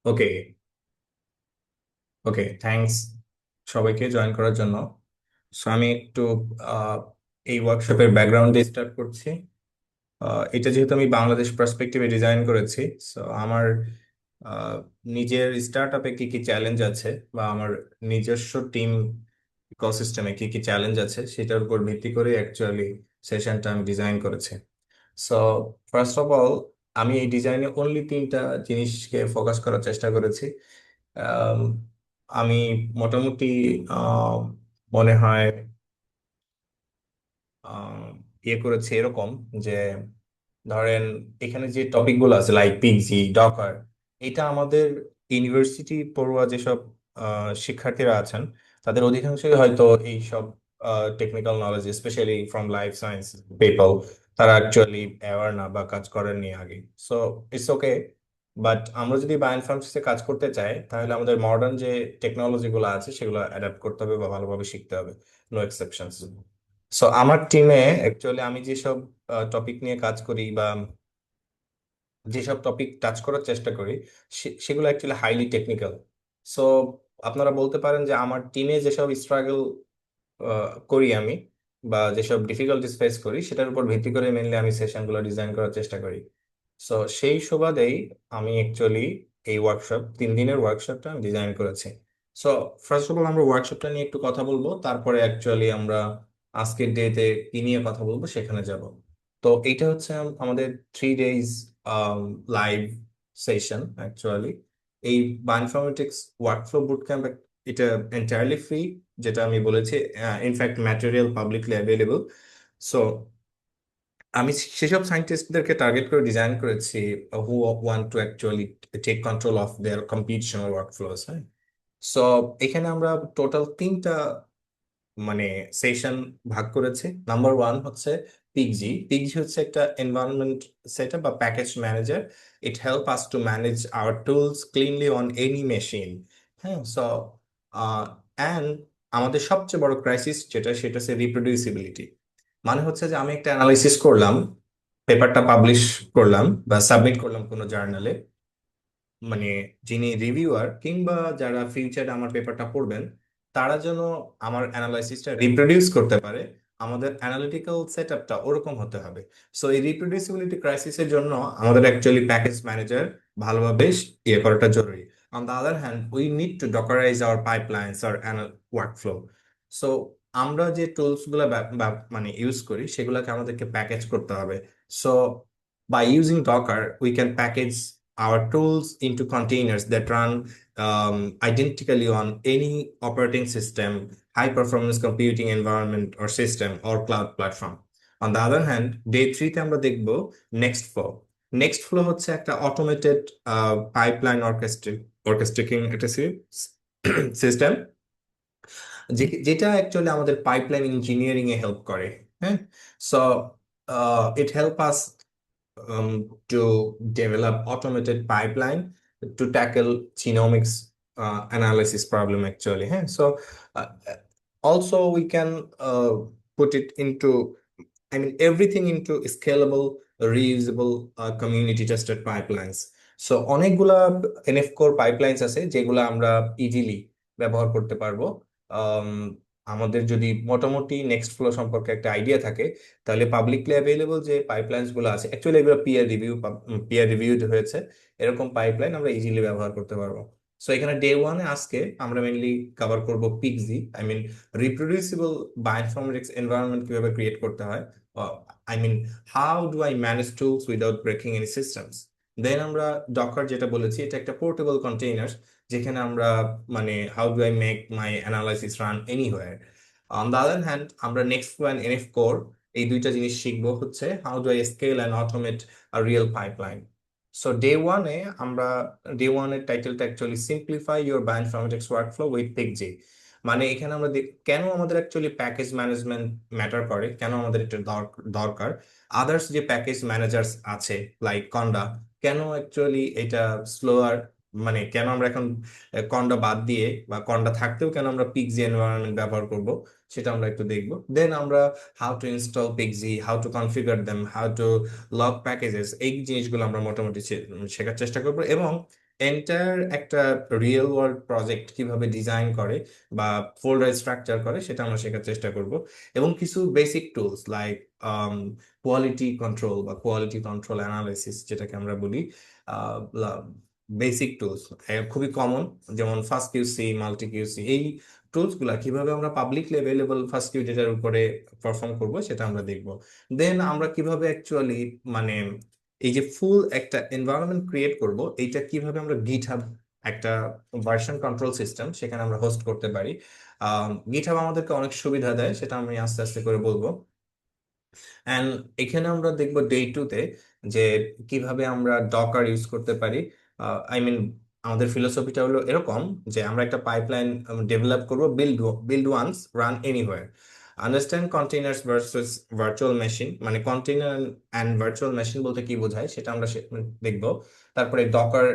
ওকে। ওকে, thanks সবাইকে join করার জন্য। সো আমি একটু আহ, এই ওয়ার্কশপের ব্যাকগ্রাউন্ড দিয়ে স্টার্ট করছি। এটা যেহেতু আমি বাংলাদেশ পার্সপেক্টিভে ডিজাইন করেছি, সো আমার আহ, নিজের স্টার্ট আপে কি কি চ্যালেঞ্জ আছে বা আমার নিজস্ব টিম ইকোসিস্টেমে কি কি চ্যালেঞ্জ আছে সেটার উপর ভিত্তি করে অ্যাকচুয়ালি সেশনটা আমি ডিজাইন করেছি। সো ফার্স্ট অফ অল, আমি এই ডিজাইনে অনলি তিনটা জিনিসকে ফোকাস করার চেষ্টা করেছি। আম, আমি মোটামুটি আম, মনে হয় আম, করেছি এরকম যে, ধরেন এখানে যে টপিকগুলো আছে লাইক পিএইচডি, ডকার, এটা আমাদের ইউনিভার্সিটি পড়ুয়া যেসব শিক্ষার্থীরা আছেন তাদের অধিকাংশই হয়তো এই সব technical knowledge, specially from life science people, তারা অ্যাকচুয়ালি অ্যাওয়ার না বা কাজ করেননি আগে। So it's okay. বাট আমরা যদি বায়োইনফরমেটিক্সে কাজ করতে চাই তাহলে আমাদের মডার্ন যে টেকনোলজি গুলো আছে সেগুলো অ্যাডাপ্ট করতে হবে বা ভালোভাবে শিখতে হবে। No exceptions. সো আমার টিমে অ্যাকচুয়ালি আমি যেসব টপিক নিয়ে কাজ করি বা যেসব টপিক টাচ করার চেষ্টা করি সেগুলো অ্যাকচুয়ালি হাইলি টেকনিক্যাল। সো আপনারা বলতে পারেন যে আমার টিমে যেসব স্ট্রাগল করি আমি বা যেসব ডিফিকাল্টিস ফেস করি সেটার উপর ভিত্তি করে মেনলি আমি সেশনগুলো ডিজাইন করার চেষ্টা করি। সো সেই সুবাদেই আমি অ্যাকচুয়ালি এই ওয়ার্কশপ, 3 দিনের ওয়ার্কশপটা আমি ডিজাইন করেছি। সো ফার্স্ট অফ অল আমরা ওয়ার্কশপটা নিয়ে একটু কথা বলবো, তারপরে অ্যাকচুয়ালি আমরা আজকের ডেতে কি নিয়ে কথা বলবো সেখানে যাব। তো এইটা হচ্ছে আমাদের 3 days লাইভ সেশন অ্যাকচুয়ালি। এই বায়োইনফরমেটিক্স ওয়ার্কফ্লো বুট ক্যাম্প, এটা এন্টায়ারলি ফ্রি, যেটা আমি বলেছি। In fact material publicly available. So আমি সেসব সায়েন্টিস্টদেরকে টার্গেট করে ডিজাইন করেছি who want to actually take control of their computational workflows. হ্যাঁ। সো এখানে আমরা টোটাল 3টা মানে সেশন ভাগ করেছে। নাম্বার ওয়ান হচ্ছে পিগজি। পিগজি হচ্ছে একটা এনভায়রনমেন্ট সেটআপ বা package manager. It help us to manage hour tools cleanly on any machine. হ্যাঁ। সো অ্যান্ড আমাদের সবচেয়ে বড় ক্রাইসিস যেটা, সেটা হচ্ছে রিপ্রোডিউসিবিলিটি। মানে হচ্ছে যে আমি একটা অ্যানালাইসিস করলাম, পেপারটা পাবলিশ করলাম বা সাবমিট করলাম কোনো জার্নালে, মানে যিনি রিভিউয়ার কিংবা যারা ফিউচারে আমার পেপারটা পড়বেন তারা যেন আমার অ্যানালাইসিসটা রিপ্রোডিউস করতে পারে, আমাদের অ্যানালিটিক্যাল সেটআপটা ওরকম হতে হবে। সো এই রিপ্রোডিউসিবিলিটি ক্রাইসিসের জন্য আমাদের অ্যাকচুয়ালি প্যাকেজ ম্যানেজার ভালোভাবে ইয়ে করাটা জরুরি। On the other hand, we need to dockerise our pipelines আর ওয়ার্কফ্লো। সো আমরা যে টুলস গুলো মানে ইউজ করি সেগুলোকে আমাদেরকে প্যাকেজ করতে হবে। So by using Docker, we can package our tools into containers that run identically on any operating system, high performance computing environment or system or cloud platform. On the other hand, day 3 তে আমরা দেখব next flow. Next flow হচ্ছে একটা automated pipeline অর্কেস্ট্রেটিং একটা system, যেটা actually আমাদের pipeline engineering এ help করে। হ্যাঁ। So it help us to develop automated pipeline to tackle genomics analysis problem actually. Huh? So also we can put it into, I mean, everything into scalable, reusable, community tested pipelines. So অনেকগুলা NF core pipelines আছে যেগুলো আমরা easily ব্যবহার করতে পারবো। আম, আমাদের যদি মোটামুটি নেক্সট ফ্লো সম্পর্কে একটা আইডিয়া থাকে তাহলে পাবলিকলি অ্যাভেলেবল যে পাইপলাইন্স গুলো আছে, অ্যাকচুয়ালি এগুলো পিয়ার রিভিউড হয়েছে, এরকম পাইপলাইন আমরা ইজিলি ব্যবহার করতে পারবো। সো এখানে ডে ওয়ানে আজকে আমরা মেনলি কভার করব Pixi, I mean reproducible bioinformatics environment কিভাবে ক্রিয়েট করতে হয়। I mean, how do I manage tools without breaking any systems. Then আমরা ডকার যেটা বলেছি, এটা একটা পোর্টেবল কন্টেইনার যেখানে আমরা মানে how do I make my analysis run anywhere. On the other hand, আমরা নেক্সট ওয়ান এনএফ কোর, এই দুইটা জিনিস শিখবো হচ্ছে how do I scale and automate a real pipeline. So day ওয়ানের টাইটেলটা actually simplify your bioinformatics workflow with Pixi. মানে এখানে আমরা কেন আমাদের অ্যাকচুয়ালি প্যাকেজ ম্যানেজমেন্ট ম্যাটার করে, কেন আমাদের এটা দরকার। আদার্স যে প্যাকেজ ম্যানেজার্স আছে লাইক কন্ডা, কেন অ্যাকচুয়ালি এটা স্লোয়ার, মানে কেন আমরা এখন কন্ডা বাদ দিয়ে বা কন্ডা থাকতেও কেন আমরা পিক্সি এনভায়রনমেন্ট ব্যবহার করব, সেটা আমরা একটু দেখবো। দেন আমরা how to install Pixie, how to configure them, how to log packages, এই জিনিসগুলো আমরা মোটামুটি শেখার চেষ্টা করবো। এবং এন্টায়ার একটা রিয়েল ওয়ার্ল্ড প্রজেক্ট কিভাবে ডিজাইন করে বা ফোল্ডার স্ট্রাকচার করে সেটা আমরা শেখার চেষ্টা করব। এবং কিছু basic tools like quality control বা কোয়ালিটি কন্ট্রোল অ্যানালাইসিস যেটাকে আমরা বলি, বেসিক টুলস খুবই কমন, যেমন ফার্স্ট কিউসি, মাল্টি কিউসি, এই টুলস গুলা কিভাবে আমরা পাবলিকলি অ্যাভেলেবল ফার্স্ট কিউ ডেটার উপরে পারফর্ম করব সেটা আমরা দেখব। দেন আমরা কিভাবে অ্যাকচুয়ালি মানে এই যে ফুল একটা এনভায়রনমেন্ট ক্রিয়েট করব, এইটা কিভাবে আমরা গিটহাব একটা ভার্সন কন্ট্রোল সিস্টেম সেখানে আমরা হোস্ট করতে পারি। গিটহাব আমাদেরকে অনেক সুবিধা দেয়, সেটা আমি আস্তে আস্তে করে বলবো। অ্যান্ড এখানে আমরা দেখবো ডে 2-তে যে কিভাবে আমরা ডকার ইউজ করতে পারি। আই মিন আমাদের ফিলোসফিটা হলো এরকম যে আমরা একটা পাইপলাইন ডেভেলপ করব, build build once run anywhere, understand containers versus virtual machine, মানে কন্টেইনার অ্যান্ড ভার্চুয়াল মেশিন বলতে কি বোঝায় সেটা আমরা দেখবো। তারপরে ডকার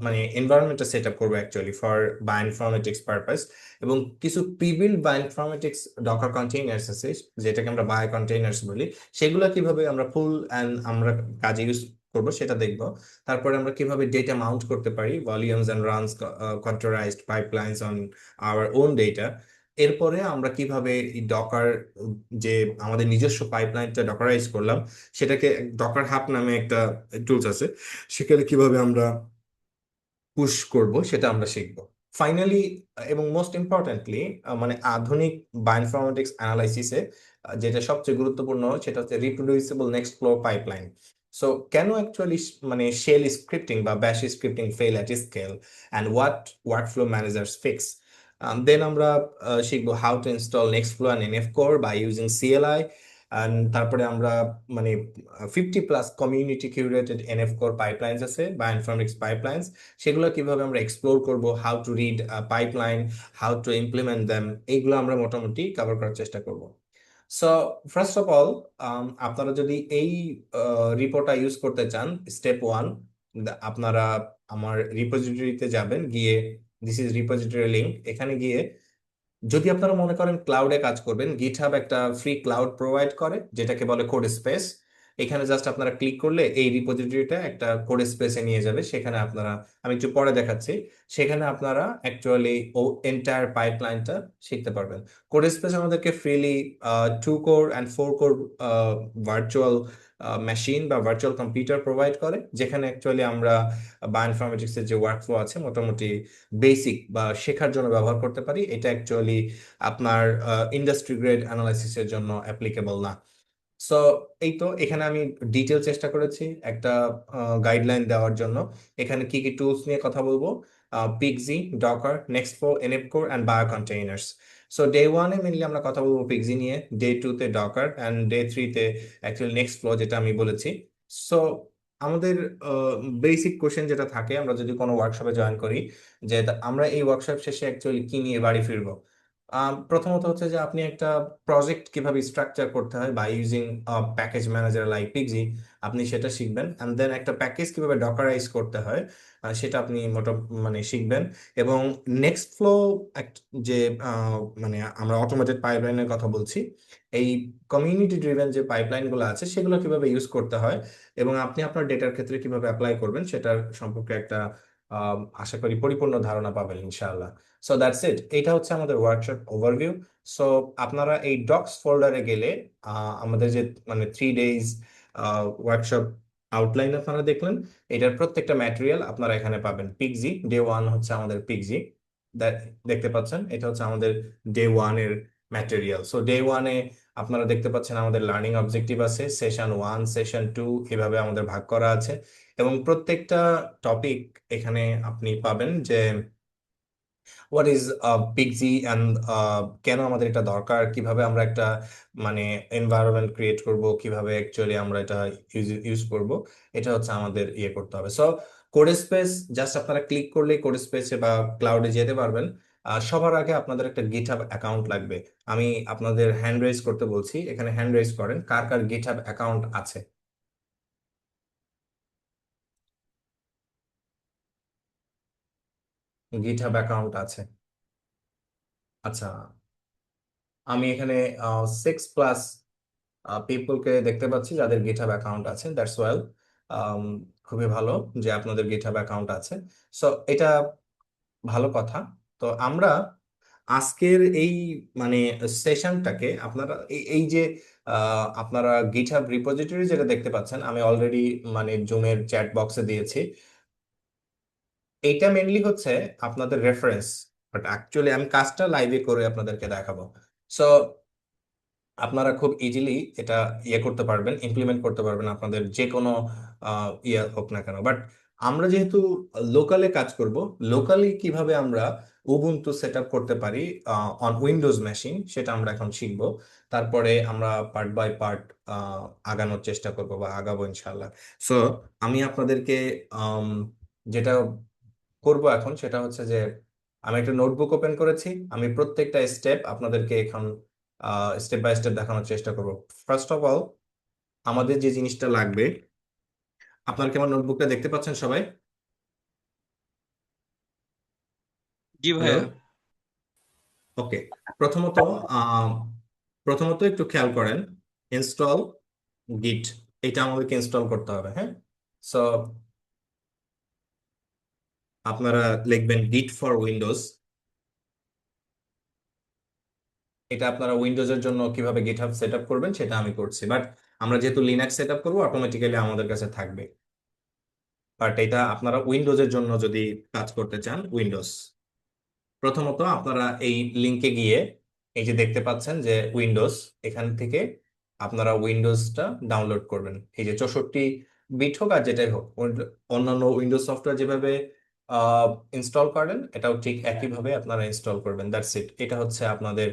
মানে এনভায়রনমেন্টটা সেট আপ করবো অ্যাকচুয়ালি ফর বায়োইনফরমেটিক্স পারপাস। এবং কিছু প্রিবিল্ড বায়োইনফরমেটিক্স ডকার কন্টেইনার্স আছে যেটাকে আমরা বায়ো কন্টেইনার্স বলি, সেগুলো কিভাবে আমরা ফুল অ্যান্ড আমরা কাজে ইউজ করবো সেটা দেখবো। তারপরে আমরা কিভাবে ডেটা মাউন্ট করতে পারি, volumes and runs containerised pipelines on our own data. এরপরে আমরা কিভাবে এই ডকার যে আমাদের নিজস্ব পাইপলাইনটা ডকারাইজ করলাম সেটাকে ডকার হাব নামে একটা টুলস আছে, সেখানে কিভাবে আমরা পুশ করব সেটা আমরা শিখব ফাইনালি। এবং মোস্ট ইম্পর্টেন্টলি মানে আধুনিক বায়োইনফরমেটিক্স অ্যানালাইসিসে যেটা সবচেয়ে গুরুত্বপূর্ণ সেটা হচ্ছে reproducible Nextflow pipeline. So কেন অ্যাকচুয়ালি মানে শেল স্ক্রিপ্টিং বা bash scripting fail at scale and what workflow managers fix. Then আমরা শিখবো how to install Nextflow and NF core by using CLI. And তারপরে আমরা মানে 50+ community curated NF core pipelines আছে বা informatics pipelines, সেগুলো কিভাবে আমরা এক্সপ্লোর করব, how to read pipeline, how to implement them, এইগুলো আমরা মোটামুটি কভার করার চেষ্টা করব। সো ফার্স্ট অফ অল আপনারা যদি এই রিপোর্টটা ইউজ করতে চান, স্টেপ 1 আপনারা আমার রিপোজিটরিতে যাবেন, গিয়ে দিস ইজ রিপোজিটরি লিংক, এখানে গিয়ে যদি আপনারা মনে করেন ক্লাউডে কাজ করবেন, গিটহাব একটা ফ্রি ক্লাউড প্রোভাইড করে যেটাকে বলে কোড স্পেস। এখানে জাস্ট আপনারা ক্লিক করলে এই রিপোজিটরিটা একটা কোড স্পেসে নিয়ে যাবে, সেখানে আপনারা, আমি একটু পরে দেখাচ্ছি, সেখানে আপনারা অ্যাকচুয়ালি ও এন্টায়ার পাইপলাইনটা শিখতে পারবেন। কোড স্পেস আমাদেরকে freely 2 core and 4 core virtual machine বা ভার্চুয়াল কম্পিউটার প্রোভাইড করে, যেখানে অ্যাকচুয়ালি আমরা বায়োইনফরমেটিক্সের যে ওয়ার্কফ্লো আছে মোটামুটি বেসিক বা শেখার জন্য ব্যবহার করতে পারি। এটা অ্যাকচুয়ালি আপনার ইন্ডাস্ট্রি গ্রেড অ্যানালাইসিসের জন্য অ্যাপ্লিকেবল না। সো এই তো এখানে আমি ডিটেল চেষ্টা করেছি একটা গাইডলাইন দেওয়ার জন্য। এখানে কি কি টুলস নিয়ে কথা বলবো, Pixi, Docker, Nextflow, NF core and bio containers. So day 1-এ মেনলি আমরা কথা বলবো পিক্সি নিয়ে, ডে 2-তে ডকার অ্যান্ড ডে 3-তে অ্যাকচুয়ালি নেক্সটফ্লো যেটা আমি বলেছি। সো আমাদের বেসিক কোশ্চেন যেটা থাকে আমরা যদি কোনো ওয়ার্কশপে জয়েন করি, যে আমরা এই ওয়ার্কশপ শেষে অ্যাকচুয়ালি কি নিয়ে বাড়ি ফিরবো। প্রথমত হচ্ছে যে আপনি একটা প্রজেক্ট কিভাবে স্ট্রাকচার করতে হয় by using package manager like pixi, আপনি সেটা শিখবেন। অ্যান্ড দেন একটা প্যাকেজ কিভাবে ডকারাইজ করতে হয় সেটা আপনি মানে শিখবেন। এবং নেক্সট ফ্লো যে মানে আমরা অটোমেটেড পাইপলাইনের কথা বলছি, এই কমিউনিটি ড্রিভেন যে পাইপলাইন গুলো আছে সেগুলো কিভাবে ইউজ করতে হয় এবং আপনি আপনার ডেটার ক্ষেত্রে কিভাবে অ্যাপ্লাই করবেন সেটার সম্পর্কে একটা আশা করি পরিপূর্ণ ধারণা পাবেন ইনশাআল্লাহ। সো দ্যাটস ইট, এটা হচ্ছে আমাদের ওয়ার্কশপ ওভারভিউ। সো আপনারা এই ডক্স ফোল্ডারে গেলে আমাদের যে মানে 3 days ওয়ার্কশপ আউটলাইন আপনারা দেখলেন, এটার প্রত্যেকটা ম্যাটেরিয়াল আপনারা এখানে পাবেন। পিক্সি ডে 1 হচ্ছে আমাদের পিক্সি, দেখতে পাচ্ছেন এটা হচ্ছে আমাদের ডে 1 এর ম্যাটেরিয়াল। সো ডে 1-এ আপনারা দেখতে পাচ্ছেন আমাদের লার্নিং অবজেক্টিভ আছে, সেশন 1, সেশন 2, এভাবে আমাদের ভাগ করা আছে। এবং প্রত্যেকটা টপিক এখানে আপনি পাবেন যে হোয়াট ইজ পিক্সি অ্যান্ড কেন আমাদের এটা দরকার, কিভাবে আমরা একটা মানে এনভায়রনমেন্ট ক্রিয়েট করব, কিভাবে অ্যাকচুয়ালি আমরা এটা ইউজ করব, এটা হচ্ছে আমাদের ইয়ে করতে হবে। সো কোড স্পেস জাস্ট আপনারা ক্লিক করলে কোড স্পেসে বা ক্লাউডে যেতে পারবেন। সবার আগে আপনাদের একটা গিটহাব অ্যাকাউন্ট লাগবে। আমি আপনাদের হ্যান্ড রেজ করতে বলছি, এখানে হ্যান্ড রেজ করেন কার কার গিটহাব অ্যাকাউন্ট আছে। গিটহাব অ্যাকাউন্ট আছে, আচ্ছা। আমি এখানে 6+ পিপলকে দেখতে পাচ্ছি যাদের গিটহাব অ্যাকাউন্ট আছে, দ্যাটস ওয়েল। খুবই ভালো যে আপনাদের গিটহাব অ্যাকাউন্ট আছে। সো এটা ভালো কথা। তো আমরা আজকের এই মানে সেশনটাকে আপনারা এই যে আপনারা গিটহাব রিপোজিটরি যেটা দেখতে পাচ্ছেন, আমি অলরেডি মানে জুমের চ্যাট বক্সে দিয়েছি। এইটা মেনলি হচ্ছে আপনাদের রেফারেন্স, বাট অ্যাকচুয়ালি আমি কাজটা লাইভে করে আপনাদেরকে দেখাবো। সো আপনারা খুব ইজিলি এটা করতে পারবেন, ইমপ্লিমেন্ট করতে পারবেন আপনাদের যে কোনো হোক না কেন। বাট আমরা যেহেতু লোকালে কাজ করব, লোকালি কিভাবে আমরা উবুন্টু সেট আপ করতে পারি অন উইন্ডোজ মেশিন, সেটা আমরা এখন শিখবো। তারপরে আমরা পার্ট বাই পার্ট আগানোর চেষ্টা করব বা আগাবো ইনশাল্লাহ। সো আমি আপনাদেরকে আম, যেটা করব এখন সেটা হচ্ছে যে আমি একটা নোটবুক ওপেন করেছি। আমি প্রত্যেকটা স্টেপ আপনাদেরকে এখন স্টেপ বাই স্টেপ দেখানোর চেষ্টা করব। ফার্স্ট অফ অল, আমাদের যে জিনিসটা লাগবে, আপনার কি আমার নোটবুকটা দেখতে পাচ্ছেন সবাই? জি হ্যালো। ভাইয়া। ওকে। প্রথমত আহ, প্রথমত একটু খেয়াল করেন, ইনস্টল গিট, এটা আমাদেরকে ইনস্টল করতে হবে। হ্যাঁ, সো আপনারা লিখবেন গিট ফর উইন্ডোজ। এটা আপনারা উইন্ডোজের জন্য কিভাবে গিটহাব সেট আপ করবেন সেটা আমি করছি, বাট আমরা যেহেতু লিনাক্স সেট আপ করবো, অটোমেটিক্যালি আমাদের কাছে থাকবে। বাট এটা আপনারা উইন্ডোজের জন্য যদি কাজ করতে চান, উইন্ডোজ, প্রথমত আপনারা এই লিংকে গিয়ে এই যে দেখতে পাচ্ছেন যে উইন্ডোজ, এখান থেকে আপনারা উইন্ডোজটা ডাউনলোড করবেন। এই যে 64 বিট হোক আর যেটাই হোক, অন্যান্য উইন্ডোজ সফটওয়্যার যেভাবে ইনস্টল করেন, এটাও ঠিক একইভাবে আপনারা ইনস্টল করবেন। দ্যাটস ইট, এটা হচ্ছে আপনাদের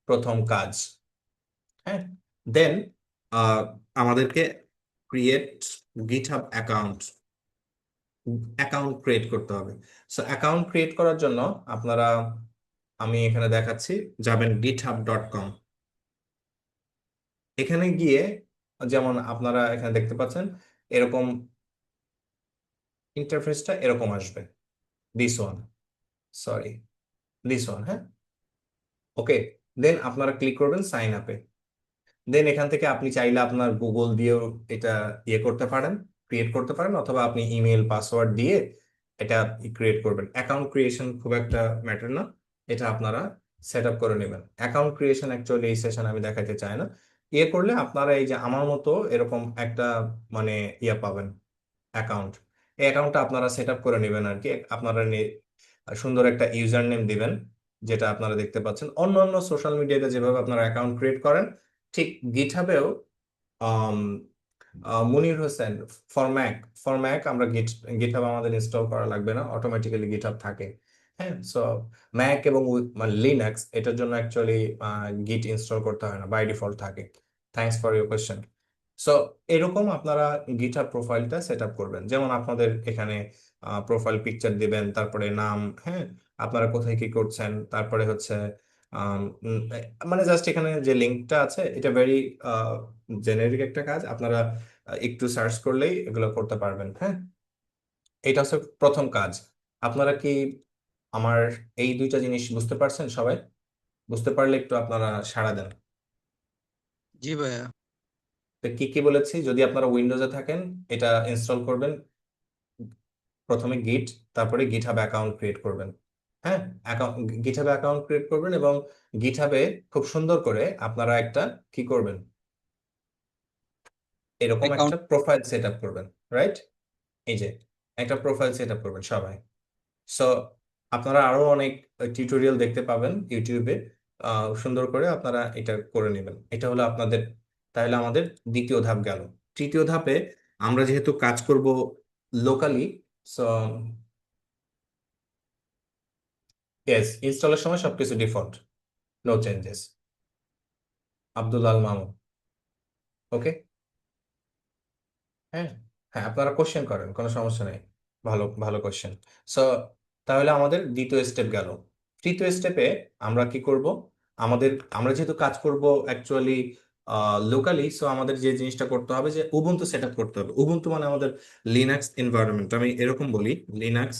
প্রথম কাজ। হ্যাঁ, দেন আমাদেরকে create GitHub account, account create করতে হবে। সো অ্যাকাউন্ট ক্রিয়েট করার জন্য আপনারা, আমি এখানে দেখাচ্ছি, যাবেন github.com। এখানে গিয়ে যেমন আপনারা এখানে দেখতে পাচ্ছেন, এরকম ইন্টারফেসটা এরকম আসবে। This one, sorry, this one. হ্যাঁ, ওকে। দেন আপনারা ক্লিক করবেন সাইন আপে। দেন এখান থেকে আপনি চাইলে আপনার গুগল দিয়েও এটা করতে পারেন, ক্রিয়েট করতে পারেন, অথবা আপনি ইমেল পাসওয়ার্ড দিয়ে এটা ক্রিয়েট করবেন। অ্যাকাউন্ট ক্রিয়েশন খুব একটা ম্যাটার না, এটা আপনারা সেট আপ করে নেবেন। অ্যাকাউন্ট ক্রিয়েশন অ্যাকচুয়ালি এই সেশন আমি দেখাতে চাই না। করলে আপনারা এই যে আমার মতো এরকম একটা মানে পাবেন, অ্যাকাউন্ট। এই অ্যাকাউন্টটা আপনারা সেট আপ করে নেবেন আর কি। আপনারা সুন্দর একটা ইউজার নেম দিবেন, যেটা আপনারা দেখতে পাচ্ছেন অন্য অন্য সোশ্যাল মিডিয়াতে যেভাবে আপনারা অ্যাকাউন্ট ক্রিয়েট করেন, ঠিক গিটহাবেও আম, মুনির হোসেন ফরম্যাক, আমরা গিটহাব আমাদের ইনস্টল করা লাগবে না, অটোমেটিক্যালি গিটহাব থাকে। হ্যাঁ, সো ম্যাক এবং মানে লিনাক্স, এটার জন্য অ্যাকচুয়ালি গিট ইনস্টল করতে হয় না, বাই ডিফল্ট থাকে। Thanks for your question. So এরকম আপনারা গিটহাব প্রোফাইলটা সেট আপ করবেন, যেমন আপনাদের এখানে প্রোফাইল পিকচার দিবেন, তারপরে নাম, হ্যাঁ, আপনারা কোথায় কি করছেন, তারপরে হচ্ছে আম, উম, মানে জাস্ট এখানে যে লিঙ্কটা আছে, এটা ভেরি জেনেরিক একটা কাজ, আপনারা একটু সার্চ করলেই এগুলো করতে পারবেন। হ্যাঁ, এটা হচ্ছে প্রথম কাজ। আপনারা কি আমার এই দুইটা জিনিস বুঝতে পারছেন সবাই? বুঝতে পারলে একটু আপনারা সাড়া দেন। জি ভাইয়া। তো কি কি বলেছি, যদি আপনারা উইন্ডোজে থাকেন, এটা ইনস্টল করবেন, প্রথমে গিট, তারপরে গিটহাব অ্যাকাউন্ট ক্রিয়েট করবেন। হ্যাঁ, অ্যাকাউন্ট, গিটহাবে অ্যাকাউন্ট ক্রিয়েট করবেন, এবং গিটহাবে খুব সুন্দর করে আপনারা একটা কি করবেন, এরকম একটা অ্যাকাউন্ট। প্রোফাইল সেট আপ করবেন। রাইট, এই যে একটা প্রোফাইল সেট আপ করবেন সবাই। সো আপনারা আরো অনেক টিউটোরিয়াল দেখতে পাবেন ইউটিউবে, সুন্দর করে আপনারা এটা করে নেবেন। এটা হলো আপনাদের, তাহলে আমাদের দ্বিতীয় ধাপ গেল। তৃতীয় ধাপে আমরা যেহেতু কাজ করব লোকালি, সো ইয়েস, ইনস্টলের সময় সবকিছু default, no changes. Abdul Al Mamun. ওকে। হ্যাঁ, হ্যাঁ, আপনারা কোশ্চেন করেন, কোনো সমস্যা নেই। ভালো ভালো কোশ্চেন। সো তাহলে আমাদের দ্বিতীয় স্টেপ গেল। তৃতীয় স্টেপে আমরা কি করব, আমরা যেহেতু কাজ করব অ্যাকচুয়ালি লোকালি, সো আমাদের যে জিনিসটা করতে হবে যে উবুন্টু সেট আপ করতে হবে। উবুন্টু মানে আমাদের লিনাক্স এনভায়রনমেন্ট, আমি এরকম বলি, লিনাক্স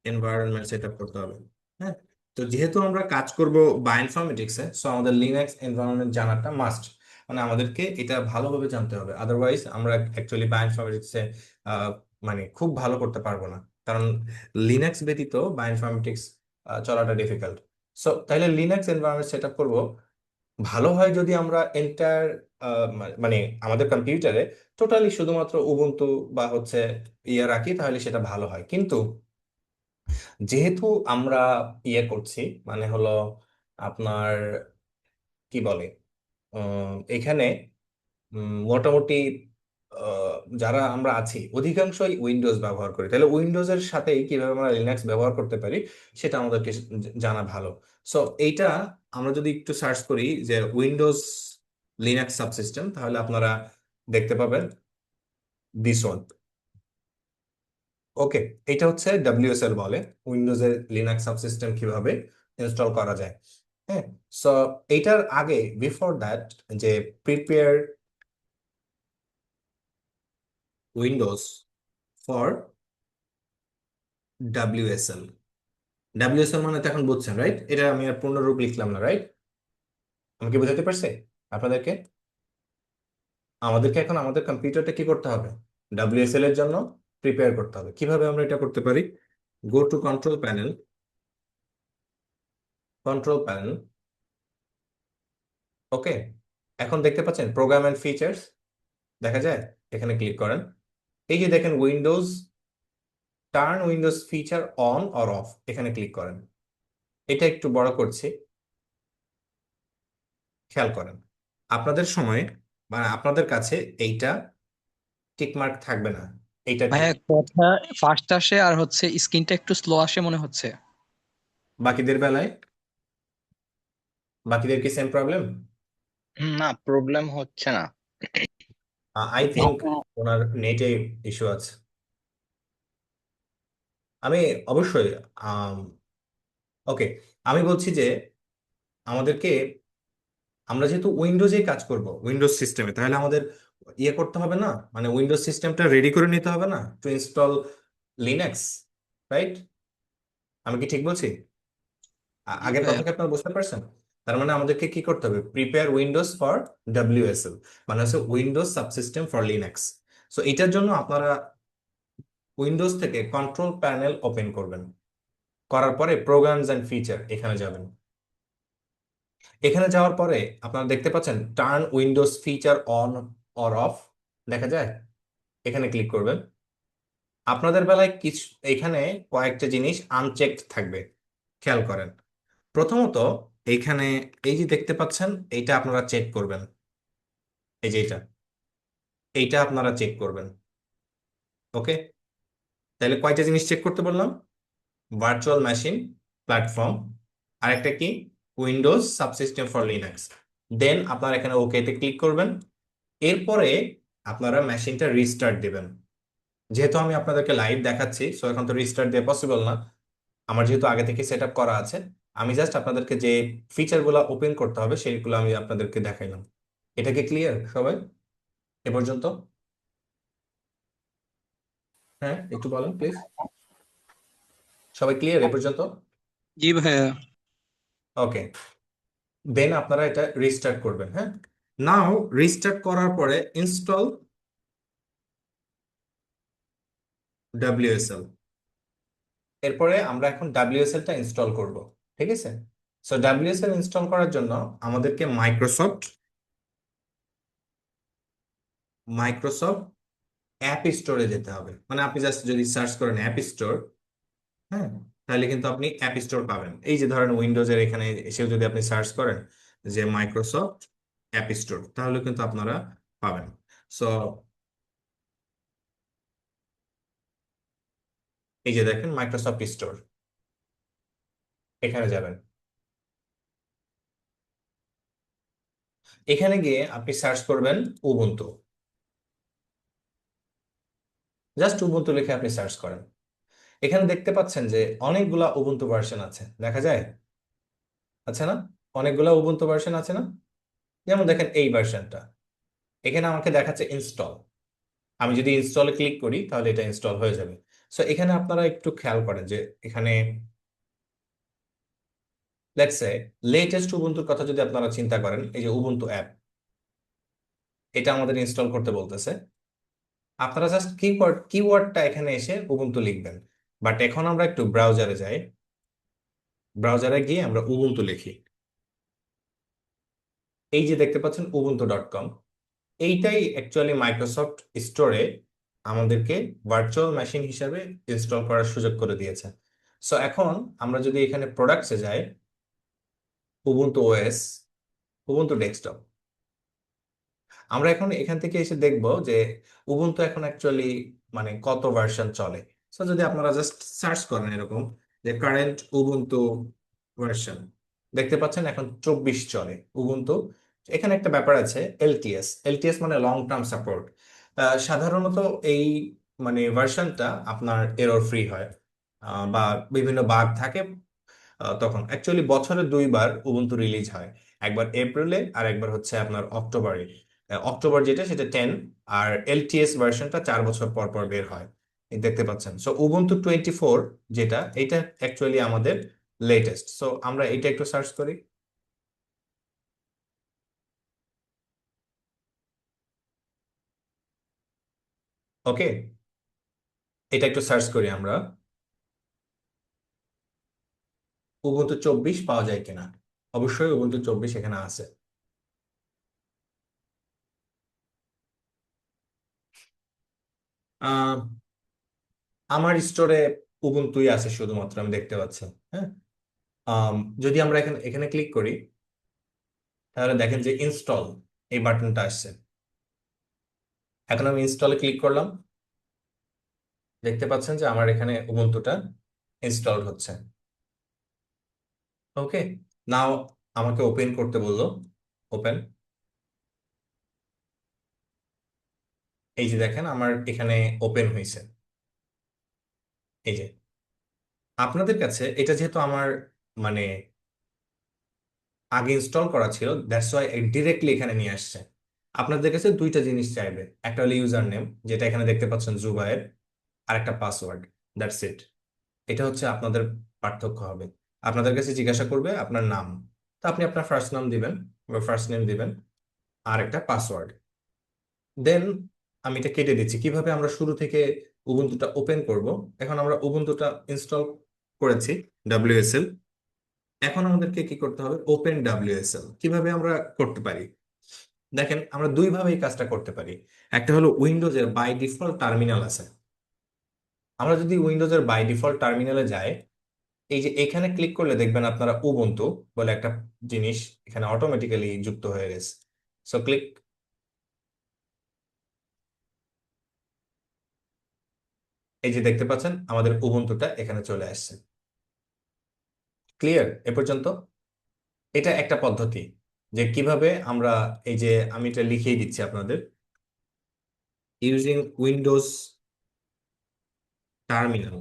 এনভায়রনমেন্ট সেট আপ করতে হবে। হ্যাঁ, তো যেহেতু আমরা কাজ করব বায়োইনফরমেটিক্সে, সো আমাদের লিনাক্স এনভায়রনমেন্ট জানাটা মাস্ট, মানে আমাদেরকে এটা ভালোভাবে জানতে হবে, আদারওয়াইজ আমরা অ্যাকচুয়ালি বায়োইনফরমেটিক্সে মানে খুব ভালো করতে পারবো না, কারণ লিনাক্স ব্যতীত বায়োইনফরমেটিক্স চলাটা ডিফিকাল্ট। সো তাহলে লিনাক্স এনভায়রনমেন্ট সেট আপ করবো। ভালো হয় যদি আমরা এন্টার মানে আমাদের কম্পিউটারে টোটালি শুধুমাত্র উবুন্টু বা হচ্ছে ইয়ে রাখি, তাহলে সেটা ভালো হয়। কিন্তু যেহেতু আমরা ইয়ে করছি, মানে হলো আপনার কি বলে, এখানে মোটামুটি আহ, যারা আমরা আছি অধিকাংশই উইন্ডোজ ব্যবহার করি, তাহলে উইন্ডোজের সাথেই কিভাবে আমরা লিনাক্স ব্যবহার করতে পারি সেটা আমাদেরকে জানা ভালো। সো এইটা আমরা যদি একটু সার্চ করি যে উইন্ডোজ লিনাক্স সাবসিস্টেম, তাহলে আপনারা দেখতে পাবেন দিস ওয়ান। ওকে, এটা হচ্ছে ডাব্লিউএসএল বলে, উইন্ডোজের লিনাক্স সাবসিস্টেম কিভাবে ইনস্টল করা যায়। হ্যাঁ, সো এইটার আগে বিফোর দ্যাট যে প্রিপেয়ার উইন্ডোজ ফর ডাব্লিউএসএল। ডাব্লিউএসএল মানে তো এখন বুঝছেন, রাইট? এটা আমি আর পূর্ণরূপ লিখলাম না, রাইট? আমি কি বোঝাতে পারছি আপনাদেরকে? আমাদেরকে এখন আমাদের কম্পিউটারটা কি করতে হবে? ডাব্লিউএসএল এর জন্য প্রিপেয়ার করতে হবে। কিভাবে আমরা এটা করতে পারি? Go to control panel, control panel. Okay, এখন দেখতে পাচ্ছেন প্রোগ্রাম এন্ড ফিচার্স দেখা যায়, এখানে ক্লিক করেন। এই যে দেখেন Windows, turn Windows feature on or of, এখানে ক্লিক করেন। এটা একটু বড় করছি, খেয়াল করেন। আপনাদের সময় বা আপনাদের কাছে এইটা টিক মার্ক থাকবে না, এইটা ঠিক। ভাইয়া কথা ফাস্ট আসে আর হচ্ছে স্ক্রিনটা একটু স্লো আসে মনে হচ্ছে। বাকিদের বেলায়, বাকিদের কি সেম প্রবলেম? না, প্রবলেম হচ্ছে না। আই থিংক ওনার নেটে ইস্যু আছে। আমি অবশ্যই ওকে, আমি বলছি যে আমাদেরকে, আমরা যেহেতু উইন্ডোজে কাজ করব, উইন্ডোজ সিস্টেমে, তাহলে আমাদের ইয়ে করতে হবে না, মানে উইন্ডোজ সিস্টেমটা রেডি করে নিতে হবে না টু ইনস্টল লিনাক্স, রাইট? আমি কি ঠিক বলছি? জি আগের ভাইয়া। কথা কি আপনারা বুঝতে পারছেন? তার মানে আমাদেরকে কি করতে হবে? প্রিপেয়ার উইন্ডোজ ফর ডাব্লিউএসএল, মানে হচ্ছে Windows subsystem for Linux. So এটার জন্য আপনারা উইন্ডোজ থেকে কন্ট্রোল প্যানেল ওপেন করবেন, করার পরে প্রোগ্রামস এন্ড ফিচার এখানে যাবেন। এখানে যাওয়ার পরে আপনারা দেখতে পাচ্ছেন turn Windows feature on or of, দেখা যায়? এখানে ক্লিক করবেন। আপনাদের বেলায় কিছু এখানে কয়েকটা জিনিস আনচেকড থাকবে, খেয়াল করেন। প্রথমত এইখানে এই যে দেখতে পাচ্ছেন, এইটা আপনারা চেক করবেন। এই যে এইটা আপনারা চেক করবেন। ওকে, তাহলে কয়টা জিনিস চেক করতে বললাম? ভার্চুয়াল মেশিন প্ল্যাটফর্ম, আরেকটা কি? Windows subsystem for Linux. Then আপনারা এখানে ওকে তে ক্লিক করবেন। এরপরে আপনারা মেশিনটা রিস্টার্ট দিবেন। যেহেতু আমি আপনাদেরকে লাইভ দেখাচ্ছি, সো এখন তো রিস্টার্ট দেওয়া পসিবল না, আমার যেহেতু আগে থেকে সেট আপ করা আছে। আমি জাস্ট আপনাদেরকে যে ফিচারগুলো ওপেন করতে হবে সেইগুলো আমি আপনাদেরকে দেখাইলাম। এটা কি ক্লিয়ার সবাই এ পর্যন্ত? হ্যাঁ, একটু বলেন প্লিজ। সবাই ক্লিয়ার এ পর্যন্ত? জি ভাইয়া। ওকে, দেন আপনারা এটা রিস্টার্ট করবেন। হ্যাঁ, নাও রিস্টার্ট করার পরে ইনস্টল ডাব্লিউএসএল। এরপরে আমরা এখন ডাব্লিউএসএল টা ইনস্টল করব, ঠিক আছে? সো ডাব্লিউএসএল ইনস্টল করার জন্য আমাদেরকে মাইক্রোসফট মাইক্রোসফট অ্যাপ স্টোরে যেতে হবে। মানে আপনি জাস্ট যদি সার্চ করেন অ্যাপ স্টোর, হ্যাঁ, তাহলে কিন্তু আপনি অ্যাপ স্টোর পাবেন। এই যে ধরেন উইন্ডোজের এখানে এসেও যদি আপনি সার্চ করেন যে মাইক্রোসফট অ্যাপ স্টোর, তাহলে কিন্তু আপনারা পাবেন। সো এই যে দেখেন মাইক্রোসফট স্টোর, এখানে যাবেন। এখানে গিয়ে আপনি সার্চ করবেন উবুন্টু, জাস্ট উবুন্টু লিখে আপনি সার্চ করেন। এখানে দেখতে পাচ্ছেন যে অনেকগুলা উবুন্টু ভার্সন আছে, দেখা যায়? আছে না? অনেকগুলা উবুন্টু ভার্সন আছে না? যেমন দেখেন এই ভার্সনটা, এখানে আমাকে দেখাচ্ছে ইনস্টল। আমি যদি ইনস্টলে ক্লিক করি তাহলে এটা ইনস্টল হয়ে যাবে। সো এখানে আপনারা একটু খেয়াল করেন যে এখানে লেটস সে লেটেস্ট উবুন্টুর কথা যদি আপনারা চিন্তা করেন, এই যে উবুন্টু অ্যাপ, এটা আমাদের ইনস্টল করতে বলতেছে। আপনারা জাস্ট কিওয়ার্ডটা এখানে এসে উবুন্টু লিখবেন। বাট এখন আমরা একটু ব্রাউজারে যাই, ব্রাউজারে গিয়ে আমরা উবুন্টু লিখি। এই যে দেখতে পাচ্ছেন ubuntu.com, এইটাই অ্যাকচুয়ালি মাইক্রোসফট স্টোরে আমাদেরকে ভার্চুয়াল মেশিন হিসাবে ইনস্টল করার সুযোগ করে দিয়েছে। সো এখন আমরা যদি এখানে প্রোডাক্টসে যাই, উবুন্টু ওএস, উবুন্টু ডেস্কটপ, আমরা এখন এখান থেকে এসে দেখব যে উবুন্টু এখন অ্যাকচুয়ালি মানে কত ভার্সন চলে। সো যদি আপনারা জাস্ট সার্চ করেন এরকম যে কারেন্ট উবুন্টু ভার্সন, দেখতে পাচ্ছেন এখন 24 চলে উবুন্টু। এখানে একটা ব্যাপার আছে, এলটিএস। এলটিএস মানে লং টার্ম সাপোর্ট। সাধারণত এই মানে ভার্সনটা আপনার এরর ফ্রি হয়, বা বিভিন্ন বাগ থাকে। তখন অ্যাকচুয়ালি বছরে দুইবার উবুন্টু রিলিজ হয়, একবার এপ্রিলে আর একবার হচ্ছে আপনার অক্টোবরে। অক্টোবর যেটা সেটা 10, আর এলটিএস ভার্সনটা 4 বছর পর পর বের হয়। এই দেখতে পাচ্ছেন। সো উবুন্টু 24 যেটা, এটা অ্যাকচুয়ালি আমাদের লেটেস্ট। সো আমরা এটা একটু সার্চ করি। ওকে, এটা একটু সার্চ করি আমরা, উবুন্টু 24 পাওয়া যায় কিনা। অবশ্যই উবুন্টু 24 এখানে আছে। আহ আমার স্টোরে উবুন্তুই আছে শুধুমাত্র, আমি দেখতে পাচ্ছি। হ্যাঁ, আম, যদি আমরা এখানে এখানে ক্লিক করি, তাহলে দেখেন যে ইনস্টল এই বাটনটা আসছে। এখন আমি ইনস্টলে ক্লিক করলাম, দেখতে পাচ্ছেন যে আমার এখানে উবুন্টুটা ইনস্টলড হচ্ছে। ওকে, নাও আমাকে ওপেন করতে বললো। ওপেন। এই যে দেখেন আমার এখানে ওপেন হয়েছে। এই যে আপনাদের কাছে এটা যেহেতু আমার মানে আগে ইনস্টল করা ছিল, দ্যাটস ওয়াই ডিরেক্টলি এখানে নিয়ে আসছে। আপনাদের কাছে দুইটা জিনিস চাইবে, একটা হলো ইউজার নেম, যেটা এখানে দেখতে পাচ্ছেন জুবায়ের, আর একটা পাসওয়ার্ড। That's it. এটা হচ্ছে আপনাদের পার্থক্য হবে। আপনাদের কাছে জিজ্ঞাসা করবে আপনার নাম, তো আপনি আপনার ফার্স্ট নাম দিবেন বা ফার্স্ট নেম দিবেন, আর একটা পাসওয়ার্ড। দেন আমি এটা কেটে দিচ্ছি। কিভাবে আমরা শুরু থেকে উবুন্টুটা ওপেন করব। এখন আমরা উবুন্টুটা ইনস্টল করেছি, ডাব্লিউএসএল। এখন আমাদেরকে কি করতে হবে, ওপেন ডাব্লিউএসএল কিভাবে আমরা করতে পারি। দেখেন আমরা দুই ভাবে এই কাজটা করতে পারি। একটা হলো উইন্ডোজের বাই ডিফল্ট টার্মিনাল আছে। আমরা যদি উইন্ডোজের বাই ডিফল্ট টার্মিনালে যাই, এই যে এখানে ক্লিক করলে দেখবেন আপনারা উবুন্টু বলে একটা জিনিস এখানে অটোমেটিক্যালি যুক্ত হয়ে গেছে। সো ক্লিক, এই যে দেখতে পাচ্ছেন আমাদের উবুন্টুটা এখানে চলে আসছে। ক্লিয়ার এ পর্যন্ত? এটা একটা পদ্ধতি যে কিভাবে আমরা, এই যে আমি এটা লিখিয়ে দিচ্ছি আপনাদের, using Windows terminal,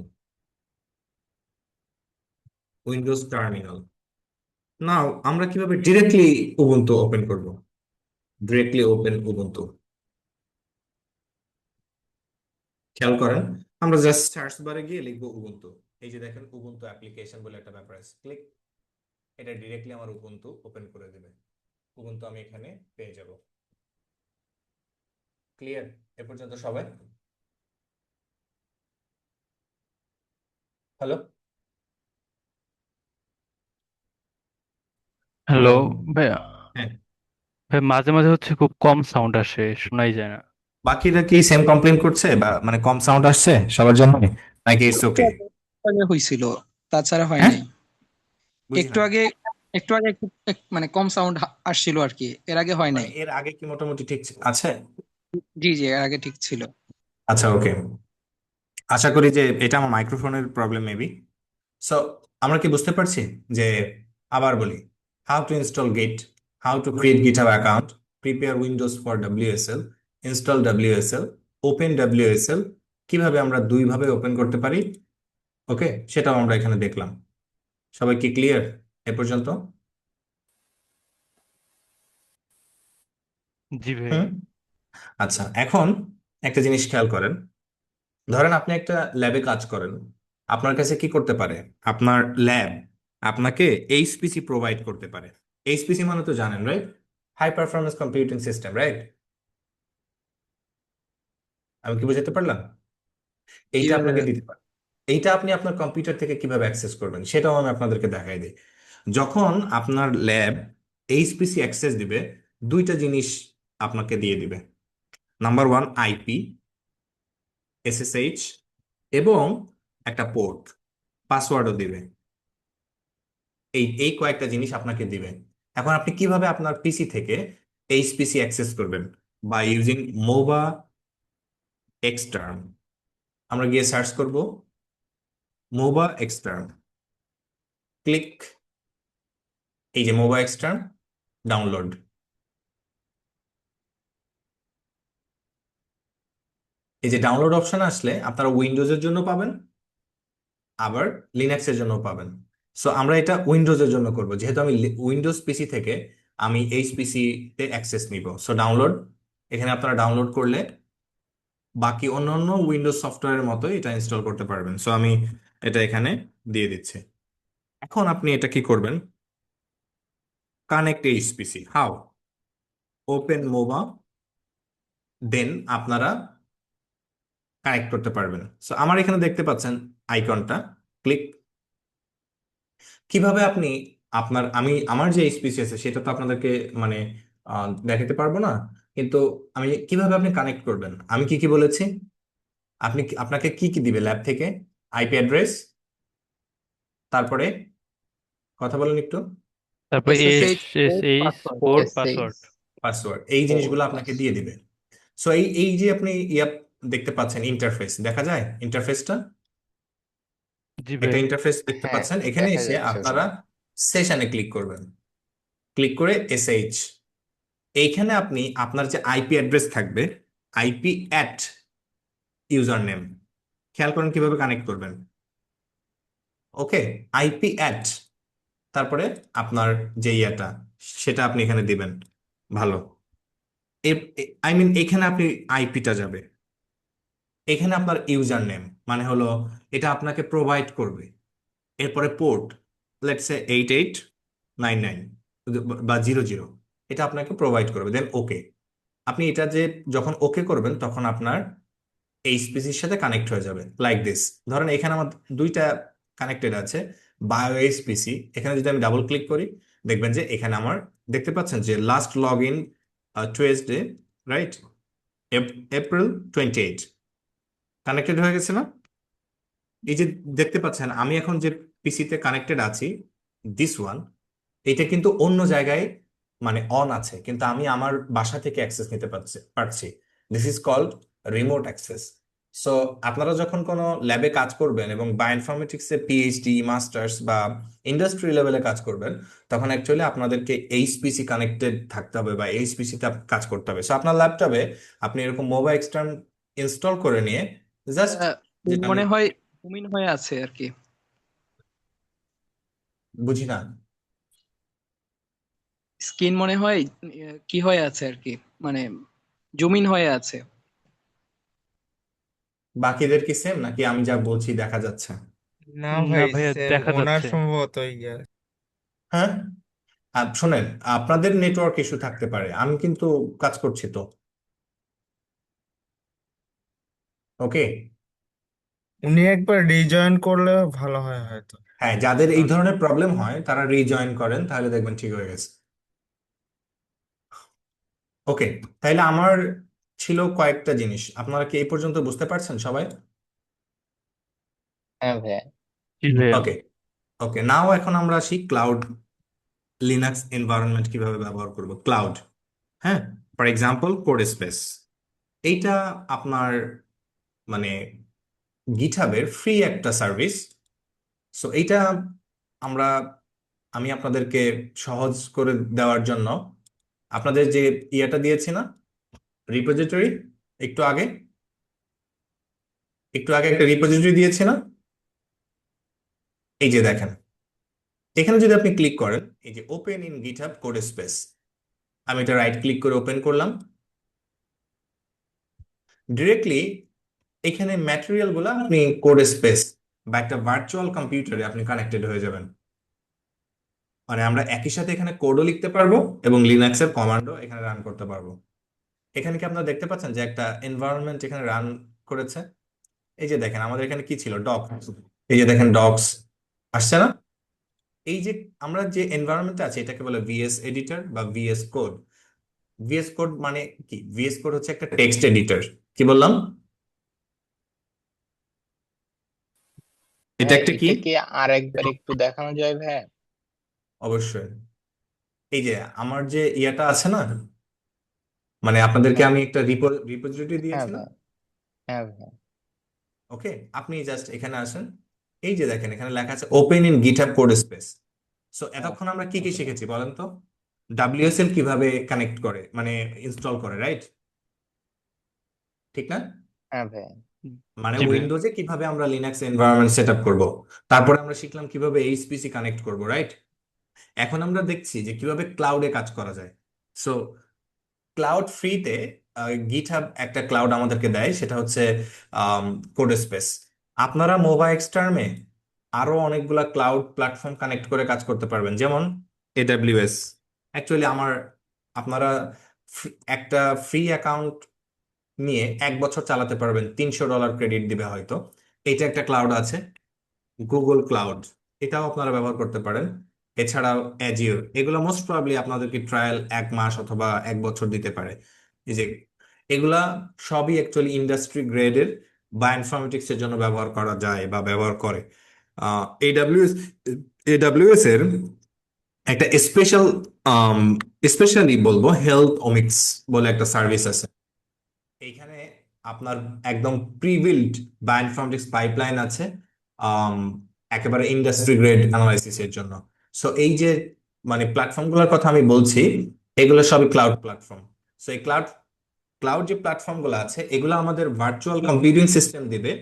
Windows terminal. Now আমরা কিভাবে ডিরেক্টলি উবুন্টু ওপেন করব। ডিরেক্টলি ওপেন উবুন্টু, খেয়াল করেন আমরা জাস্ট সার্চ বারে গিয়ে লিখবো উবুন্টু। এই যে দেখেন উবুন্টু অ্যাপ্লিকেশন বলে একটা ব্যাপার আছে, ক্লিক। এটা ডিরেক্টলি আমার উবুন্টু ওপেন করে দেবে। উবুন্টু আমি এখানে পেয়ে যাব। ক্লিয়ার এ পর্যন্ত সবাই? হ্যালো? Hello hello? ভাইয়া। হ্যাঁ, ভাই মাঝে মাঝে হচ্ছে খুব কম সাউন্ড আসে, শোনাই যায় না। বাকিরা কি সেম কমপ্লেন করছে, বা মানে কম সাউন্ড আসছে সবার জন্য, নাকি ইটস একটু ওকে? আগে হয়েছিল, তাছাড়া হয় হ্যাঁ, নাই। বুঝি একটু নাই। আগে একটু আগে মানে কম সাউন্ড আসছিল আর কি, এর আগে হয় মানে নাই। এর আগে কি মোটামুটি ঠিক আছে? জি জি, এর আগে ঠিক ছিল। আচ্ছা, ওকে। আশা করি যে এটা আমার মাইক্রোফোনের প্রবলেম মেবি। সো আমরা কি বুঝতে পারছি যে, আবার বলি, how to install git, how to create GitHub account, prepare Windows for WSL, install WSL, open WSL, কিভাবে আমরা দুই ভাবে ওপেন করতে পারি। ওকে, সেটাও আমরা এখানে দেখলাম। সবাই কি ক্লিয়ার এ পর্যন্ত? জি ভাই। হুম। আচ্ছা, এখন একটা জিনিস খেয়াল করেন। ধরেন আপনি একটা ল্যাবে কাজ করেন, আপনার কাছে কি করতে পারে, আপনার ল্যাব আপনাকে এইচপিসি প্রোভাইড করতে পারে। এইচপিসি মানে তো জানেন, right? High performance computing system, right? আমি কি বুঝাতে পারলাম? এইটা কিভাবে? আপনাকে দিতে পারে। এইটা আপনি আপনার কম্পিউটার থেকে কিভাবে অ্যাক্সেস করবেন সেটাও আমি আপনাদেরকে দেখাই দিই। যখন আপনার ল্যাব এইচপিসি অ্যাক্সেস দিবে, দুইটা জিনিস আপনাকে দিয়ে দিবে। নাম্বার ওয়ান, আইপি, এসএসএইচ, এবং একটা পোর্ট, পাসওয়ার্ডও দিবে। এই এই কয়েকটা জিনিস আপনাকে দিবে। এখন আপনি কিভাবে আপনার পিসি থেকে এইচপিসি অ্যাক্সেস করবেন? By using MobaXterm. আমরা গিয়ে সার্চ করব মোবা এক্সটার্ন, ক্লিক, এই যে মোবা এক্সটার্ন ডাউনলোড। এই যে ডাউনলোড অপশন আসলে আপনারা উইন্ডোজের জন্য পাবেন, আবার লিনাক্সের জন্য পাবেন। সো আমরা এটা উইন্ডোজের জন্য করব, যেহেতু আমি উইন্ডোজ পিসি থেকে আমি এইচপিসি তে অ্যাক্সেস নিব। সো ডাউনলোড, এখানে আপনারা ডাউনলোড করলে বাকি অন্যান্য উইন্ডোজ সফটওয়্যারের মতো এটা ইনস্টল করতে পারবেন। সো আমি এটা এখানে দিয়ে দিচ্ছি। এখন আপনি এটা কি করবেন? Connect HPC, how? ওপেন মোবা, দেন আপনারা কানেক্ট করতে পারবেন। সো আমার এখানে দেখতে পাচ্ছেন আইকনটা, ক্লিক। কিভাবে আপনি আপনার, আমি আমার যে এইচপিসি আছে সেটা তো আপনাদেরকে মানে দেখাতে পারবো না, কিন্তু আমি কিভাবে আপনি কানেক্ট করবেন, আমি কি কি বলেছি, আপনাকে কি কি দিবে ল্যাব থেকে? আইপি অ্যাড্রেস, তারপরে কথা বলেন একটু। তারপর S SSH S port H password. Port SH password. Password, এই কোড জিনিসগুলো আপনাকে পাস। দিয়ে দিবে। সো এই এই যে আপনি দেখতে পাচ্ছেন ইন্টারফেস, দেখা যায় ইন্টারফেসটা, জি একটা ভাইয়া। ইন্টারফেস দেখতে হ্যাঁ, পাচ্ছেন। এখানে দেখা এসে যাচ্ছে আপনারা ওখানে। সেশনে ক্লিক করবেন, ক্লিক করে এসএইচ। এইখানে আপনি আপনার যে আইপি অ্যাড্রেস থাকবে, আইপি অ্যাট ইউজার নেম, খেয়াল করেন কিভাবে কানেক্ট করবেন। ওকে, আইপি অ্যাট, তারপরে আপনার যে ইয়েটা সেটা আপনি এখানে দিবেন। ভালো, আই মিন এখানে আপনি আইপিটা যাবে, এখানে আপনার ইউজার নেম মানে হলো এটা আপনাকে প্রোভাইড করবে। এরপরে পোর্ট, লেটস সে 8899 বা 00, এটা আপনাকে প্রোভাইড করবে। দেন ওকে, আপনি এটা যে যখন ওকে করবেন তখন আপনার এইচপিসির সাথে কানেক্ট হয়ে যাবে লাইক দিস। ধরেন এখানে আমার দুইটা কানেক্টেড আছে, বায়ো এইচপিসি। এখানে যদি আমি ডাবল ক্লিক করি, দেখবেন যে এখানে আমার দেখতে পাচ্ছেন যে last log in Tuesday, right, April 28, connected হয়ে গেছে না? এই যে দেখতে পাচ্ছেন আমি এখন যে পিসিতে কানেক্টেড আছি, দিস ওয়ান, এটা কিন্তু অন্য জায়গায় মানে অন আছে, কিন্তু আমি আমার বাসা থেকে অ্যাক্সেস নিতে পারছি। This is called remote access. So আপনারা যখন কোনো ল্যাবে কাজ করবেন এবং বায়োইনফরমেটিক্সে পিএইচডি, মাস্টার্স বা ইন্ডাস্ট্রি লেভেলে কাজ করবেন, তখন অ্যাকচুয়ালি আপনাদেরকে এইচপিসি কানেক্টেড থাকতে হবে বা এইচপিসিতে কাজ করতে হবে। সো আপনার ল্যাপটপে আপনি এরকম মোবাইল এক্সটার্ন ইনস্টল করে নিয়ে জাস্ট, যেটা আমি মনে হয় তুমিন হয়ে আছে আর কি। বুঝি না, স্কিন মনে হয় কি হয়ে আছে আর কি, মানে জুমিন হয়ে আছে। বাকিদের কি সেম নাকি আমি যা বলছি দেখা যাচ্ছে? না না ভাই, ভাইয়া, সেম দেখা ওনার যাচ্ছে। সম্ভবত ইয়ে। হ্যাঁ, শোনেন, আপনাদের নেটওয়ার্ক ইস্যু থাকতে পারে, আমি কিন্তু কাজ করছি তো। ওকে, উনি একবার রিজয়েন করলে ভালো হয় হয়তো। হ্যাঁ, যাদের এই ধরনের প্রবলেম হয় তারা রিজয়েন করেন, তাহলে দেখবেন ঠিক হয়ে গেছে। ওকে, তাহলে আমার ছিল কয়েকটা জিনিস, আপনারা কি এই পর্যন্ত বুঝতে পারছেন সবাই? হ্যাঁ ভাইয়া। জি ভাইয়া। ওকে, ওকে, নাও এখন আমরা আসি ক্লাউড লিনাক্স এনভায়রনমেন্ট কিভাবে ব্যবহার করব। ক্লাউড, হ্যাঁ, ফর এক্সাম্পল কোড স্পেস, এইটা আপনার মানে গিটহাবের ফ্রি একটা সার্ভিস। সো এইটা আমরা, আমি আপনাদেরকে সহজ করে দেওয়ার জন্য আপনাদের যে ইয়েটা দিয়েছি না, রিপোজিটরি, একটু আগে একটু আগে একটা রিপোজিটরি দিয়েছি না, এই যে দেখেন, এখানে যদি আপনি ক্লিক করেন, এই যে open in GitHub code space, আমি এটা রাইট ক্লিক করে ওপেন করলাম। ডিরেক্টলি এখানে ম্যাটেরিয়াল গুলো আপনি কোড স্পেস বা একটা ভার্চুয়াল কম্পিউটারে আপনি কানেক্টেড হয়ে যাবেন। মানে আমরা একই সাথে এখানে কোডও লিখতে পারবো এবং লিনাক্সের কমান্ডও এখানে রান করতে পারবো। এখানে কি আপনারা দেখতে পাচ্ছেন যে একটা এনভায়রনমেন্ট এখানে রান করেছে? এই যে দেখেন আমাদের এখানে কি ছিল, ডক। এই যে দেখেন ডকস আসছে না? এই যে আমরা যে এনভায়রনমেন্টে আছি এটাকে বলে ভিএস এডিটর বা ভিএস কোড। ভিএস কোড মানে কি? ভিএস কোড হচ্ছে একটা টেক্সট এডিটর। কি বললাম? এটা ভাইয়া একটা কি? এটা কি আর একবার একটু দেখানো যায় ভাইয়া? অবশ্যই। এই যে আমার যে ইয়াটা আছে না, মানে আপনাদেরকে হ্যাঁ আমি একটা রিপোজিটরি হ্যাঁ দিয়েছি না? ভাইয়া, হ্যাঁ ভাইয়া। ওকে, আপনি জাস্ট এখানে আসেন। এই যে দেখেন এখানে লেখা আছে open in GitHub code space. So এতক্ষণ আমরা কি কি ওকে। শিখেছি বলেন তো? ডাব্লিউএসএল কিভাবে কানেক্ট করে, মানে ইনস্টল করে, রাইট? ঠিক না? হ্যাঁ ভাইয়া। মানে জি ভাইয়া। উইন্ডোজে কিভাবে আমরা লিনাক্স এনভায়রনমেন্ট সেট আপ করবো। তারপরে আমরা শিখলাম কিভাবে এইচপিসি কানেক্ট করব, রাইট? এখন আমরা দেখছি যে কিভাবে ক্লাউডে কাজ করা যায়। সো ক্লাউড ফ্রিতে গিটহাব একটা ক্লাউড আমাদেরকে দেয়, সেটা হচ্ছে কোড স্পেস। আপনারা মোবা এক্সটার্মে আরো অনেকগুলা ক্লাউড প্ল্যাটফর্ম কানেক্ট করে কাজ করতে পারবেন, যেমন এডাব্লিউএস। অ্যাকচুয়ালি আপনারা একটা ফ্রি অ্যাকাউন্ট নিয়ে 1 বছর চালাতে পারবেন, $300 ক্রেডিট দিবে হয়তো। এটা একটা ক্লাউড আছে। গুগল ক্লাউড, এটাও আপনারা ব্যবহার করতে পারেন। এছাড়াও অ্যাজিওর, এগুলো মোস্ট প্রবাবলি আপনাদেরকে ট্রায়াল 1 মাস অথবা 1 বছর দিতে পারে। এই যে এগুলা সবই অ্যাকচুয়ালি ইন্ডাস্ট্রি গ্রেডের বা ইনফরমেটিক্স এর জন্য ব্যবহার করা যায় বা ব্যবহার করে। এডাব্লিউএস এডাব্লিউএস এর একটা স্পেশালি বলবো হেলথ ওমিক্স বলে একটা সার্ভিস আছে। এইখানে আপনার একদম প্রিবিল্ড বায়োইনফরমেটিক্স পাইপলাইন আছে, আম, একেবারে ইন্ডাস্ট্রি গ্রেড অ্যানালাইসিস এর জন্য। সো এই যে মানে প্ল্যাটফর্মগুলোর কথা আমি বলছি, এগুলো সবই ক্লাউড প্ল্যাটফর্ম। সো এই ক্লাউড ক্লাউড যে প্ল্যাটফর্মগুলো আছে এগুলো আমাদের ভার্চুয়াল কম্পিউটিং সিস্টেম দিবে।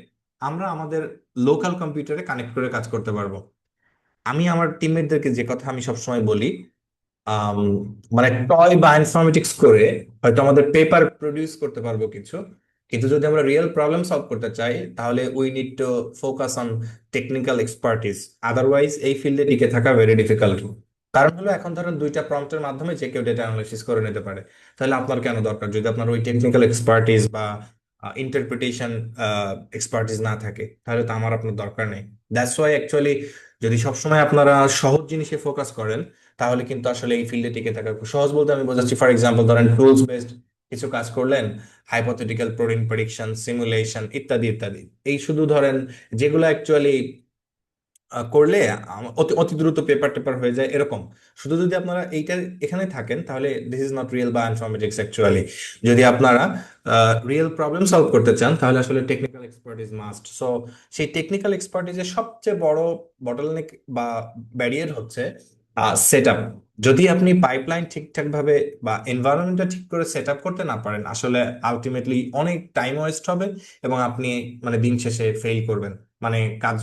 আমরা আমাদের লোকাল কম্পিউটারে কানেক্ট করে কাজ করতে পারবো। আমি আমার টিমমেটদেরকে যে কথা আমি সবসময় বলি, আম, মানে টয় বা ইনফরমেটিক্স করে হয়তো আমাদের পেপার প্রডিউস করতে পারবো কিছু, কিন্তু যদি আমরা রিয়েল প্রবলেম সলভ করতে চাই তাহলে we need to focus on technical expertise. Otherwise এই ফিল্ডে টিকে থাকা ভেরি ডিফিকাল্ট। কারণ হলো এখন ধরেন দুইটা প্রম্পটের মাধ্যমে যে কেউ ডেটা অ্যানালাইসিস করে নিতে পারে। তাহলে আপনার কেন দরকার যদি আপনার ওই টেকনিক্যাল এক্সপার্টিস বা ইন্টারপ্রিটেশন এক্সপার্টিস না থাকে? তাহলে তো আমার আপনার দরকার নেই। দ্যাটস ওয়াই অ্যাকচুয়ালি যদি সবসময় আপনারা সহজ জিনিসে ফোকাস করেন তাহলে কিন্তু আসলে এই ফিল্ডে টিকে থাকা খুব সহজ। বলতে আমি বোঝাচ্ছি, ফর এক্সাম্পল ধরেন টুলস বেসড কিছু কাজ করলেন, হাইপোথেটিক্যাল প্রোটিন প্রেডিকশন, সিমুলেশন ইত্যাদি ইত্যাদি। এই শুধু ধরেন যেগুলো অ্যাকচুয়ালি করলে অতি অতি দ্রুত পেপার টেপার হয়ে যায় এরকম। শুধু যদি আপনারা এইটা এখানে থাকেন তাহলে this is not real bioinformatics actually. যদি আপনারা রিয়েল প্রবলেম সলভ করতে চান তাহলে আসলে টেকনিক্যাল এক্সপার্টিস মাস্ট। সো সেই টেকনিক্যাল এক্সপার্টিসের সবচেয়ে বড় বটলনেক বা ব্যারিয়ার হচ্ছে সেট আপ। যদি আপনি পাইপলাইন ঠিকঠাক ভাবে বা এনভায়রনমেন্টটা ঠিক করে সেট আপ করতে না পারেন, আসলে আলটিমেটলি অনেক টাইম ওয়েস্ট হবে এবং আপনি মানে দিন শেষে ফেল করবেন, মানে কাজ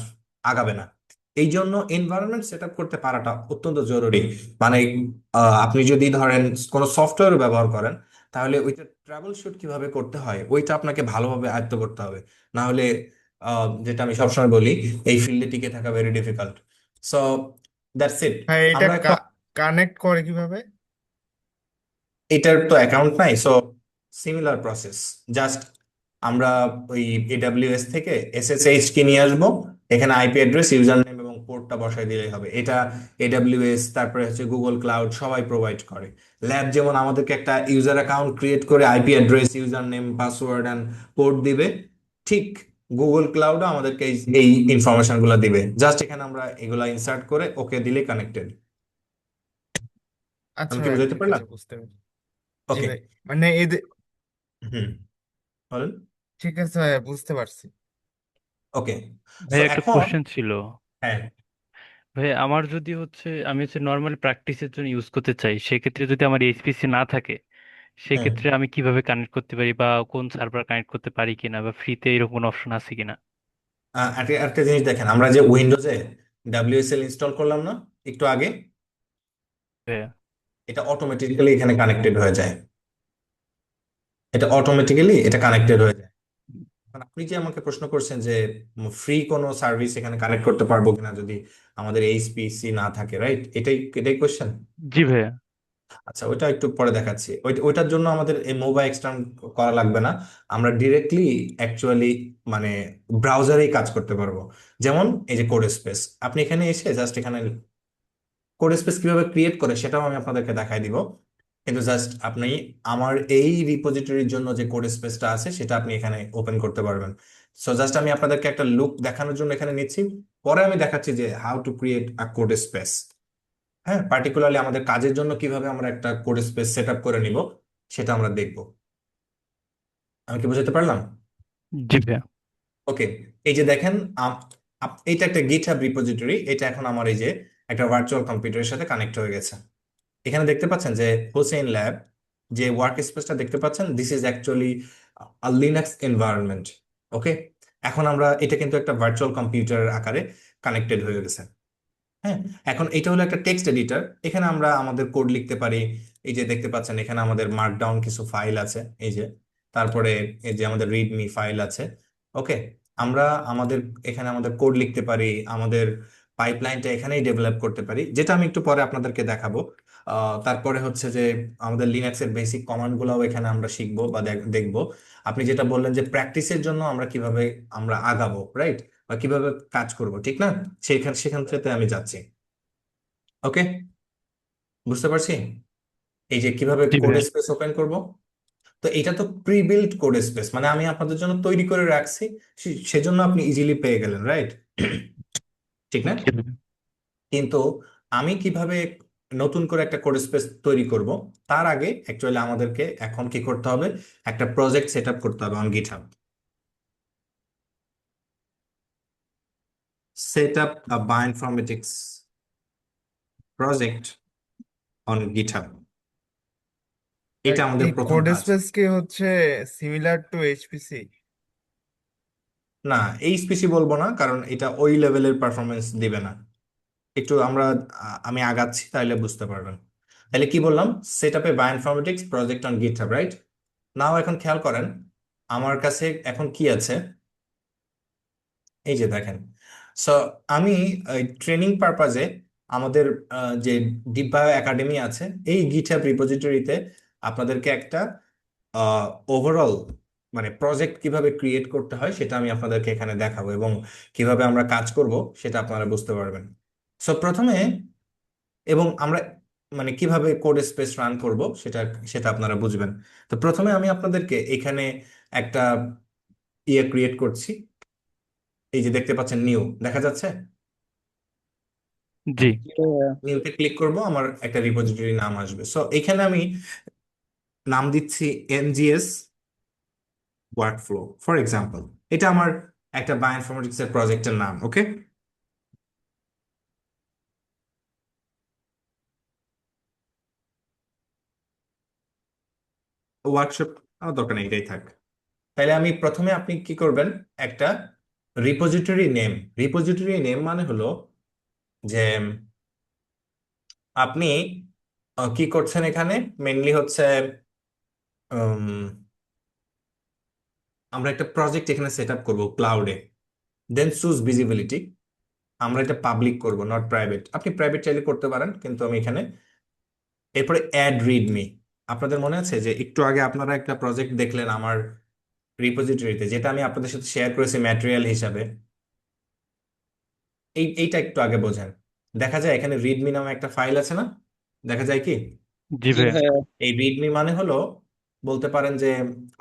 আগাবে না। এই জন্য এনভায়রনমেন্ট সেট আপ করতে পারাটা অত্যন্ত জরুরি। মানে আপনি যদি ধরেন কোনো সফটওয়্যার ব্যবহার করেন তাহলে ওইটা ট্রাবল শুট কিভাবে করতে হয় ওইটা আপনাকে ভালোভাবে আয়ত্ত করতে হবে। না হলে যেটা আমি সবসময় বলি, এই ফিল্ডে টিকে থাকা very difficult. So that's it. হ্যাঁ, এটা আমরা একটা কানেক্ট করে কিভাবে? এটার তো অ্যাকাউন্ট নাই, সো সিমিলার প্রসেস। জাস্ট আমরা ওই এডাব্লিউএস থেকে এসএসএইচ কে নিয়ে আসবো, এখানে আইপি অ্যাড্রেস, ইউজার নেম এবং পোর্টটা বসাই দিলেই হবে। এটা এডাব্লিউএস তারপরে হচ্ছে গুগল ক্লাউড সবাই প্রোভাইড করে। ল্যাব যেমন আমাদেরকে একটা ইউজার অ্যাকাউন্ট ক্রিয়েট করে IP address, user name, password and port দিবে, ঠিক গুগল ক্লাউডও আমাদেরকে এই এই ইনফরমেশন গুলো দিবে। জাস্ট এখানে আমরা এগুলা ইনসার্ট করে ওকে দিলে কানেক্টেড। আচ্ছা আমি কি ভাই, বুঝাতে ঠিক পারলাম? আছে, বুঝতে পারছি। জি ওকে। ভাই, মানে এদের, হুম, বলেন। ঠিক আছে ভাই, বুঝতে পারছি। ওকে। ভাই সো একটা এখন কোশ্চেন ছিল। হ্যাঁ। ভাই আমার যদি আমি নর্মাল প্র্যাকটিসের জন্য ইউজ করতে চাই, সেক্ষেত্রে যদি আমার এইচপিসি না থাকে, হ্যাঁ, সেক্ষেত্রে আমি কিভাবে কানেক্ট করতে পারি বা কোন সার্ভার কানেক্ট করতে পারি কিনা বা ফ্রিতে এরকম কোনো অপশন আছে কিনা? একটা একটা জিনিস দেখেন, আমরা যে উইন্ডোজে ডাব্লিউএসএল ইনস্টল করলাম না একটু আগে, ভাইয়া, এটা অটোমেটিক্যালি এখানে কানেক্টেড হয়ে যায়। এটা অটোমেটিক্যালি এটা কানেক্টেড হয়ে যায়। এখন আপনি যে আমাকে প্রশ্ন করছেন যে ফ্রি কোনো সার্ভিস এখানে কানেক্ট করতে পারবো কিনা যদি আমাদের এইচপিসি না থাকে, রাইট? এটাই এটাই কোশ্চেন। জি ভাইয়া। আচ্ছা, ওইটা একটু পরে দেখাচ্ছি। ওইটার জন্য আমাদের এই মোবাইল এক্সটার্ন করা লাগবে না। আমরা ডিরেক্টলি অ্যাকচুয়ালি মানে ব্রাউজারেই কাজ করতে পারবো। যেমন এই যে কোড স্পেস, আপনি এখানে এসে জাস্ট এখানে কোড স্পেস কিভাবে ক্রিয়েট করে সেটাও আমি আপনাদেরকে দেখাই দিব। কিন্তু জাস্ট আপনি আমার এই রিপোজিটরির জন্য যে কোড স্পেসটা আছে সেটা আপনি এখানে ওপেন করতে পারবেন। সো জাস্ট আমি আপনাদেরকে একটা লুক দেখানোর জন্য এখানে নিচ্ছি, পরে আমি দেখাচ্ছি যে how to create a code space. হ্যাঁ, পার্টিকুলারলি আমাদের কাজের জন্য কিভাবে আমরা একটা কোড স্পেস সেট আপ করে নিব সেটা আমরা দেখব। আমি কি বুঝাতে পারলাম? জি ভাইয়া। ওকে, এই যে দেখেন, এইটা একটা গিটহাব রিপোজিটরি। এটা এখন আমার এই যে একটা ভার্চুয়াল কম্পিউটারের সাথে কানেক্ট হয়ে গেছে। এখানে দেখতে পাচ্ছেন যে হোসেন ল্যাব, যে ওয়ার্ক স্পেসটা দেখতে পাচ্ছেন, this is actually Linux environment. Okay, এখন আমরা এটা কিন্তু একটা ভার্চুয়াল কম্পিউটার আকারে কানেক্টেড হয়ে গেছে। হ্যাঁ, এখন এটা হলো একটা টেক্সট এডিটর। এখানে আমরা আমাদের কোড লিখতে পারি। এই যে দেখতে পাচ্ছেন এখানে আমাদের মার্কডাউন কিছু ফাইল আছে, এই যে। তারপরে এই যে আমাদের রিডমি ফাইল আছে। ওকে, আমরা আমাদের এখানে আমাদের কোড লিখতে পারি, আমাদের পাইপলাইনটা এখানেই ডেভেলপ করতে পারি, যেটা আমি একটু পরে আপনাদেরকে দেখাবো। তারপরে হচ্ছে যে আমাদের লিনাক্সের বেসিক কমান্ড গুলাও এখানে আমরা শিখবো বা দেখবো। আপনি যেটা বললেন যে প্র্যাকটিসের জন্য আমরা কিভাবে আমরা আগাবো, রাইট, বা কিভাবে কাজ করব, ঠিক না? সেখান সেখান থেকে আমি যাচ্ছি। ওকে, বুঝতে পারছি এই যে কিভাবে জি কোড ভাইয়া। স্পেস ওপেন করব। তো এটা তো প্রি বিল্ড কোড স্পেস, মানে আমি আপনাদের জন্য তৈরি করে রাখছি, সেজন্য আপনি ইজিলি পেয়ে গেলেন, রাইট? ঠিক না? জি ভাইয়া। কিন্তু আমি কিভাবে নতুন করে একটা কোড স্পেস তৈরি করব, তার আগে অ্যাকচুয়ালি আমাদেরকে এখন কি করতে হবে, একটা প্রজেক্ট সেট আপ করতে হবে on GitHub. Set up a bioinformatics project on GitHub, এটা আমাদের এই প্রথম কোড কাজ। স্পেস কি হচ্ছে সিমিলার টু এইচপিসি? না, এই স্পেসি বলবো না, কারণ এটা ওই লেভেলের পারফরমেন্স দিবে না। একটু আমরা আমি আগাচ্ছি, তাহলে বুঝতে পারবেন। তাহলে কি বললাম, সেট আপে bioinformatics project on GitHub, right? Now এখন খেয়াল করেন আমার কাছে এখন কি আছে। এই যে দেখেন, সো আমি ট্রেনিং পারপাজে আমাদের যে ডিপ বায়ো একাডেমি আছে, এই গিটহাব রিপোজিটরিতে আপনাদেরকে একটা ওভারঅল মানে প্রজেক্ট কিভাবে ক্রিয়েট করতে হয় সেটা আমি আপনাদেরকে এখানে দেখাবো, এবং কিভাবে আমরা কাজ করব সেটা আপনারা বুঝতে পারবেন। সো প্রথমে, এবং আমরা মানে কিভাবে কোড স্পেস রান করব সেটা সেটা আপনারা বুঝবেন। তো প্রথমে আমি আপনাদেরকে এখানে একটা ক্রিয়েট করছি। এই যে দেখতে পাচ্ছেন, নিউ দেখা যাচ্ছে। জি। নিউতে ক্লিক করব, আমার একটা রিপোজিটরি নাম আসবে। সো এখানে আমি নাম দিচ্ছি এনজিএস ওয়ার্কফ্লো ফর এক্সাম্পল। এটা আমার একটা বায়োইনফরমেটিক্স এর প্রজেক্টের নাম। ওকে, ওয়ার্কশপ আমার দরকার নেই, এটাই থাক। তাহলে আমি প্রথমে, আপনি কি করবেন, একটা রিপোজিটরি নেম। রিপোজিটরি নেম মানে হলো যে আপনি কি করছেন এখানে, মেনলি হচ্ছে উম, আমরা একটা প্রজেক্ট এখানে সেট আপ করবো ক্লাউডে। দেন চুজ ভিজিবিলিটি, আমরা এটা পাবলিক করব, নট প্রাইভেট। আপনি প্রাইভেট চাইলে করতে পারেন, কিন্তু আমি এখানে। এরপরে অ্যাড রিডমি। আপনাদের মনে আছে যে একটু আগে আপনারা একটা প্রজেক্ট দেখলেন আমার রিপোজিটরিতে, যেটা আমি আপনাদের সাথে শেয়ার করেছি ম্যাটেরিয়াল হিসাবে। এইটা একটু আগে বোঝেন। দেখা যায় এখানে রিডমি নামে একটা ফাইল আছে না, দেখা যায় কি? জি জি ভাইয়া। ভাইয়া। এই রিডমি মানে হলো, বলতে পারেন যে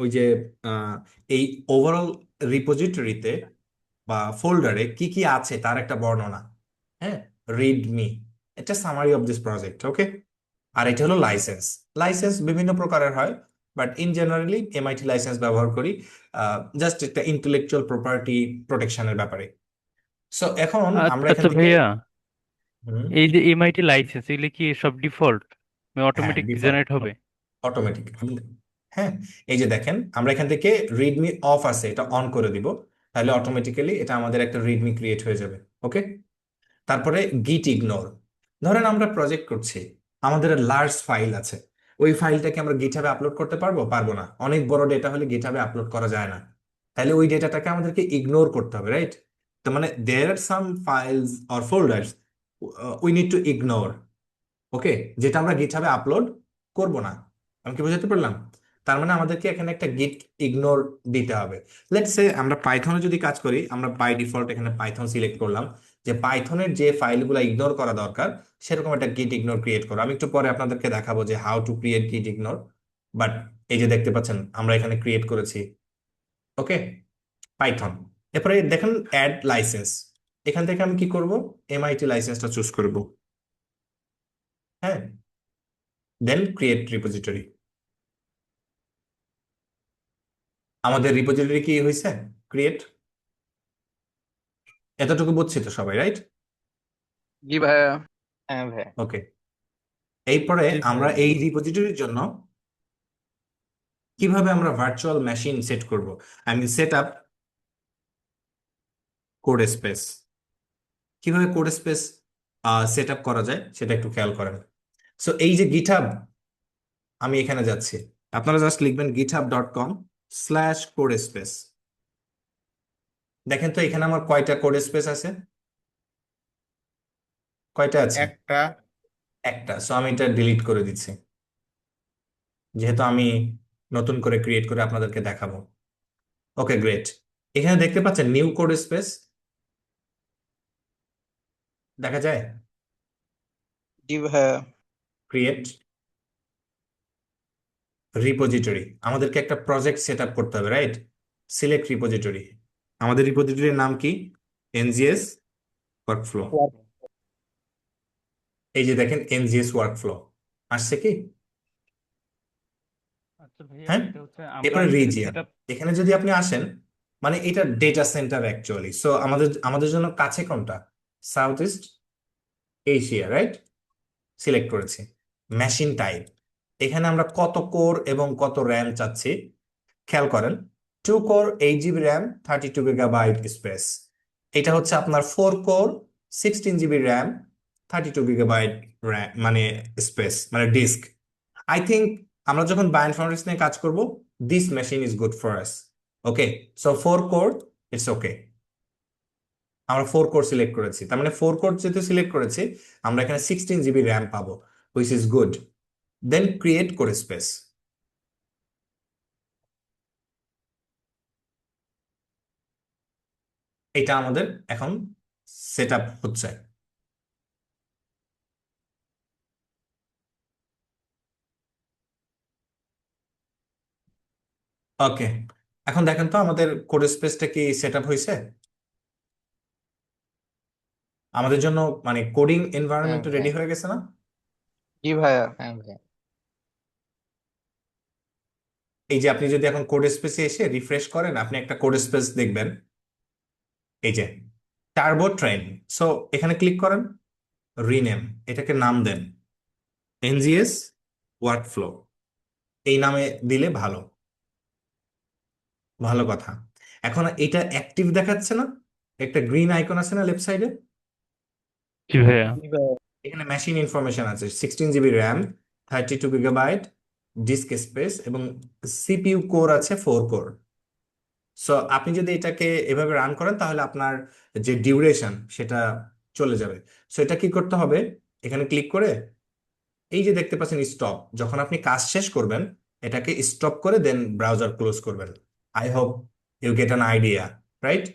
ওই যে আহ, এই ওভারঅল রিপোজিটরিতে বা ফোল্ডারে কি কি আছে তার একটা বর্ণনা। হ্যাঁ, রিডমি, এটা সামারি অফ দিস প্রজেক্ট। ওকে, আর এটা হলো লাইসেন্স। লাইসেন্স বিভিন্ন প্রকারের হয়, but in generally MIT licence ব্যবহার করি, জাস্ট একটা ইন্টেলেকচুয়াল প্রপার্টি প্রোটেকশনের ব্যাপারে। সো এখন আমরা এখান আচ্ছা থেকে। ভাইয়া, হুম, এই যে এমআইটি লাইসেন্স এগুলো কি সব ডিফল্ট হ্যাঁ, অটোমেটিক ডিফল্ট, জেনারেট হবে? অটোমেটিক। হ্যাঁ, এই যে দেখেন আমরা এখান থেকে রিডমি অফ আছে, এটা অন করে দিব, তাহলে অটোমেটিক্যালি এটা আমাদের একটা রিডমি ক্রিয়েট হয়ে যাবে। ওকে, তারপরে গিট ইগনোর। ধরেন আমরা প্রজেক্ট করছি, আমাদের লার্জ ফাইল আছে, ওই ফাইলটাকে আমরা গিটহাবে আপলোড করতে পারবো পারবো না? অনেক বড় ডেটা হলে গিটহাবে আপলোড করা যায় না, তাহলে ওই ডেটাটাকে আমাদেরকে ইগনোর করতে হবে, রাইট? তো মানে there are some files or folders we need to ignore. Okay, যেটা আমরা গিটহাবে আপলোড করব না। আমি কি বোঝাতে পারলাম? তার মানে আমাদেরকে এখানে একটা গিট ইগনোর দিতে হবে। লেটস সে আমরা পাইথনে যদি কাজ করি, আমরা বাই ডিফল্ট এখানে পাইথন সিলেক্ট করলাম, যে পাইথনের যে ফাইলগুলো ইগনোর করা দরকার সেরকম একটা গিট ইগনোর ক্রিয়েট করো। আমি একটু পরে আপনাদেরকে দেখাবো যে হাউ টু ক্রিয়েট গিট ইগনোর, বাট এই যে দেখতে পাচ্ছেন আমরা এখানে ক্রিয়েট করেছি। ওকে, পাইথন। এরপরে দেখেন অ্যাড লাইসেন্স, এখান থেকে আমি কি করব, এমআইটি লাইসেন্সটা চুজ করব। হ্যাঁ, দেন ক্রিয়েট রিপোজিটরি। আমাদের রিপোজিটরি কি হয়েছে, ক্রিয়েট। এতটুকু বুঝছি তো সবাই, রাইট? জি ভাইয়া। হ্যাঁ ভাইয়া। ওকে, এরপরে জি আমরা ভাইয়া। এই রিপোজিটরির জন্য কিভাবে আমরা ভার্চুয়াল মেশিন সেট করব, আমি সেট আপ কোড স্পেস, কিভাবে কোড স্পেস সেট আপ করা যায় সেটা একটু খেয়াল করেন। সো এই যে গিটহাব, আমি এখানে যাচ্ছি, আপনারা জাস্ট লিখবেন github.com/code space। দেখেন তো এখানে আমার কয়টা কোড স্পেস আছে, কয়টা আছে? একটা। একটা। সো আমি এটা ডিলিট করে দিচ্ছি, যেহেতু আমি নতুন করে ক্রিয়েট করে আপনাদেরকে দেখাবো। ওকে, গ্রেট। এখানে দেখতে পাচ্ছেন নিউ কোড স্পেস, দেখা যায়? জি ভাইয়া। ক্রিয়েট রিপোজিটরি, আমাদেরকে একটা প্রজেক্ট সেট আপ করতে হবে, রাইট? সিলেক্ট রিপোজিটরি, আমাদের রিপোজিটরির নাম কি, এনজিএস ওয়ার্কফ্লো। এই যে দেখেন এনজিএস ওয়ার্কফ্লো আসছে কি? আচ্ছা ভাইয়া, হ্যাঁ। এটা হচ্ছে আমরা এরপরে যেটা রিজিয়ন, সেট আপ। এখানে যদি আপনি আসেন, মানে এটা ডেটা সেন্টার অ্যাকচুয়ালি। সো আমাদের আমাদের জন্য কাছে কোনটা, south east Asia, right? Select করেছি। মেশিন টাইপ, এখানে আমরা কত কোর এবং কত র্যাম চাচ্ছি খেয়াল করেন। 2 core 8 GB RAM, 32 GB space. এটা হচ্ছে আপনার 4 core 16 GB RAM, 32 GB RAM, মানে স্পেস, মানে ডিস্ক। আই থিঙ্ক আমরা যখন বায়োইনফরমেটিক্স নিয়ে কাজ করব, this machine is good for us. Okay, so 4 core, it's okay. আমরা 4 কোর সিলেক্ট করেছি, তার মানে 4 কোর যেহেতু সিলেক্ট করেছি, আমরা এখানে 16 জিবি র্যাম পাবো, which is good. Then create core space, এটা আমাদের এখন সেট আপ হচ্ছে। ওকে, এখন দেখেন তো আমাদের কোড স্পেসটা কি সেট আপ হয়েছে আমাদের জন্য, মানে কোডিং হ্যাঁ এনভায়রনমেন্ট রেডি ভাইয়া। হয়ে গেছে না? জি ভাইয়া। হ্যাঁ ভাইয়া। এই যে আপনি যদি এখন কোড স্পেসে এসে রিফ্রেশ করেন, আপনি একটা কোড স্পেস দেখবেন, এই যে টার্বো ট্রেন। সো এখানে ক্লিক করেন, রিনেম, এটাকে নাম দেন এনজিএস ওয়ার্কফ্লো, এই নামে দিলে ভালো, ভালো কথা। এখন এটা অ্যাক্টিভ দেখাচ্ছে না, একটা গ্রিন আইকন আছে না লেফট সাইডে? জি ভাইয়া। জি ভাইয়া। এখানে মেশিন ইনফরমেশন আছে, 16 GB RAM, 32 GB disk space, এবং সিপিইউ কোর আছে 4 কোর। সো আপনি যদি এটাকে এভাবে রান করেন তাহলে আপনার যে ডিউরেশন সেটা চলে যাবে। সো এটা কি করতে হবে, এখানে ক্লিক করে এই যে দেখতে পাচ্ছেন স্টপ, যখন আপনি কাজ শেষ করবেন এটাকে স্টপ করে দেন ব্রাউজার ক্লোজ করবেন। I hope you get an idea, right?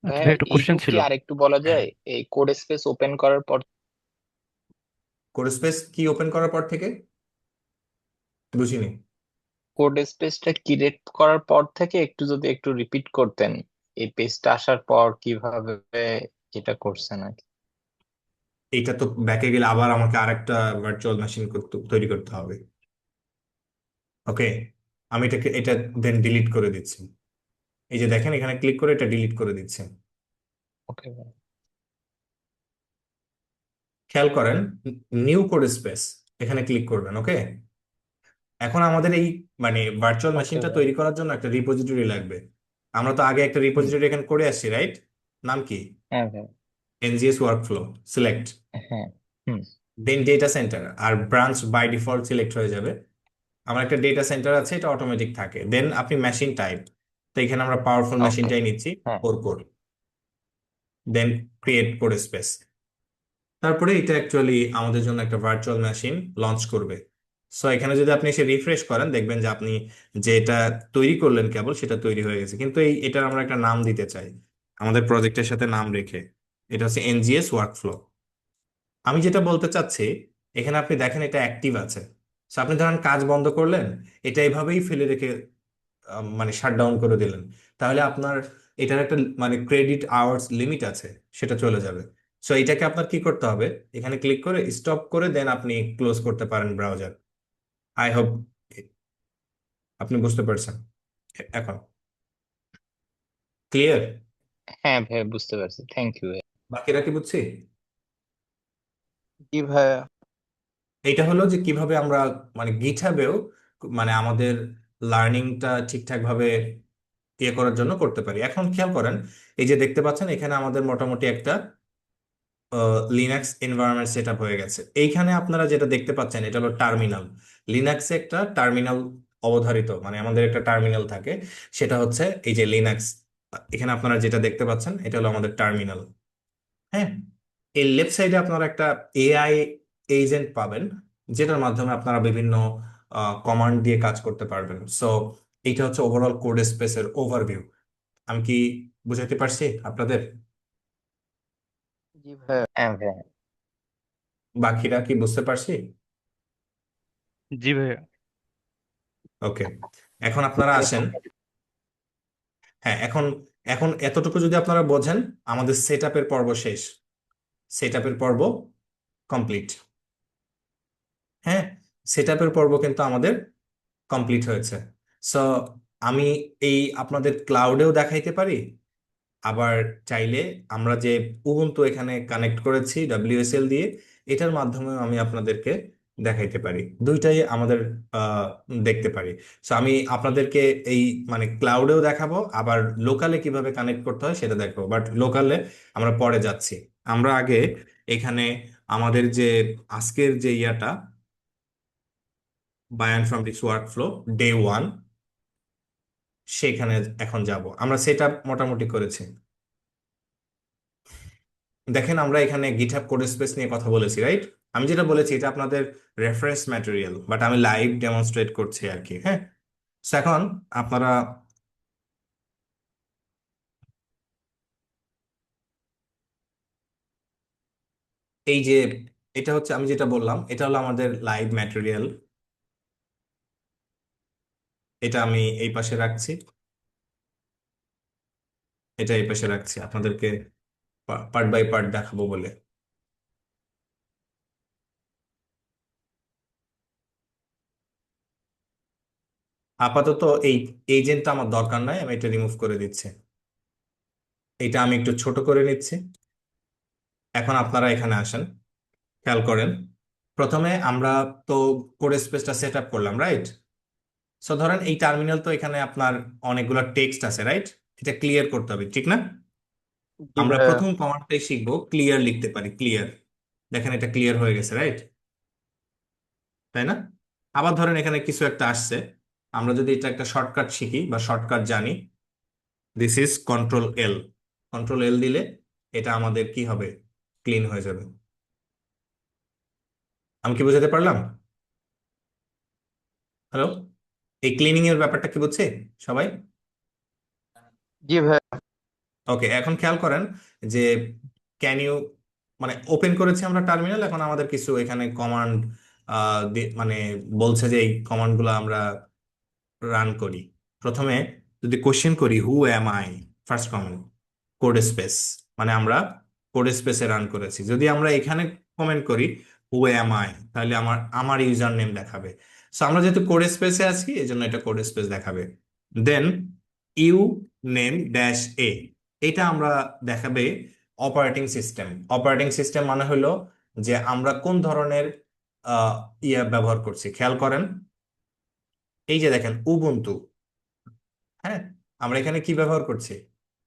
আচ্ছা ভাইয়া ভাই, একটা কোশ্চেন এইটুক কি ছিল। আরেকটু বলা হ্যাঁ, যায়, এই কোড স্পেস ওপেন করার পর কোড স্পেস কি ওপেন করার পর থেকে, বুঝিনি। কোড স্পেসটা ক্রিয়েট করার পর থেকে একটু যদি একটু রিপিট করতেন, এই পেজটা আসার পর কিভাবে এটা করছেন আর কি। এইটা তো ব্যাকে গেলে আবার আমাকে আরেকটা ভার্চুয়াল মেশিন তৈরি করতে হবে। ওকে, আমি এটা দেন ডিলিট করে দিচ্ছি। এই যে দেখেন এখানে ক্লিক করে এটা ডিলিট করে দিচ্ছি। ওকে ভাই। খেয়াল করেন, নিউ কোড স্পেস, এখানে ক্লিক করবেন। ওকে, এখন আমাদের এই মানে ভার্চুয়াল ওকে মেশিনটা ভাই। তৈরি করার জন্য একটা রিপোজিটরি লাগবে। আমরা তো আগে একটা হুম। রিপোজিটরি এখানে করে আসছি, রাইট? নাম কি, হ্যাঁ ভাই। NGS workflow. সিলেক্ট, হ্যাঁ। হুম। দেন ডেটা সেন্টার আর ব্রাঞ্চ বাই ডিফল্ট সিলেক্ট হয়ে যাবে। আমার একটা ডেটা সেন্টার আছে, এটা অটোমেটিক থাকে। দেন আপনি মেশিন টাইপ, তো এখানে আমরা পাওয়ারফুল ওকে। মেশিনটাই নিচ্ছি, হ্যাঁ। 4 কোর। দেন ক্রিয়েট কোড স্পেস, তারপরে এটা অ্যাকচুয়ালি আমাদের জন্য একটা ভার্চুয়াল মেশিন লঞ্চ করবে। সো এখানে যদি আপনি এসে রিফ্রেশ করেন দেখবেন যে আপনি যেটা তৈরি করলেন কেবল সেটা তৈরি হয়ে গেছে, কিন্তু এটার আমরা একটা নাম দিতে চাই আমাদের প্রজেক্টের সাথে নাম রেখে। এটা হচ্ছে এনজিএস ওয়ার্কফ্লো। আমি যেটা বলতে চাচ্ছি, এখানে আপনি দেখেন এটা অ্যাক্টিভ আছে। সো আপনি ধরেন কাজ বন্ধ করলেন, এটা এইভাবেই ফেলে রেখে মানে শাট ডাউন করে দিলেন, তাহলে আপনার এটার একটা মানে ক্রেডিট আওয়ার্স লিমিট আছে, সেটা চলে যাবে। সো এটাকে আপনার কি করতে হবে, এখানে ক্লিক করে স্টপ করে দেন আপনি ক্লোজ করতে পারেন ব্রাউজার। আই হোপ আপনি বুঝতে পারছেন এখন। ক্লিয়ার? হ্যাঁ ভাইয়া, বুঝতে পারছি, থ্যাংক ইউ। বাকিরা কি বুঝছি? জি ভাইয়া। এইটা হলো যে কিভাবে আমরা মানে গিটহাবেও মানে আমাদের লার্নিংটা ঠিকঠাক ভাবে করার জন্য করতে পারি। এখন খেয়াল করেন, এই যে দেখতে পাচ্ছেন এখানে আমাদের মোটামুটি একটা লিনাক্স এনভায়রনমেন্ট সেট আপ হয়ে গেছে। এইখানে আপনারা যেটা দেখতে পাচ্ছেন এটা হলো টার্মিনাল। লিনাক্সে একটা টার্মিনাল অবধারিত, মানে আমাদের একটা টার্মিনাল থাকে, সেটা হচ্ছে এই যে লিনাক্স। এখানে আপনারা যেটা দেখতে পাচ্ছেন এটা হলো আমাদের টার্মিনাল। হ্যাঁ, এই লেফট সাইডে আপনারা একটা এআই এজেন্ট পাবেন, যেটার মাধ্যমে আপনারা বিভিন্ন কমান্ড দিয়ে কাজ করতে পারবেন। সো এটা হচ্ছে ওভারঅল কোড স্পেসের ওভারভিউ। আমি কি বুঝাতে পারছি আপনাদের? জি ভাইয়া। হ্যাঁ ভাইয়া। বাকিরা কি বুঝতে পারছি? জি ভাইয়া। ওকে, এখন আপনারা আসেন। হ্যাঁ, এখন এখন এতটুকু যদি আপনারা বোঝেন, আমাদের সেট আপের পর্ব শেষ, সেট আপের পর্ব কমপ্লিট। হ্যাঁ, সেট আপের পর্ব কিন্তু আমাদের কমপ্লিট হয়েছে। সো আমি এই আপনাদের ক্লাউডেও দেখাইতে পারি, আবার চাইলে আমরা যে উবুন্টু এখানে কানেক্ট করেছি ডাব্লিউএসএল দিয়ে, এটার মাধ্যমেও আমি আপনাদেরকে দেখাইতে পারি। দুইটাই আমাদের দেখতে পারি। সো আমি আপনাদেরকে এই মানে ক্লাউডেও দেখাবো, আবার লোকালে কিভাবে কানেক্ট করতে হয় সেটা দেখাবো, বাট লোকালে আমরা পরে যাচ্ছি। আমরা আগে এখানে আমাদের যে আজকের যে ইয়াটা বায়ান ফ্রম দিস ওয়ার্কফ্লো ডে 1, সেখানে এখন যাব। আমরা সেট আপ মোটামুটি করেছি। দেখেন আমরা এখানে গিটহাব কোড স্পেস নিয়ে কথা বলেছি, রাইট? আমি যেটা বলেছি এটা আপনাদের রেফারেন্স ম্যাটেরিয়াল, বাট আমি লাইভ ডেমনস্ট্রেট করছি আর কি। হ্যাঁ, So এখন আপনারা এই যে এটা হচ্ছে আমি যেটা বললাম, এটা হলো আমাদের লাইভ ম্যাটেরিয়াল। এটা আমি এই পাশে রাখছি, এটা এই পাশে রাখছি আপনাদেরকে পার্ট বাই পার্ট দেখাবো বলে। আপাতত এই এজেন্টটা আমার দরকার নাই, আমি এটা রিমুভ করে দিচ্ছি। এটা আমি একটু ছোট করে নিচ্ছি। এখন আপনারা এখানে আসেন, খেয়াল করেন। প্রথমে আমরা তো কোড স্পেসটা সেট আপ করলাম, রাইট? সো ধরেন এই টার্মিনাল, তো এখানে আপনার অনেকগুলো টেক্সট আছে, রাইট? এটা ক্লিয়ার করতে হবে, ঠিক না? জি আমরা ভাইয়া। প্রথম কমান্ডটাই শিখবো, ক্লিয়ার লিখতে পারি, ক্লিয়ার। দেখেন এটা ক্লিয়ার হয়ে গেছে, রাইট? তাই না? আবার ধরেন এখানে কিছু একটা আসছে, আমরা যদি এটা একটা শর্টকাট শিখি বা শর্টকাট জানি, this is control L. Control এল দিলে এটা আমাদের কি হবে, ক্লিন হয়ে যাবে। আমি কি বোঝাতে পারলাম? হ্যালো, এই ক্লিনিং এর ব্যাপারটা কি বুঝছে সবাই? জি ভাইয়া। ওকে, এখন খেয়াল করেন যে ক্যান ইউ মানে ওপেন করেছি আমরা টার্মিনাল, এখন আমাদের কিছু এখানে কমান্ড মানে বলছে যে এই কমান্ডগুলো আমরা রান করি। প্রথমে যদি কোশ্চেন করি who am I, first comment code space, মানে আমরা কোড স্পেসে রান করেছি। যদি আমরা এখানে কমেন্ট করি হু অ্যাম আই, তাহলে আমার আমার ইউজার নেম দেখাবে। সো আমরা যেহেতু কোড স্পেসে আছি এই জন্য এটা কোড স্পেস দেখাবে। Then uname dash A, এটা আমরা দেখাবে অপারেটিং সিস্টেম। অপারেটিং সিস্টেম মানে হলো যে আমরা কোন ধরনের আহ, ইয়ে ব্যবহার করছি। খেয়াল করেন এই যে দেখেন উবুন্টু। হ্যাঁ, আমরা এখানে কি ব্যবহার করছি,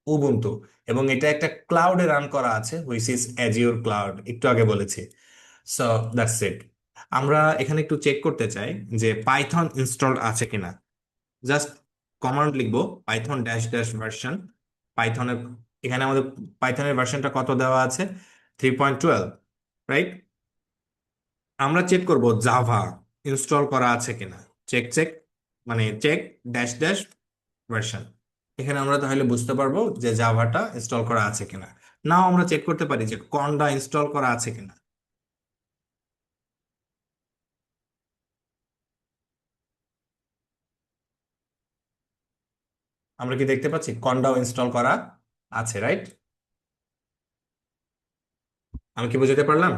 উবুন্টু। এবং এটা একটা ক্লাউডে রান করা আছে, হুইচ ইজ অ্যাজিওর ক্লাউড, একটু আগে বলেছি। So that's it. আমরা এখানে একটু চেক করতে চাই যে পাইথন ইনস্টল আছে কিনা। জাস্ট কমান্ড লিখবো পাইথন ড্যাশ ড্যাশ ভার্সন। পাইথনের এখানে আমাদের পাইথনের ভার্সনটা কত দেওয়া আছে, 3.12, রাইট? আমরা চেক করব জাভা ইনস্টল করা আছে কিনা। চেক চেক মানে চেক ড্যাশ ড্যাশ ভার্সন। এখানে আমরা তাহলে বুঝতে পারবো যে জাভাটা ইনস্টল করা আছে কিনা। নাও আমরা চেক করতে পারি যে কন্ডা ইনস্টল করা আছে কিনা। আমরা কি দেখতে পাচ্ছি কন্ডাও ইনস্টল করা আছে, রাইট? আমি কি বুঝাতে পারলাম?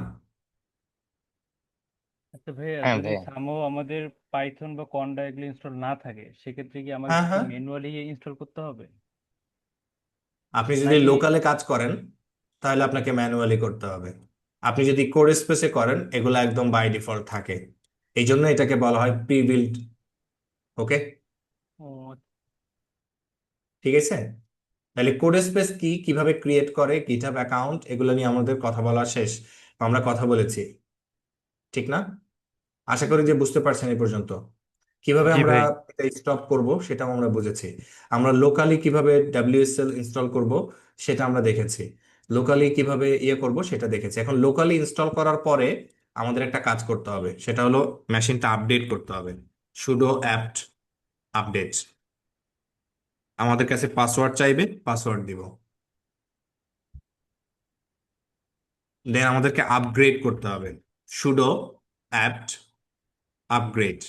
আচ্ছা ভাইয়া, হ্যাঁ যদি ভাইয়া। সামো আমাদের পাইথন বা কন্ডা এগুলো ইনস্টল না থাকে, সেক্ষেত্রে কি আমাকে হ্যাঁ কি হ্যাঁ, ম্যানুয়ালি ইনস্টল করতে হবে, আপনি যদি নাকি? লোকালে কাজ করেন তাহলে আপনাকে ম্যানুয়ালি করতে হবে। আপনি যদি কোড স্পেসে করেন এগুলো একদম বাই ডিফল্ট থাকে। এই জন্য এটাকে বলা হয় প্রি বিল্ড। ওকে, ও, ঠিক আছে। তাহলে কোড স্পেস কি, কিভাবে ক্রিয়েট করে, গিটহাব অ্যাকাউন্ট, এগুলো নিয়ে আমাদের কথা বলা শেষ। আমরা কথা বলেছি, ঠিক না? আশা করি যে বুঝতে পারছেন এই পর্যন্ত। কিভাবে জি আমরা ভাই। এটা স্টপ করব সেটাও আমরা বুঝেছি। আমরা লোকালি কিভাবে ডাব্লিউএসএল ইনস্টল করব সেটা আমরা দেখেছি। লোকালি কিভাবে ইয়ে করব সেটা দেখেছি। এখন লোকালি ইনস্টল করার পরে আমাদের একটা কাজ করতে হবে, সেটা হলো মেশিনটা আপডেট করতে হবে। Pseudo apt update. আমাদের কাছে পাসওয়ার্ড চাইবে, পাসওয়ার্ড দিব। দেন আমাদেরকে আপগ্রেড করতে হবে। Pseudo apt upgrade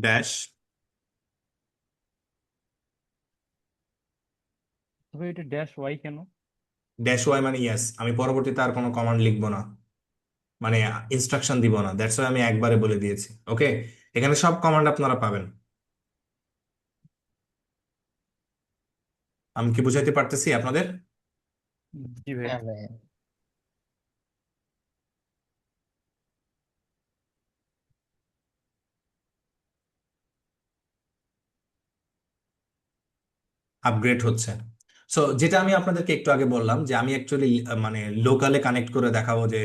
dash. তবে এটা ড্যাশ ওয়াই কেন? ড্যাশ ওয়াই মানে ইয়েস, আমি পরবর্তীতে আর কোনো কমান্ড লিখবো না, মানে ইনস্ট্রাকশন দিব না। দ্যাটস ওয়াই আমি একবারে বলে দিয়েছি। ওকে, এখানে সব কমান্ড আপনারা পাবেন। আমি কি বুঝাইতে পারতেছি আপনাদের? জি ভাই। হ্যাঁ ভাইয়া। আপগ্রেড হচ্ছে। সো যেটা আমি আপনাদেরকে একটু আগে বললাম যে আমি অ্যাকচুয়ালি মানে লোকালে কানেক্ট করে দেখাবো যে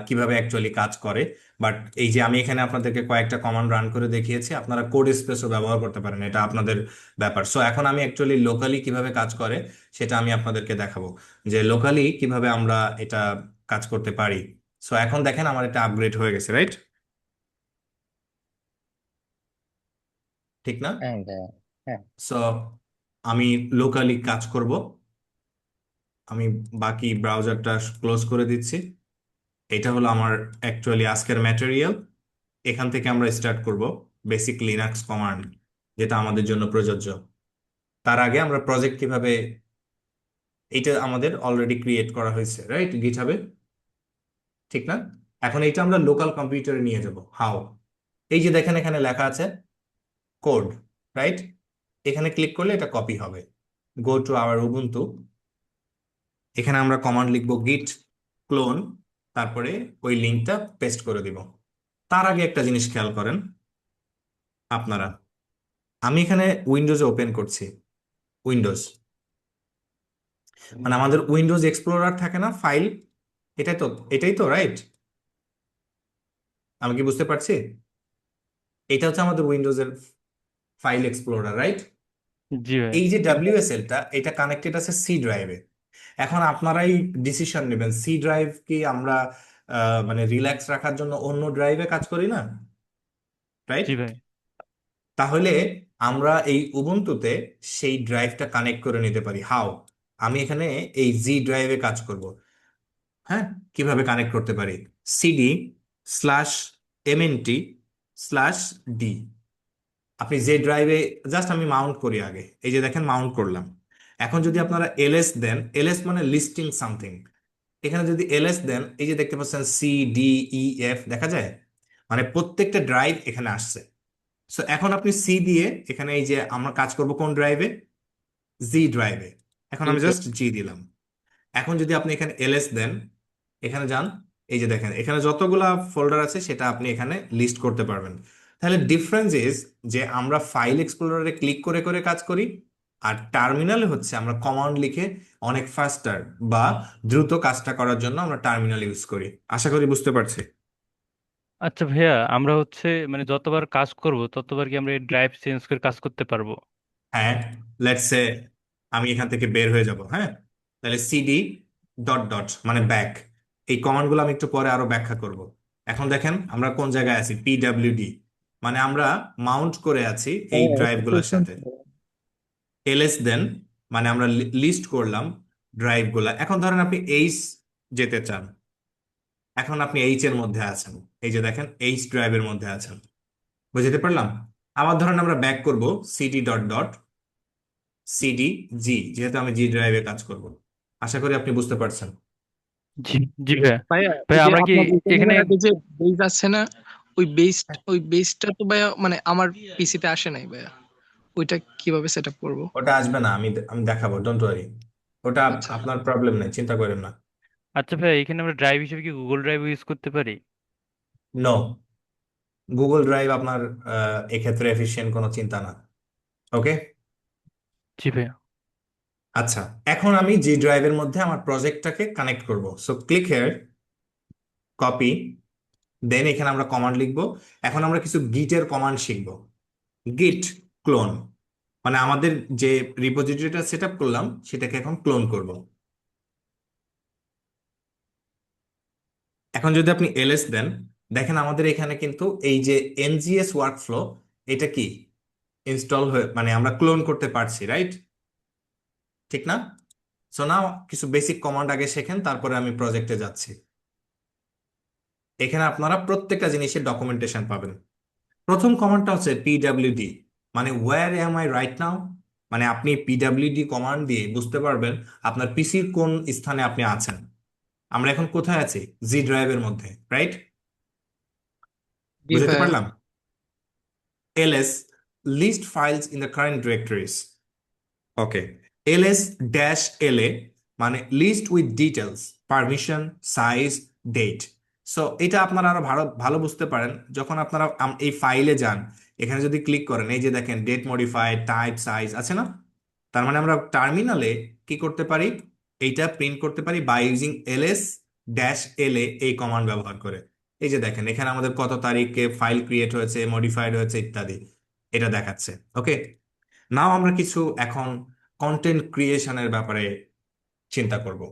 কিভাবে অ্যাকচুয়ালি কাজ করে। বাট এই যে আমি এখানে আপনাদেরকে কয়েকটা কমান্ড রান করে দেখিয়েছি, আপনারা কোড স্পেসও ব্যবহার করতে পারেন, এটা আপনাদের ব্যাপার। সো এখন আমি অ্যাকচুয়ালি লোকালি কিভাবে কাজ করে সেটা আমি আপনাদেরকে দেখাবো, যে লোকালি কিভাবে আমরা এটা কাজ করতে পারি। সো এখন দেখেন আমার এটা আপগ্রেড হয়ে গেছে, রাইট? ঠিক না? হ্যাঁ ভাইয়া। হ্যাঁ। সো আমি লোকালি কাজ করব। আমি বাকি ব্রাউজারটা ক্লোজ করে দিচ্ছি। এটা হলো আমার অ্যাকচুয়ালি আজকের ম্যাটেরিয়াল। এখান থেকে আমরা স্টার্ট করব বেসিক লিনাক্স কমান্ড, যেটা আমাদের জন্য প্রযোজ্য। তার আগে আমরা প্রজেক্ট কিভাবে, এটা আমাদের অলরেডি ক্রিয়েট করা হয়েছে, রাইট, গিটহাবে, ঠিক না? এখন এটা আমরা লোকাল কম্পিউটারে নিয়ে যাব। হাউ? এই যে দেখেন এখানে লেখা আছে কোড, রাইট? এখানে ক্লিক করলে এটা কপি হবে। Go to our Ubuntu. এখানে আমরা কমান্ড লিখবো গিট ক্লোন, তারপরে ওই লিঙ্কটা পেস্ট করে দিব। তার আগে একটা জিনিস খেয়াল করেন আপনারা, আমি এখানে উইন্ডোজে ওপেন করছি। উইন্ডোজ মানে আমাদের উইন্ডোজ এক্সপ্লোরার থাকে না, ফাইল, এটাই তো, এটাই তো, রাইট? আমি কি বুঝতে পারছি? এটা হচ্ছে আমাদের উইন্ডোজের ফাইল এক্সপ্লোরার, রাইট? জি ভাই। এই যে ডাব্লিউএসএলটা এটা কানেক্টেড আছে সি ড্রাইভে। এখন আপনারাই ডিসিশন নেবেন, সি ড্রাইভ কি আমরা মানে রিল্যাক্স রাখার জন্য অন্য ড্রাইভে কাজ করি না, রাইট? জি ভাই। তাহলে আমরা এই উবুন্টুতে সেই ড্রাইভটা কানেক্ট করে নিতে পারি। হাউ? আমি এখানে এই জি ড্রাইভে কাজ করব। হ্যাঁ, কিভাবে কানেক্ট করতে পারি? CD slash MNT slash D. আপনি যে ড্রাইভে, জাস্ট আমি মাউন্ট করি আগে, এই যে দেখেন মাউন্ট করলাম। এখন যদি আপনারা এলএস দেন, এলএস মানে লিস্টিং সামথিং, এখানে যদি এলএস দেন এই যে দেখতে পাচ্ছেন সি ডি ই এফ দেখা যায়, মানে প্রত্যেকটা ড্রাইভ এখানে আসছে। সো এখন আপনি সি দিয়ে এখানে এই যে আমরা কাজ করব কোন ড্রাইভে, জি ড্রাইভে। এখন আমি জাস্ট জি দিলাম। এখন যদি আপনি এখানে এলএস দেন, এখানে যান, এই যে দেখেন এখানে যতগুলা ফোল্ডার আছে সেটা আপনি এখানে লিস্ট করতে পারবেন। তাহলে ডিফারেন্স ইজ যে আমরা ফাইল এক্সপ্লোরারে ক্লিক করে করে কাজ করি, আর টার্মিনালে হচ্ছে আমরা কমান্ড লিখে অনেক ফাস্টার বা দ্রুত কাজটা করার জন্য আমরা টার্মিনাল ইউজ করি। আশা করি বুঝতে পারছি। আচ্ছা ভাইয়া, আমরা হচ্ছে মানে যতবার কাজ করব ততবার কি আমরা এই ড্রাইভ চেঞ্জ করে কাজ করতে পারবো? হ্যাঁ, লেটস সে আমি এখান থেকে বের হয়ে যাব, হ্যাঁ, তাহলে সিডি ডট ডট মানে ব্যাক, এই কমান্ডগুলো আমি একটু পরে আরো ব্যাখ্যা করব। এখন দেখেন আমরা কোন জায়গায় আছি, পিডাব্লিউডি, মানে আমরা মাউন্ট করে আছি এই হ্যাঁ, একটা ড্রাইভগুলোর কোয়েশ্চেন সাথে। এলএস দেন মানে আমরা লিস্ট করলাম ড্রাইভগুলা। এখন ধরেন আপনি এইচ যেতে চান, এখন আপনি এইচ এর মধ্যে আছেন, এই যে দেখেন এইচ ড্রাইভের মধ্যে আছেন, বুঝতে পারলাম। আবার ধরেন আমরা ব্যাক করব সিডি ডট ডট সিডি জি, যেহেতু আমি জি ড্রাইভে কাজ করব। আশা করি আপনি বুঝতে পারছেন। জি জি ভাইয়া। ভাইয়া ওই ভাইয়া যে আমরা কি আপনার এখানে, রিটার্নের আগে যে বেস আছে না, ওই বেসটা তো ভাইয়া মানে আমার পিসিতে আসে নাই ভাইয়া। ওইটা কিভাবে সেট আপ করবো? ওটা আসবে না, আমি আমি দেখাবো, ডোন্ট ওয়ারি। ওটা আচ্ছা। আপনার প্রবলেম নেই, চিন্তা করেন না। আচ্ছা ভাইয়া এখানে আমরা ড্রাইভ হিসেবে কি গুগল ড্রাইভ ইউজ করতে পারি? নো, গুগল ড্রাইভ আপনার এক্ষেত্রে এফিশিয়েন্ট কোনো চিন্তা না। ওকে, জি ভাইয়া। আচ্ছা। এখন আমি জি ড্রাইভের মধ্যে আমার প্রজেক্টটাকে কানেক্ট করব। সো ক্লিক হেয়ার, কপি, দেন এখানে আমরা কমান্ড লিখব। এখন আমরা কিছু গিটের কমান্ড শিখব। গিট ক্লোন, মানে আমাদের যে রিপোজিটরিটা সেট আপ করলাম সেটাকে এখন ক্লোন করব। এখন যদি আপনি এলএস দেন, দেখেন আমাদের এখানে কিন্তু এই যে এনজিএস ওয়ার্কফ্লো, এটা কি ইনস্টল হয়ে, মানে আমরা ক্লোন করতে পারছি, রাইট? ঠিক না? সো নাও কিছু বেসিক কমান্ড আগে শেখেন, তারপরে আমি প্রজেক্টে যাচ্ছি। এখানে আপনারা প্রত্যেকটা জিনিসের ডকুমেন্টেশন পাবেন। প্রথম কমান্ডটা হচ্ছে পিডাব্লিউডি, মানে where am I right now. মানে আপনি পিডাব্লিউডি কমান্ড দিয়ে বুঝতে পারবেন আপনার পিসির কোন স্থানে আপনি আছেন। আমরা এখন কোথায় আছি? জি ড্রাইভের মধ্যে, রাইট? জি বুঝতে ভাইয়া। পারলাম। ls list files in the current directories. Okay, ls dash la মানে list with details, permission, size, date. So এটা আপনারা আরো ভালো ভালো বুঝতে পারেন যখন আপনারা এই ফাইলে যান। এখানে যদি ক্লিক করেন, এই যে দেখেন ডেট মডিফাইড, টাইপ, সাইজ আছে না? তার মানে আমরা টার্মিনালে কি করতে পারি, এইটা প্রিন্ট করতে পারি by using ls dash la, এই কমান্ড ব্যবহার করে। এই যে দেখেন এখানে আমাদের কত তারিখে ফাইল ক্রিয়েট হয়েছে, মডিফাইড হয়েছে ইত্যাদি, এটা দেখাচ্ছে। ওকে, নাও আমরা কিছু এখন কন্টেন্ট ক্রিয়েশনের ব্যাপারে চিন্তা করব।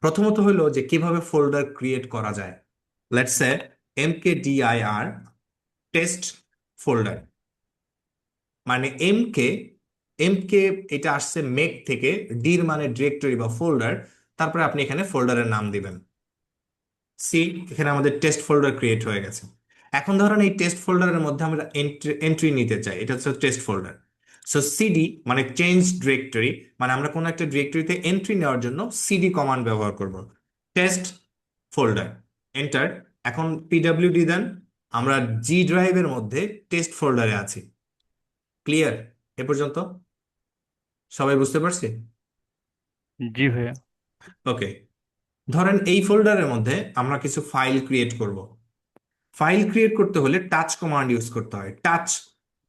প্রথমত হলো যে কিভাবে ফোল্ডার ক্রিয়েট করা যায়। Let's say mkdir test folder, মানে এমকে এটা আসছে মেক থেকে, ডির মানে ডিরেক্টরি বা ফোল্ডার, তারপরে আপনি এখানে ফোল্ডারের নাম দিবেন। সি, এখানে আমাদের টেস্ট ফোল্ডার ক্রিয়েট হয়ে গেছে। এখন ধরেন এই টেস্ট ফোল্ডারের মধ্যে আমরা এন্ট্রি নিতে চাই, এটা হচ্ছে টেস্ট ফোল্ডার। সো সিডি মানে চেঞ্জ ডিরেক্টরি, মানে আমরা কোনো একটা ডিরেক্টরিতে এন্ট্রি নেওয়ার জন্য সিডি কমান্ড ব্যবহার করব। Test folder, enter. এখন পিডাব্লিউডি দেন, আমরা জি ড্রাইভের মধ্যে টেস্ট ফোল্ডারে আছি। ক্লিয়ার এ পর্যন্ত? সবাই বুঝতে পারছি? জি ভাইয়া। ওকে, ধরেন এই ফোল্ডারের মধ্যে আমরা কিছু ফাইল ক্রিয়েট করব। ফাইল ক্রিয়েট করতে হলে টাচ কমান্ড ইউজ করতে হয়। Touch,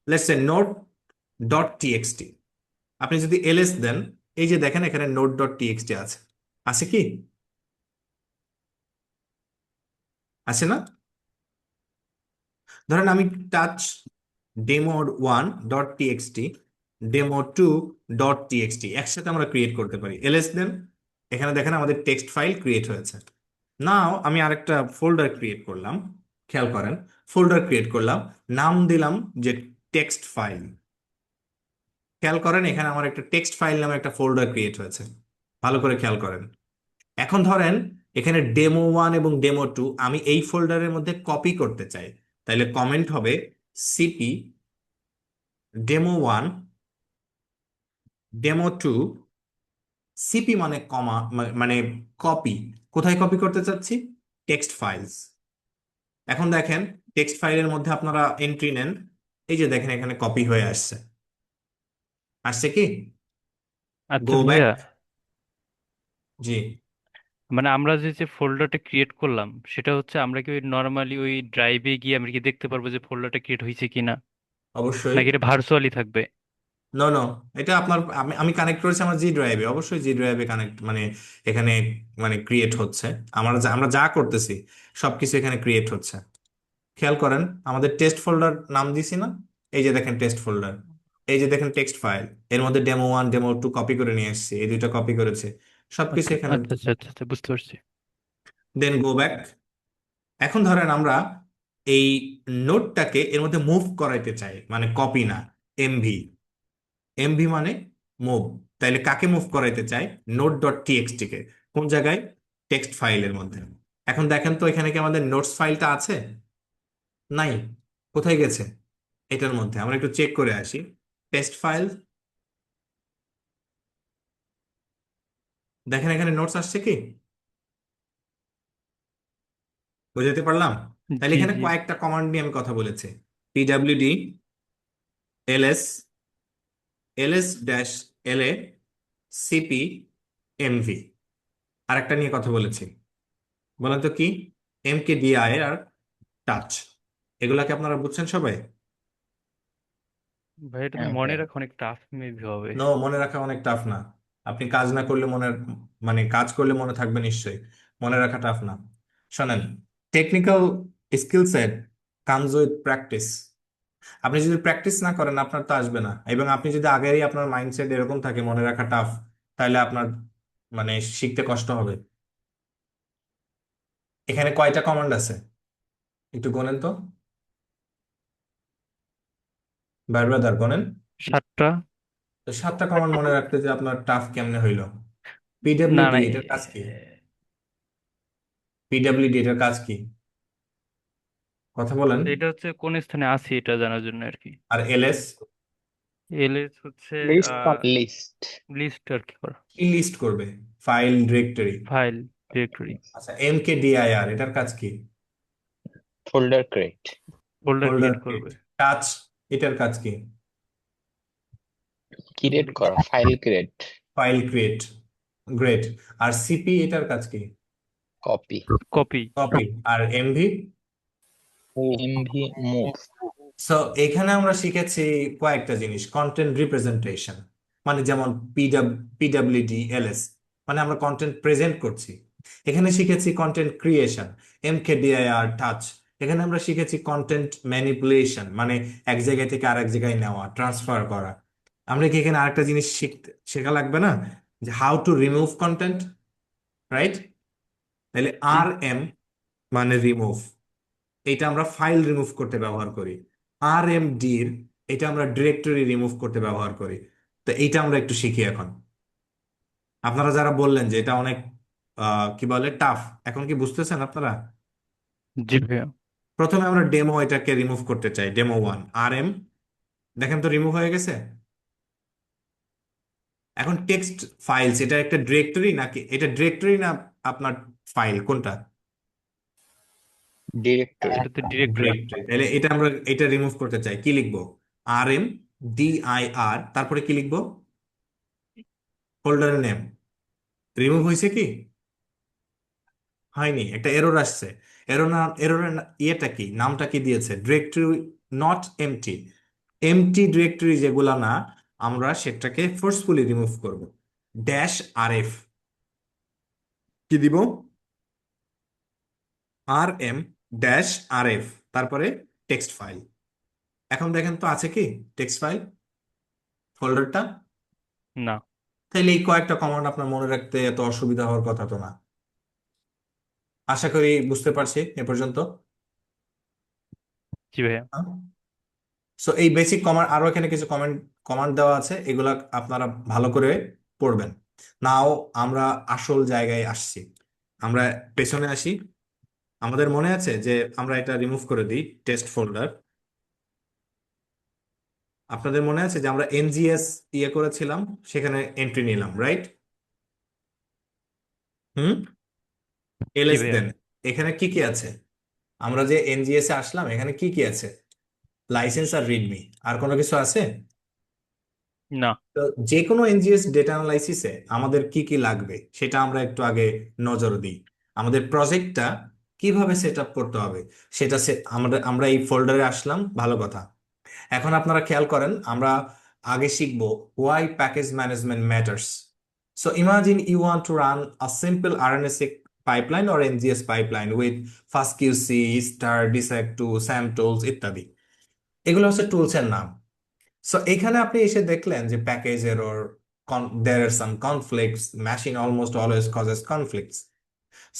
let's say note dot TXT. আপনি যদি এলএস দেন, এই যে দেখেন এখানে নোট ডট টিএক্সটি আছে, আছে কি? আছে না? ধরেন আমি টাচ demo1.txt, demo2.txt একসাথে আমরা ক্রিয়েট করতে পারি। এলএস দেন, এখানে দেখেন আমাদের টেক্সট ফাইল ক্রিয়েট হয়েছে। নাও আমি আরেকটা ফোল্ডার ক্রিয়েট করলাম, খেয়াল করেন, ফোল্ডার ক্রিয়েট করলাম, নাম দিলাম যে টেক্সট ফাইল। খেয়াল করেন এখানে আমার একটা টেক্সট ফাইল নামে একটা ফোল্ডার ক্রিয়েট হয়েছে, ভালো করে খেয়াল করেন। এখন ধরেন এখানে demo1 এবং demo2 আমি এই ফোল্ডারের মধ্যে কপি করতে চাই, তাহলে কমেন্ট হবে সিপি demo1 demo2 সিপি মানে কমা, মানে কপি। কোথায় কপি করতে চাচ্ছি? Text files. এখন দেখেন টেক্সট ফাইলের মধ্যে আপনারা এন্ট্রি নেন, এই যে দেখেন এখানে কপি হয়ে আসছে, আসছে কি? আচ্ছা গো ব্যাক। ভাইয়া, জি, মানে আমরা যে যে ফোল্ডারটা ক্রিয়েট করলাম সেটা হচ্ছে আমরা কি ওই নর্মালি ওই ড্রাইভে গিয়ে আমরা কি দেখতে পারবো যে ফোল্ডারটা ক্রিয়েট হয়েছে কিনা, অবশ্যই। নাকি এটা ভার্চুয়ালি থাকবে? নো নো, এটা আপনার, আমি আমি কানেক্ট করেছি আমার জি ড্রাইভে, অবশ্যই জি ড্রাইভে কানেক্ট, মানে এখানে মানে ক্রিয়েট হচ্ছে। আমরা যা করতেছি সবকিছু এখানে ক্রিয়েট হচ্ছে। খেয়াল করেন আমাদের টেস্ট ফোল্ডার নাম দিছি না, এই যে দেখেন টেস্ট ফোল্ডার, এই যে দেখেন টেক্সট ফাইল, এর মধ্যে ডেমো1 ডেমো2 কপি করে নিয়ে এসেছি, এই দুইটা কপি করেছে, সবকিছু আচ্ছা এখানে। আচ্ছা আচ্ছা আচ্ছা আচ্ছা, বুঝতে পারছি। দেন গো ব্যাক। এখন ধরেন আমরা এই নোটটাকে এর মধ্যে মুভ করাইতে চাই, মানে কপি না, এমভি। এমভি মানে মুভ। তাইলে কাকে মুভ করাইতে চাই? নোট ডট টিএক্সটি কে। কোন জায়গায়? টেক্সট ফাইলের মধ্যে। এখন দেখেন তো এখানে কি আমাদের নোটস ফাইলটা আছে? নাই। কোথায় গেছে? এটার মধ্যে। আমরা একটু চেক করে আসি। টেক্সট ফাইল, দেখেন এখানে নোটস আসছে কি? বুঝাতে পারলাম? তাহলে জি এখানে জি কয়েকটা কমান্ড নিয়ে আমি কথা বলেছি। PWD LS, LS dash LA, CP, MV. আরেকটা নিয়ে কথা বলেছি, বলেন তো কি? এমকেডিআই আর টাচ। এগুলাকে আপনারা বুঝছেন সবাই? ভাই, এটা তো হ্যাঁ মনে ভাই। রাখা অনেক টাফ মেবি হবে। নো, মনে রাখা অনেক টাফ না। আপনি কাজ না করলে মনে, মানে কাজ করলে মনে থাকবে নিশ্চয়ই। মনে রাখা টাফ না। শোনেন, technical skill set comes with practice. আপনি যদি প্র্যাকটিস না করেন আপনার তো আসবে না। এবং আপনি যদি আগেরই আপনার মাইন্ডসেট এরকম থাকে মনে রাখা টাফ, তাহলে আপনার মানে শিখতে কষ্ট হবে। এখানে কয়টা কমান্ড আছে একটু গোনেন তো, ব্রাদার গোনেন। 7টা। তো 7টা কমান্ড মনে রাখতে যে আপনার টাফ কেমনে হইলো? না পিডব্লিউডি না, এটার কাজ কি? পিডব্লিউডি এটার কাজ কি? কথা বলেন। এটা হচ্ছে কোন স্থানে আছি এটা জানার জন্য আর কি। আর এলএস? এলএস হচ্ছে লিস্ট লিস্ট লিস্ট আর কি করা, কি লিস্ট করবে? File directory. ফাইল ডিরেক্টরি, আচ্ছা, এমকেডিআইআর এটার কাজ কি? Folder create folder folder create create. করবে। টাচ এটার কাজ কি? ক্রিয়েট করা, file create, file create. Great. আর সিপি এটার কাজ কি? Copy, copy. কপি। আর এমভি? MV move. সো এখানে আমরা শিখেছি কয়েকটা জিনিস। কন্টেন্ট রিপ্রেজেন্টেশন, মানে যেমন পিডব্লিউডি এলএস, মানে আমরা কন্টেন্ট প্রেজেন্ট করছি। এখানে শিখেছি কন্টেন্ট ক্রিয়েশন, এমকেডিআইআর টাচ। এখানে আমরা শিখেছি কন্টেন্ট ম্যানিপুলেশন, মানে এক জায়গা থেকে আরেক জায়গায় নেওয়া, ট্রান্সফার করা। আমরা কি এখানে আরেকটা জিনিস শেখা লাগবে না, যে how to remove content, right? তাহলে আর এম মানে রিমুভ, এটা আমরা ফাইল রিমুভ করতে ব্যবহার করি। আর এম ডির, এটা আমরা ডিরেক্টরি রিমুভ করতে ব্যবহার করি। তো এইটা আমরা একটু শিখি এখন। আপনারা যারা বললেন যে এটা অনেক কি বলে টাফ, এখন কি বুঝতেছেন আপনারা? জি ভাইয়া। প্রথমে আমরা ডেমো এটাকে রিমুভ করতে চাই, ডেমো ওয়ান আর এম। দেখেন তো রিমুভ হয়ে গেছে। এখন টেক্সট ফাইলস, এটা একটা ডিরেক্টরি নাকি? এটা ডিরেক্টরি না আপনার ফাইল, কোনটা? ডিরেক্টরি, এটা তো ডিরেক্টরি। ডিরেক্টরি। তাহলে এটা আমরা এটা রিমুভ করতে চাই, কি লিখবো? আর এম ডিআইআর, তারপরে কি লিখবো? ফোল্ডারের নেম। রিমুভ হয়েছে কি? হয়নি, একটা এরর আসছে। এরর না, এররের ইয়েটা কি, নামটা কি দিয়েছে? Directory not empty. Empty directory যেগুলা না, আমরা সেটাকে ফোর্সফুলি রিমুভ করব। ড্যাশ আর এফ কি দিব? R M dash R F, তারপরে টেক্সট ফাইল। এখন দেখেন তো আছে কি টেক্সট ফাইল ফোল্ডারটা? না। তাইলে এই কয়েকটা কমান্ড আপনার মনে রাখতে এত অসুবিধা হওয়ার কথা তো না। আশা করি বুঝতে পারছি এ পর্যন্ত। জি ভাইয়া। সো এই বেসিক কমান্ড, আরো এখানে কিছু কমান্ড দেওয়া আছে, এগুলা আপনারা ভালো করে পড়বেন। নাও আমরা আসল জায়গায় আসছি। আমরা পেছনে আসি। আমাদের মনে আছে যে আমরা এটা রিমুভ করে দিই, টেস্ট ফোল্ডার। আপনাদের মনে আছে যে আমরা এনজিএস ইয়ে করেছিলাম, সেখানে এন্ট্রি নিলাম, রাইট? হুম। জি এলএস ভাইয়া। দেন। এখানে কি কি আছে? আমরা যে এনজিএস এ আসলাম, এখানে কি কি আছে? লাইসেন্স আর রিডমি। আর কোনো কিছু আছে? না। তো যে কোনো এনজিএস ডেটা অ্যানালাইসিসে আমাদের কি কি লাগবে সেটা আমরা একটু আগে নজর দিই। আমাদের প্রজেক্টটা কিভাবে সেট আপ করতে হবে সেটা আমরা আমরা এই ফোল্ডারে আসলাম, ভালো কথা। এখন আপনারা খেয়াল করেন, আমরা আগে শিখবো why package management matters. So imagine you want to run a simple RNSX pipeline or NGS pipeline with FastQC, star, dissect2, samtools ইত্যাদি। এগুলো হচ্ছে টুলস এর নাম। সো এখানে আপনি এসে দেখলেন যে package error, there are some conflicts, machine almost always causes conflicts.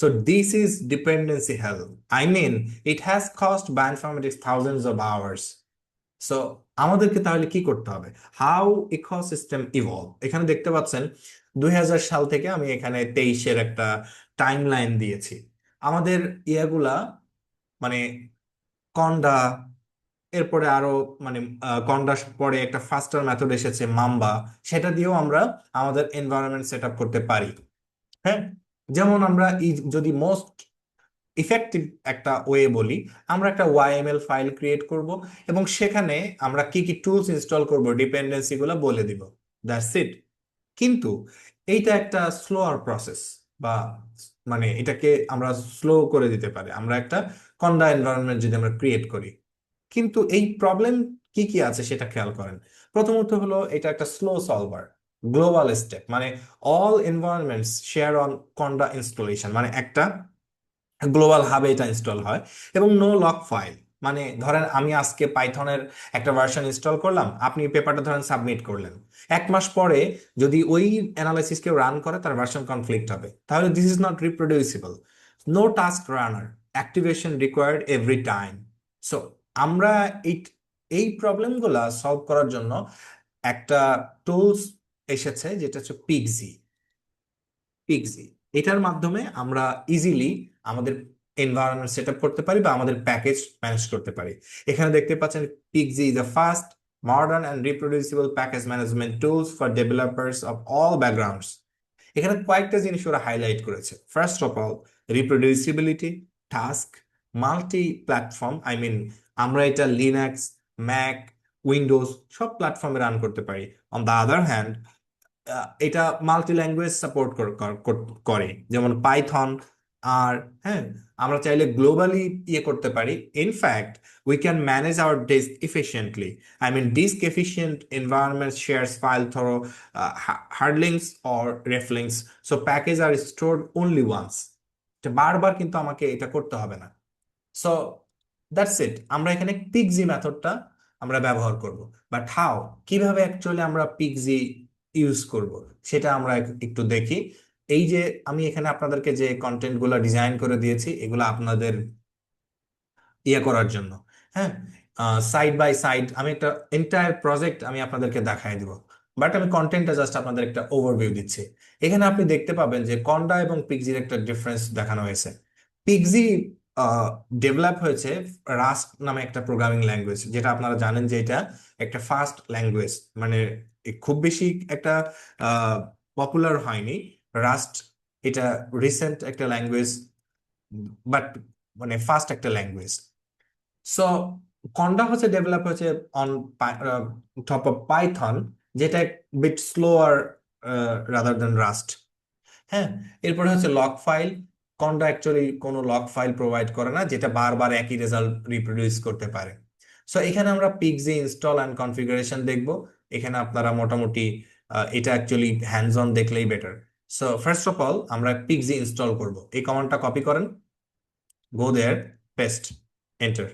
So this is dependency hell. I mean, it has cost bioinformatics thousands of hours. So আমাদেরকে তাহলে কি করতে হবে? হাউ ইকোসিস্টেম ইভলভ, এখানে দেখতে পাচ্ছেন 2000 সাল থেকে আমি এখানে 23-এর একটা টাইম লাইন দিয়েছি। আমাদের ইয়াগুলা মানে কন্ডা, এরপরে আরো মানে কন্ডা পরে একটা ফাস্টার মেথড এসেছে মাম্বা, সেটা দিয়েও আমরা আমাদের এনভায়রনমেন্ট সেট আপ করতে পারি। হ্যাঁ, যেমন আমরা যদি মোস্ট ইফেক্টিভ একটা ওয়ে বলি, আমরা একটা ওয়াইএমএল ফাইল ক্রিয়েট করব এবং সেখানে আমরা কি কি টুলস ইনস্টল করব ডিপেন্ডেন্সি গুলো বলে দিব, দ্যাটস ইট। কিন্তু এইটা একটা স্লোয়ার প্রসেস, বা মানে এটাকে আমরা স্লো করে দিতে পারি আমরা একটা কন্ডা এনভায়রনমেন্ট যদি আমরা ক্রিয়েট করি। কিন্তু এই প্রবলেম কি কি আছে সেটা খেয়াল করেন। প্রথমত হলো এটা একটা স্লো সলভার, গ্লোবাল স্টেপ, মানে all environments share on conda installation, মানে একটা গ্লোবাল হাবে এটা ইনস্টল হয়। এবং নো লক ফাইল, মানে ধরেন আমি আজকে পাইথনের একটা ভার্সন ইনস্টল করলাম, আপনি পেপারটা ধরেন সাবমিট করলেন, 1 মাস পরে যদি ওই অ্যানালাইসিস কেউ রান করে তার ভার্সন কনফ্লিক্ট হবে, তাহলে this is not reproducible. No task runner, activation required every time. So আমরা এই এই প্রবলেমগুলা সলভ করার জন্য একটা টুলস এসেছে যেটা হচ্ছে পিগজি। পিগজি, এটার মাধ্যমে আমরা ইজিলি আমাদের এনভায়রনমেন্ট সেট আপ করতে পারি বা আমাদের প্যাকেজ ম্যানেজ করতে পারি। এখানে দেখতে পাচ্ছেন Pixi is the first modern and reproducible package management tools for developers of all backgrounds. এখানে কয়েকটা জিনিস ওরা হাইলাইট করেছে। First of all, reproducibility, task, multi platform, I mean আমরা এটা লিনাক্স, ম্যাক, উইন্ডোজ সব প্ল্যাটফর্মে রান করতে পারি। অন দ্য আদার হ্যান্ড, এটা মাল্টি ল্যাঙ্গুয়েজ সাপোর্ট করে, যেমন পাইথন। আর হ্যাঁ, আমরা চাইলে গ্লোবালি ইয়ে করতে পারি। In fact we can manage our disk efficiently, I mean disk efficient environment shares file through hard links or ref links, so package are stored only once. বারবার কিন্তু আমাকে এটা করতে হবে না। সো দ্যাটস ইট, আমরা এখানে পিগজি মেথডটা আমরা ব্যবহার করব। বাট হাউ, কিভাবে অ্যাকচুয়ালি আমরা পিগজি ইউজ করব সেটা আমরা একটু দেখি। এই যে আমি এখানে আপনাদেরকে যে কন্টেন্ট গুলো ডিজাইন করে দিয়েছি, এগুলো আপনাদের ইয়ে করার জন্য। হ্যাঁ, সাইড বাই সাইড আমি একটা এন্টায়ার প্রজেক্ট আমি আপনাদেরকে দেখাই দিব, বাট আমি কন্টেন্টটা জাস্ট আপনাদের একটা ওভারভিউ দিচ্ছি। এখানে আপনি দেখতে পাবেন যে কন্ডা এবং পিগজির একটা ডিফারেন্স দেখানো হয়েছে। পিগজি ডেভেলপ হয়েছে রাস্ট নামে একটা প্রোগ্রামিং ল্যাঙ্গুয়েজ, যেটা আপনারা জানেন যে এটা একটা ফাস্ট ল্যাঙ্গুয়েজ, মানে খুব বেশি একটা পপুলার হয়নি রাস্ট। এটা রিসেন্ট একটা ল্যাঙ্গুয়েজ, বাট মানে ফাস্ট একটা ল্যাঙ্গুয়েজ। সো কন্ডা হচ্ছে ডেভেলপ হয়েছে অন টপ অফ পাইথন, যেটা bit slower rather than Rust. হ্যাঁ, এরপরে হচ্ছে লগ ফাইল। কন্ডা অ্যাকচুয়ালি কোনো লগ ফাইল প্রোভাইড করে না যেটা বারবার একই রেজাল্ট রিপ্রোডিউস করতে পারে। সো এখানে আমরা পিগজি ইনস্টল অ্যান্ড কনফিগারেশন দেখব। এখানে আপনারা মোটামুটি এটা অ্যাকচুয়ালি হ্যান্ডস অন দেখলেই better. So first of all আমরা পিগজি ইনস্টল করব। এই কমান্ডটা কপি করেন, গো দেয়ার, পেস্ট, এন্টার।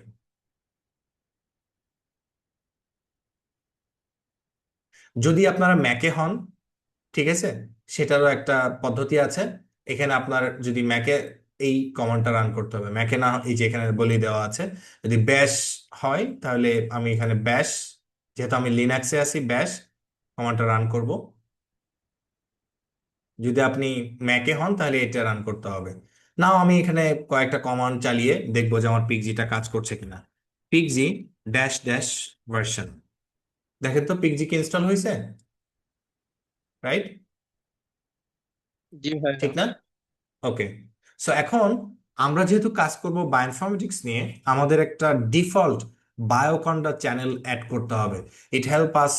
যদি আপনারা ম্যাকে হন, ঠিক আছে, সেটারও একটা পদ্ধতি আছে। এখানে আপনার যদি ম্যাকে এই কমান্ডটা রান করতে হবে, ম্যাকে না এই যে এখানে বলে দেওয়া আছে। যদি ব্যাশ হয় তাহলে আমি এখানে ব্যাশ, যেহেতু আমি লিনাক্সে আছি, ব্যাশ কমান্ডটা রান করব। যদি আপনি ম্যাকে হন তাহলে এটা রান করতে হবে। নাও আমি এখানে কয়েকটা কমান্ড চালিয়ে দেখবো যে আমার পিগজিটা কাজ করছে কিনা। পিগজি ড্যাশ ড্যাশ ভার্সন, দেখেন তো পিগজি কি ইনস্টল হয়েছে, রাইট? জি ভাই। ঠিক না? ওকে। সো এখন আমরা যেহেতু কাজ করব বায়োইনফরমেটিক্স নিয়ে, আমাদের একটা ডিফল্ট বায়োকন্ডা চ্যানেল অ্যাড করতে হবে। ইট হেল্প আস,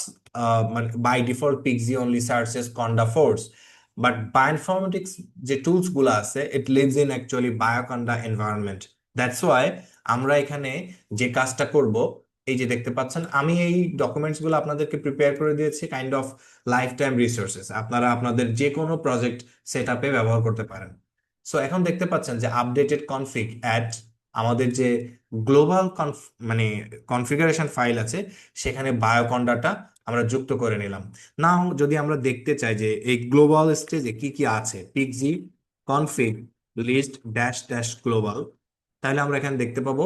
মানে by default Pixi only searches conda forge, but bioinformatics যে টুলস গুলো আছে it lives in actually bioconda environment. That's why আমরা এখানে যে কাজটা করব, এই যে দেখতে পাচ্ছেন আমি এই ডকুমেন্টস গুলো আপনাদেরকে প্রিপেয়ার করে দিয়েছি, kind of life time resources, আপনারা আপনাদের যে কোনো প্রজেক্ট সেট আপে ব্যবহার করতে পারেন। সো এখন দেখতে পাচ্ছেন যে আপডেটেড কনফিগ অ্যাড, আমাদের যে গ্লোবাল মানে কনফিগারেশন ফাইল আছে সেখানে বায়োকন্ডাটা আমরা যুক্ত করে নিলাম। নাও যদি আমরা দেখতে চাই যে এই গ্লোবাল স্টেজে কি কি আছে, Pixi config list dash dash global, তাহলে আমরা এখানে দেখতে পাবো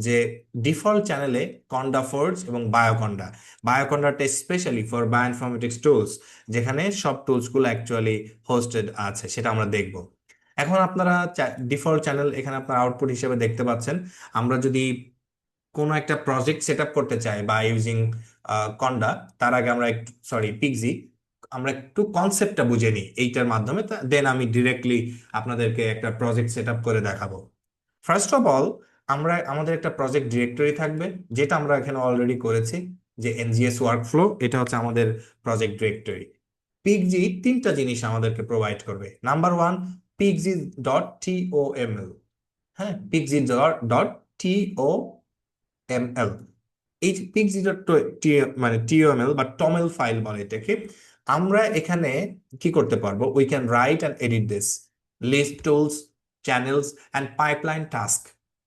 যে ডিফল্ট চ্যানেলে কন্ডা ফোর্জ এবং বায়োকন্ডা, বায়োকন্ডাটা স্পেশালি ফর বায়োইনফরমেটিক্স টুলস, যেখানে সব টুলসগুলো অ্যাকচুয়ালি হোস্টেড আছে, সেটা আমরা দেখব। এখন আপনারা ডিফল্ট চ্যানেল এখানে আপনার আউটপুট হিসেবে দেখতে পাচ্ছেন। আমরা যদি কোনো একটা প্রজেক্ট সেট আপ করতে চাই বা ইউজিং কন্ডা, তার আগে আমরা একটু পিক্সি, আমরা একটু কনসেপ্টটা বুঝে নিই এইটার মাধ্যমে, দেন আমি ডিরেক্টলি আপনাদেরকে একটা প্রজেক্ট সেট আপ করে দেখাবো। ফার্স্ট অফ অল, আমাদের একটা প্রজেক্ট ডিরেক্টরি থাকবে, যেটা আমরা এখানে অলরেডি করেছি, যে এনজিএস ওয়ার্কফ্লো, এটা হচ্ছে আমাদের প্রজেক্ট ডিরেক্টরি। পিক্সি তিনটা জিনিস আমাদেরকে প্রোভাইড করবে। Number one, Pixi dot TOML. হ্যাঁ, পিক্সি ডট টিওএমএল। এই পিক্সি ডট মানে টিওএমএল বা টমেল ফাইল বলে এটাকে। আমরা এখানে কি করতে পারবো? We can write and edit this list tools, channels and pipeline task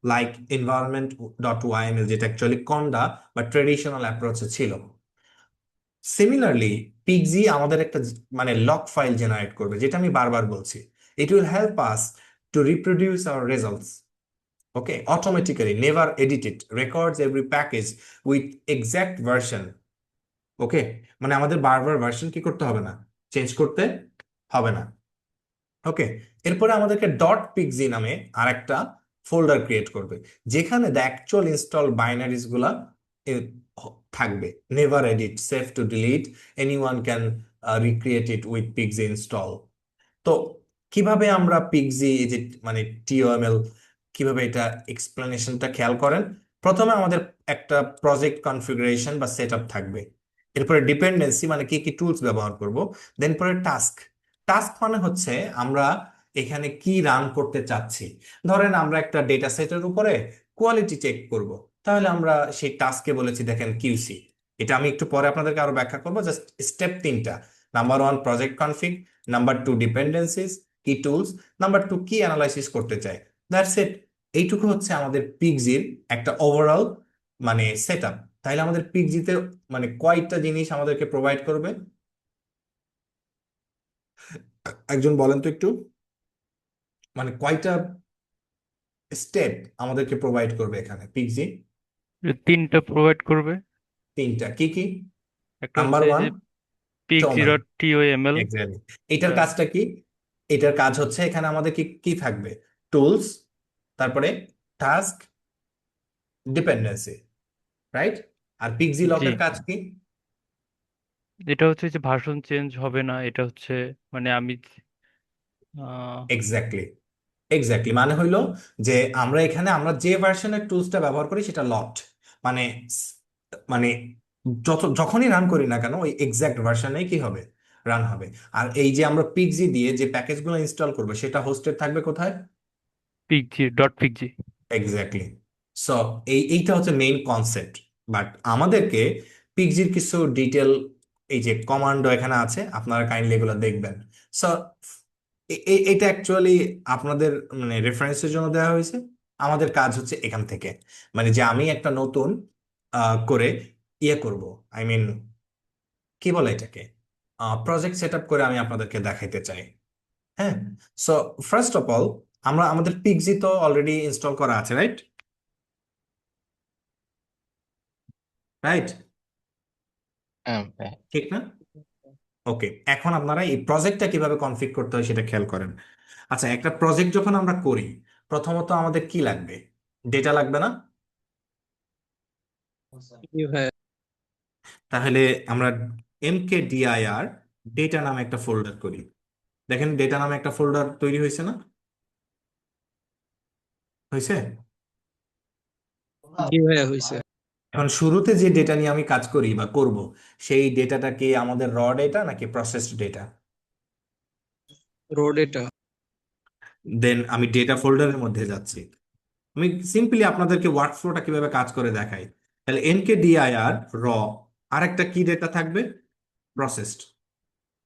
like environment dot YML, যেটা অ্যাকচুয়ালি কন্ডা বা ট্রেডিশনাল অ্যাপ্রোচে ছিল। সিমিলারলি পিক্সি আমাদের একটা মানে লক ফাইল জেনারেট করবে, যেটা আমি বারবার বলছি। It will help us to reproduce our results, okay, automatically, never edit it, records every package with exact version, okay, মানে আমাদের বারবার ভার্সন কি করতে হবে না, চেঞ্জ করতে হবে না। ওকে, এরপরে আমাদেরকে ডট পিক্সি নামে আরেকটা ফোল্ডার ক্রিয়েট করবে, যেখানে দ্য অ্যাকচুয়াল ইনস্টল বাইনারিজ গুলা থাকবে। Never edit, save two delete, anyone can recreate it with Pixie install. তো কিভাবে আমরা পিক্সি, এই যে মানে টিওএমএল, কিভাবে এটা এক্সপ্লেনেশনটা খেয়াল করেন। প্রথমে আমাদের একটা প্রজেক্ট কনফিগারেশন বা সেটআপ থাকবে, এরপরে ডিপেন্ডেন্সি মানে কি কি টুলস ব্যবহার করব, দেন পরে টাস্ক। টাস্ক মানে হচ্ছে আমরা এখানে কি রান করতে চাচ্ছি। ধরেন আমরা একটা ডেটা সেটের উপরে কোয়ালিটি চেক করব, তাহলে আমরা সেই টাস্কে বলেছি দেখেন কিউসি। এটা আমি একটু পরে আপনাদেরকে আরো ব্যাখ্যা করবো, জাস্ট স্টেপ তিনটা। Number one, project config. Number two, dependencies, কি টুলস। নাম্বার টু, কি অ্যানালাইসিস করতে চাই। That's it. এইটুকু হচ্ছে আমাদের পিক্সির একটা ওভারঅল মানে সেট আপ। তাহলে আমাদের পিক্সিতে মানে কয়টা জিনিস আমাদেরকে প্রোভাইড করবে, একজন বলেন তো একটু, মানে কয়টা স্টেপ আমাদেরকে প্রোভাইড করবে এখানে পিক্সি? তিনটা প্রোভাইড করবে। তিনটা, কি কি? একটা নাম্বার হচ্ছে এই ওয়ান, যে পিক্সি টমেল। ডট টিওএমএল। এক্স্যাক্টলি, এটার কাজটা কি? এটার কাজ হচ্ছে এখানে আমাদের কি কি থাকবে? টুলস, তারপরে টাস্ক, ডিপেন্ডেন্সি, রাইট? আর পিক্সি জি, লকের কাজ কি? এটা হচ্ছে যে ভার্সন চেঞ্জ হবে না, এটা হচ্ছে মানে আমি আহ, এক্স্যাক্টলি, এক্স্যাক্টলি, মানে হইলো যে আমরা যে ভার্সনের টুলসটা ব্যবহার করি সেটা লকড, মানে মানে যখনই রান করি না কেন ওই এক্সাক্ট ভার্সনেই কি হবে, রান হবে। আর এই যে আমরা পিক্সি দিয়ে যে প্যাকেজগুলো ইনস্টল করবো সেটা হোস্টেড থাকবে কোথায়? Pixie dot Pixie. Exactly. So এইটা হচ্ছে মেইন কনসেপ্ট। বাট আমাদেরকে পিক্সির কিছু ডিটেল, এই যে কমান্ডো এখানে আছে, আপনারা কাইন্ডলি এগুলো দেখবেন। সো এটা অ্যাকচুয়ালি আপনাদের মানে রেফারেন্সের জন্য দেওয়া হয়েছে। আমাদের কাজ হচ্ছে এখান থেকে, মানে যে আমি একটা নতুন করে ইয়ে করব, আই মিন কি বলে এটাকে, প্রজেক্ট সেট আপ করে আমি আপনাদেরকে দেখাইতে চাই। হ্যাঁ, সো ফার্স্ট অফ অল, আমাদের পিক্সি তো অলরেডি ইনস্টল করা আছে, রাইট? রাইট, হ্যাঁ ভাই। ঠিক না? ওকে, এখন আপনারা এই প্রজেক্টটা কিভাবে কনফিগ করতে হয় সেটা খেয়াল করেন। আচ্ছা, একটা প্রজেক্ট যখন আমরা করি, প্রথমত আমাদের কি লাগবে? ডেটা লাগবে না? জি ভাই। তাহলে আমরা mkdir ডেটা নামে একটা ফোল্ডার করি। দেখেন ডেটা নামে একটা ফোল্ডার তৈরি হয়েছে না? হয়েছে? জি ভাইয়া হয়েছে। এখন শুরুতে যে ডেটা নিয়ে আমি কাজ করি বা করব, সেই ডেটাটা কি আমাদের র ডেটা নাকি প্রসেসড ডেটা? রোড এটা। দেন আমি ডেটা ফোল্ডারের মধ্যে যাচ্ছি। আমি সিম্পলি আপনাদেরকে ওয়ার্কফ্লোটা কিভাবে কাজ করে দেখাই। তাহলে mkdir র, আর একটা কি ডেটা থাকবে? প্রসেসড।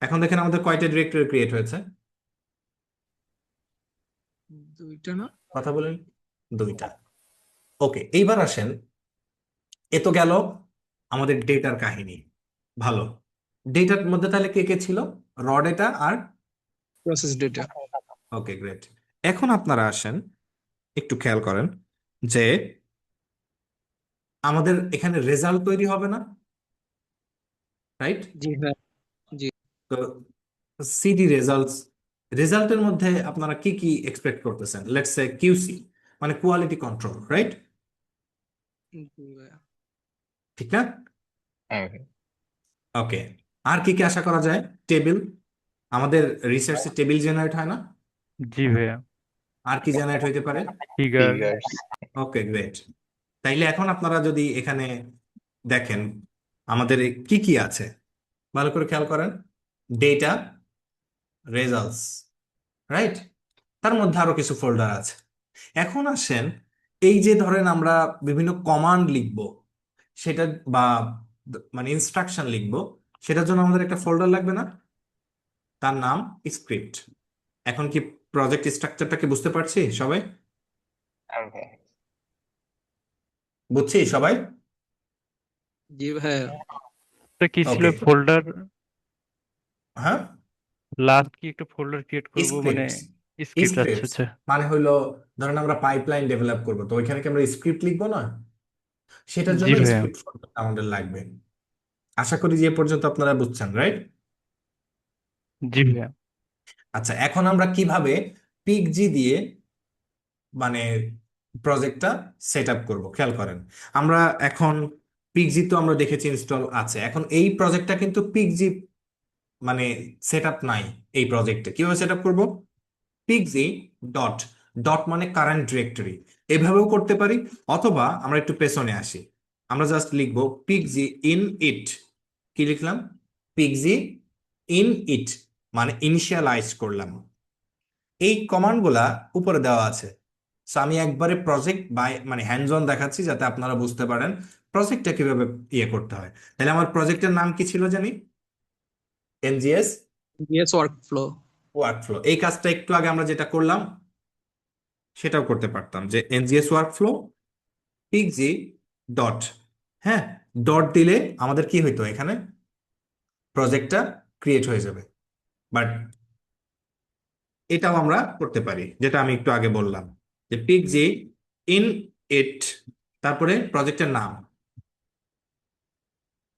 এখন দেখেন আমাদের কয়টা ডিরেক্টরি ক্রিয়েট হয়েছে? দুইটা না? কথা বলেন, দুইটা। ওকে, এইবার আসেন, এ তো গেল আমাদের ডেটার কাহিনী। ভালো, ডেটার মধ্যে তাহলে কে কে ছিল? র ডেটা আর, প্রসেস ডেটা। Okay great. এখন আপনারা আসেন, একটু খেয়াল করেন যে আমাদের এখানে রেজাল্ট তৈরি হবে না, রাইট? জি ভাইয়া। জি তো সিডি রেজাল্টস, রেজাল্টের মধ্যে আপনারা কি কি এক্সপেক্ট করতেছেন? লেটস সে কিউসি, মানে কোয়ালিটি কন্ট্রোল, রাইট? জি ভাইয়া। ঠিক না? হ্যাঁ ওকে, আর কি কি আশা করা যায়? টেবিল, আমাদের রিসার্চে টেবিল জেনারেট হয় না? জি ভাইয়া। আর কি জেনারেট হইতে পারে? ফিগার। ফিগার্স। ওকে, গ্রেট। তাইলে এখন আপনারা যদি এখানে দেখেন আমাদের কি কি আছে, ভালো করে খেয়াল করেন। Data, results, right? তার মধ্যে আরো কিছু ফোল্ডার আছে। এখন আসেন, এই যে ধরেন আমরা বিভিন্ন কমান্ড লিখব, সেটা বা মানে ইনস্ট্রাকশন লিখব, সেটার জন্য আমাদের একটা ফোল্ডার লাগবে না? তার নাম স্ক্রিপ্ট। এখন কি প্রজেক্ট স্ট্রাকচারটা কি বুঝতে পারছি সবাই? ওকে। বুঝছি সবাই? জি ভাইয়া। তো কি ছিল ওকে, ফোল্ডার? হ্যাঁ, লাস্ট কি একটা ফোল্ডার ক্রিয়েট করব মানে স্ক্রিপ্টস। স্ক্রিপ্ট? আচ্ছা স্ক্রিপ্টস আচ্ছা। মানে হইলো, ধরেন আমরা পাইপলাইন ডেভেলপ করব, তো ওইখানে কি আমরা স্ক্রিপ্ট লিখবো না? সেটার জি জন্য ভাইয়া। স্ক্রিপ্ট আমাদের লাগবে। আশা করি যে এ পর্যন্ত আপনারা বুঝছেন, রাইট? জি ভাইয়া। আচ্ছা, এখন আমরা কিভাবে পিকজি দিয়ে মানে প্রজেক্টটা সেট আপ করবো খেয়াল করেন। আমরা এখন পিকজি তো আমরা দেখেছি ইনস্টল আছে, এখন এই প্রজেক্টটা কিন্তু পিকজি মানে সেট আপ নাই। এই প্রজেক্টে কিভাবে সেট আপ করবো? পিকজি ডট, ডট মানে কারেন্ট ডিরেক্টরি, এভাবেও করতে পারি। অথবা আমরা একটু পেছনে আসি, আমরা জাস্ট লিখবো পিকজি ইন ইট। কি লিখলাম? পিকজি ইন ইট, মানে ইনিশিয়ালাইজ করলাম। এই কমান্ডগুলা উপরে দেওয়া আছে। সো আমি একবারে প্রজেক্ট বাই মানে হ্যান্ডস অন দেখাচ্ছি যাতে আপনারা বুঝতে পারেন প্রজেক্টটা কিভাবে ইয়ে করতে হয়। তাহলে আমার প্রজেক্টের নাম কি ছিল জানি? NGS GS workflow. ওয়ার্কফ্লো। এই কাজটা একটু আগে আমরা যেটা করলাম সেটাও করতে পারতাম, যে এনজিএস ওয়ার্কফ্লো পিকজি ডট, হ্যাঁ, ডট দিলে আমাদের কি হইতো, এখানে প্রজেক্টটা ক্রিয়েট হয়ে যাবে। বাট এটাও আমরা করতে পারি, যেটা আমি একটু আগে বললাম, যে পিকজি ইন ইট, তারপরে প্রজেক্টের নাম।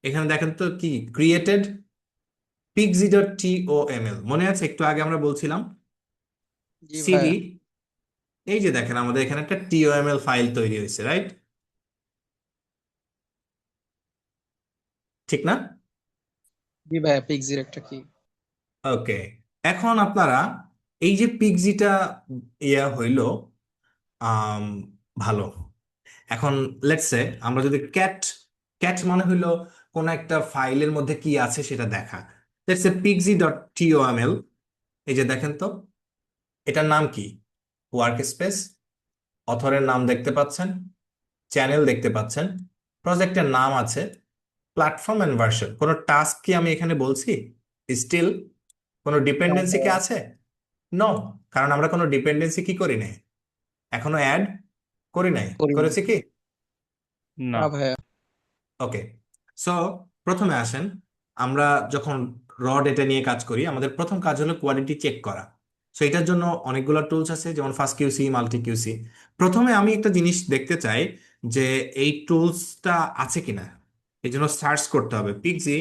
এখানে দেখেন তো কি ক্রিয়েটেড পিকজি ডট টিওএমএল, মনে আছে একটু আগে আমরা বলছিলাম জি সিডি। ভাইয়া। এই যে দেখেন আমাদের এখানে একটা টিওএমএল ফাইল তৈরি হয়েছে, রাইট? ঠিক না? জি ভাইয়া, পিক্সির একটা কি। ওকে, এখন আপনারা এই যে পিকজিটা ইয়া হইল আম, ভালো। এখন লেটস সে আমরা যদি ক্যাট, ক্যাট মানে হইলো কোন একটা ফাইলের মধ্যে কি আছে সেটা দেখা। লেটস সে পিক্সি ডট টিওএমএল, এই যে দেখেন তো এটার নাম কি? ওয়ার্ক স্পেস, অথরের নাম দেখতে পাচ্ছেন, চ্যানেল দেখতে পাচ্ছেন, প্রজেক্টের নাম আছে, প্ল্যাটফর্ম এন্ড ভার্সন। কোনো টাস্ক কি আমি এখানে বলছি? স্টিল কোনো না ডিপেন্ডেন্সি কি ভাইয়া, আছে? নো, কারণ আমরা কোনো ডিপেন্ডেন্সি কি করি নাই, এখনো অ্যাড করি নাই। করি না। করেছি কি? না। না ভাইয়া। ওকে, সো প্রথমে আসেন, আমরা যখন র ডেটা নিয়ে কাজ করি আমাদের প্রথম কাজ হলো কোয়ালিটি চেক করা। সো এটার জন্য অনেকগুলো টুলস আছে, যেমন ফার্স্ট কিউসি, মাল্টি কিউসি। প্রথমে আমি একটা জিনিস দেখতে চাই যে এই টুলসটা আছে কিনা। এই জন্য সার্চ করতে হবে Pixie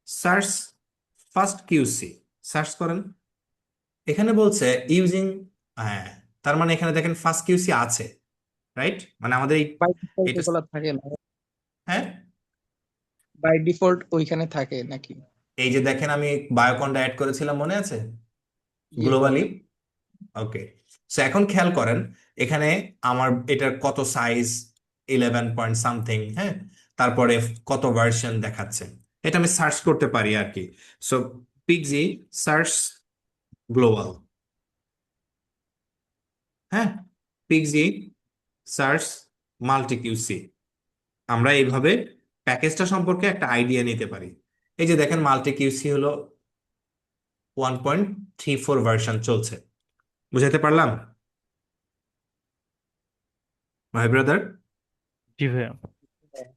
search first QC, search করেন। এখানে বলছে ইউজিং, হ্যাঁ, তার মানে এখানে দেখেন ফার্স্ট কিউসি আছে, রাইট? মানে আমাদের বাই ডিফল্ট এটা, এগুলা থাকে না? হ্যাঁ, বাই ডিফল্ট ওইখানে থাকে নাকি? এই যে দেখেন আমি বায়োকনটা অ্যাড করেছিলাম, মনে আছে? জি গ্লোবালি। ভাইয়া। ওকে, সো এখন খেয়াল করেন এখানে আমার এটার কত সাইজ, 11 পয়েন্ট সামথিং, হ্যাঁ, তারপরে কত ভার্সন দেখাচ্ছে। এটা আমি সার্চ করতে পারি আর কি। সো পিক্সি সার্চ গ্লোবাল, হ্যাঁ, পিক্সি সার্চ মাল্টি কিউসি। আমরা এইভাবে প্যাকেজটা সম্পর্কে একটা আইডিয়া নিতে পারি। এই যে দেখেন মাল্টি কিউসি হলো 1.34 ভার্সন চলছে। বুঝাতে পারলাম ভাই ব্রাদার? জি ভাইয়া।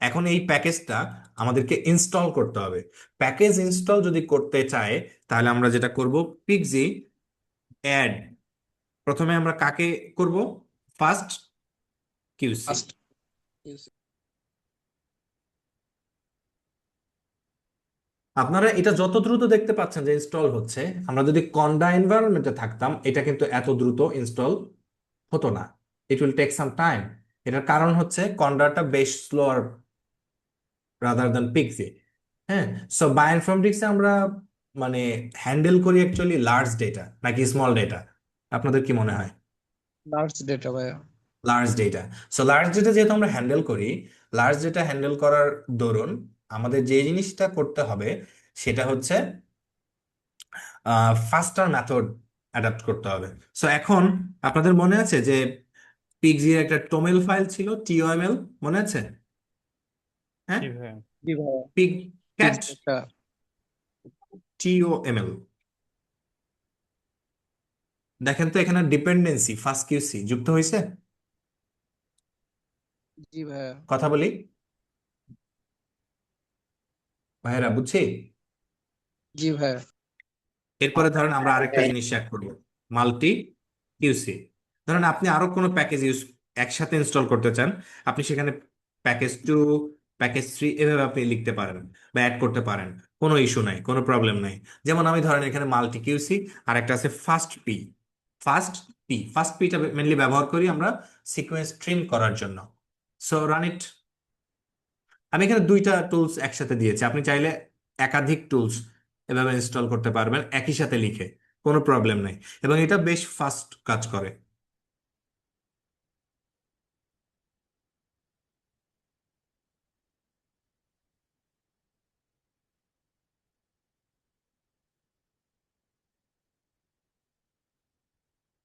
এখন এই প্যাকেজটা আমাদেরকে ইনস্টল করতে হবে। প্যাকেজ ইনস্টল যদি করতে চায় তাহলে আমরা যেটা করব, পিক্সি অ্যাড প্রথমে আমরা কাকে করব? First QC. ফার্স্ট আপনারা এটা যত দ্রুত দেখতে পাচ্ছেন যে ইনস্টল হচ্ছে, আমরা যদি কন্ডা এনভায়রনমেন্টে থাকতাম এটা কিন্তু এত দ্রুত ইনস্টল হতো না। It will take some time. এটার কারণ হচ্ছে কন্ডাটা বেশ স্লোয়ার রাদার দ্যান পিক্সি। হ্যাঁ। সো বায়োইনফরমেটিক্সে আমরা মানে হ্যান্ডেল করি অ্যাকচুয়ালি লার্জ ডেটা নাকি স্মল ডেটা? আপনাদের কি মনে হয়? লার্জ ডেটা ভাইয়া। Large data. So large data যেহেতু আমরা হ্যান্ডেল করি, লার্জ ডেটা হ্যান্ডেল করার দরুন আমাদের যে জিনিসটা করতে হবে সেটা হচ্ছে ফাস্টার মেথড অ্যাডাপ্ট করতে হবে। সো এখন আপনাদের মনে আছে যে পিক্সির একটা টোমেল ফাইল ছিল, টিওএমএল, মনে আছে? হ্যাঁ। জি ভাইয়া। জি ভাইয়া। পিগ ক্যাট পিক্স একটা। টিওএমএল। দেখেন তো এখানে ডিপেন্ডেন্সি ফার্স্ট কিউসি যুক্ত হয়েছে। জি ভাইয়া। কথা বলি ভাইয়েরা, বুঝছি। জি ভাইয়া। এরপরে ধরেন আমরা আরেকটা জিনিস অ্যাড করবো, মাল্টি কিউসি। ধরেন আপনি আরো কোনো প্যাকেজ একসাথে ইনস্টল করতে চান, আপনি সেখানে প্যাকেজ 2, প্যাকেজ 3 এভাবে আপনি লিখতে পারেন বা অ্যাড করতে পারেন। কোনো ইস্যু নাই, কোনো প্রবলেম নাই। যেমন আমি ধরেন এখানে মাল্টি কিউসি আর একটা আছে ফাস্ট পি। ফাস্ট পিটা মেনলি ব্যবহার করি আমরা সিকোয়েন্স ট্রিম করার জন্য। সো রান ইট। আমি এখানে দুইটা টুলস একসাথে দিয়েছি, আপনি চাইলে একাধিক টুলস এভাবে ইনস্টল করতে পারবেন একই সাথে লিখে, কোনো প্রবলেম নেই। এবং এটা বেশ ফাস্ট কাজ করে।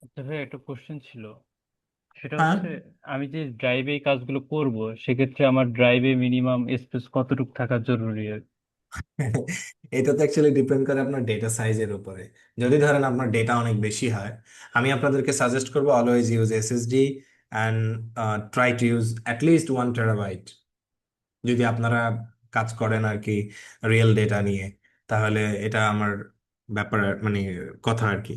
আচ্ছা ভাই, একটা কোশ্চেন ছিল। সেটা হ্যাঁ। হচ্ছে, আমি যে ড্রাইভে এই কাজগুলো করব, সেক্ষেত্রে আমার ড্রাইভে মিনিমাম স্পেস কতটুকু থাকা জরুরি আর কি? এটা তো অ্যাকচুয়ালি ডিপেন্ড করে আপনার ডেটা সাইজের উপরে। যদি ধরেন আপনার ডেটা অনেক বেশি হয়, আমি আপনাদেরকে সাজেস্ট করবো always use SSD and try to use at least 1 terabyte. যদি আপনারা কাজ করেন আর কি রিয়েল ডেটা নিয়ে, তাহলে এটা আমার ব্যাপার মানে কথা আর কি।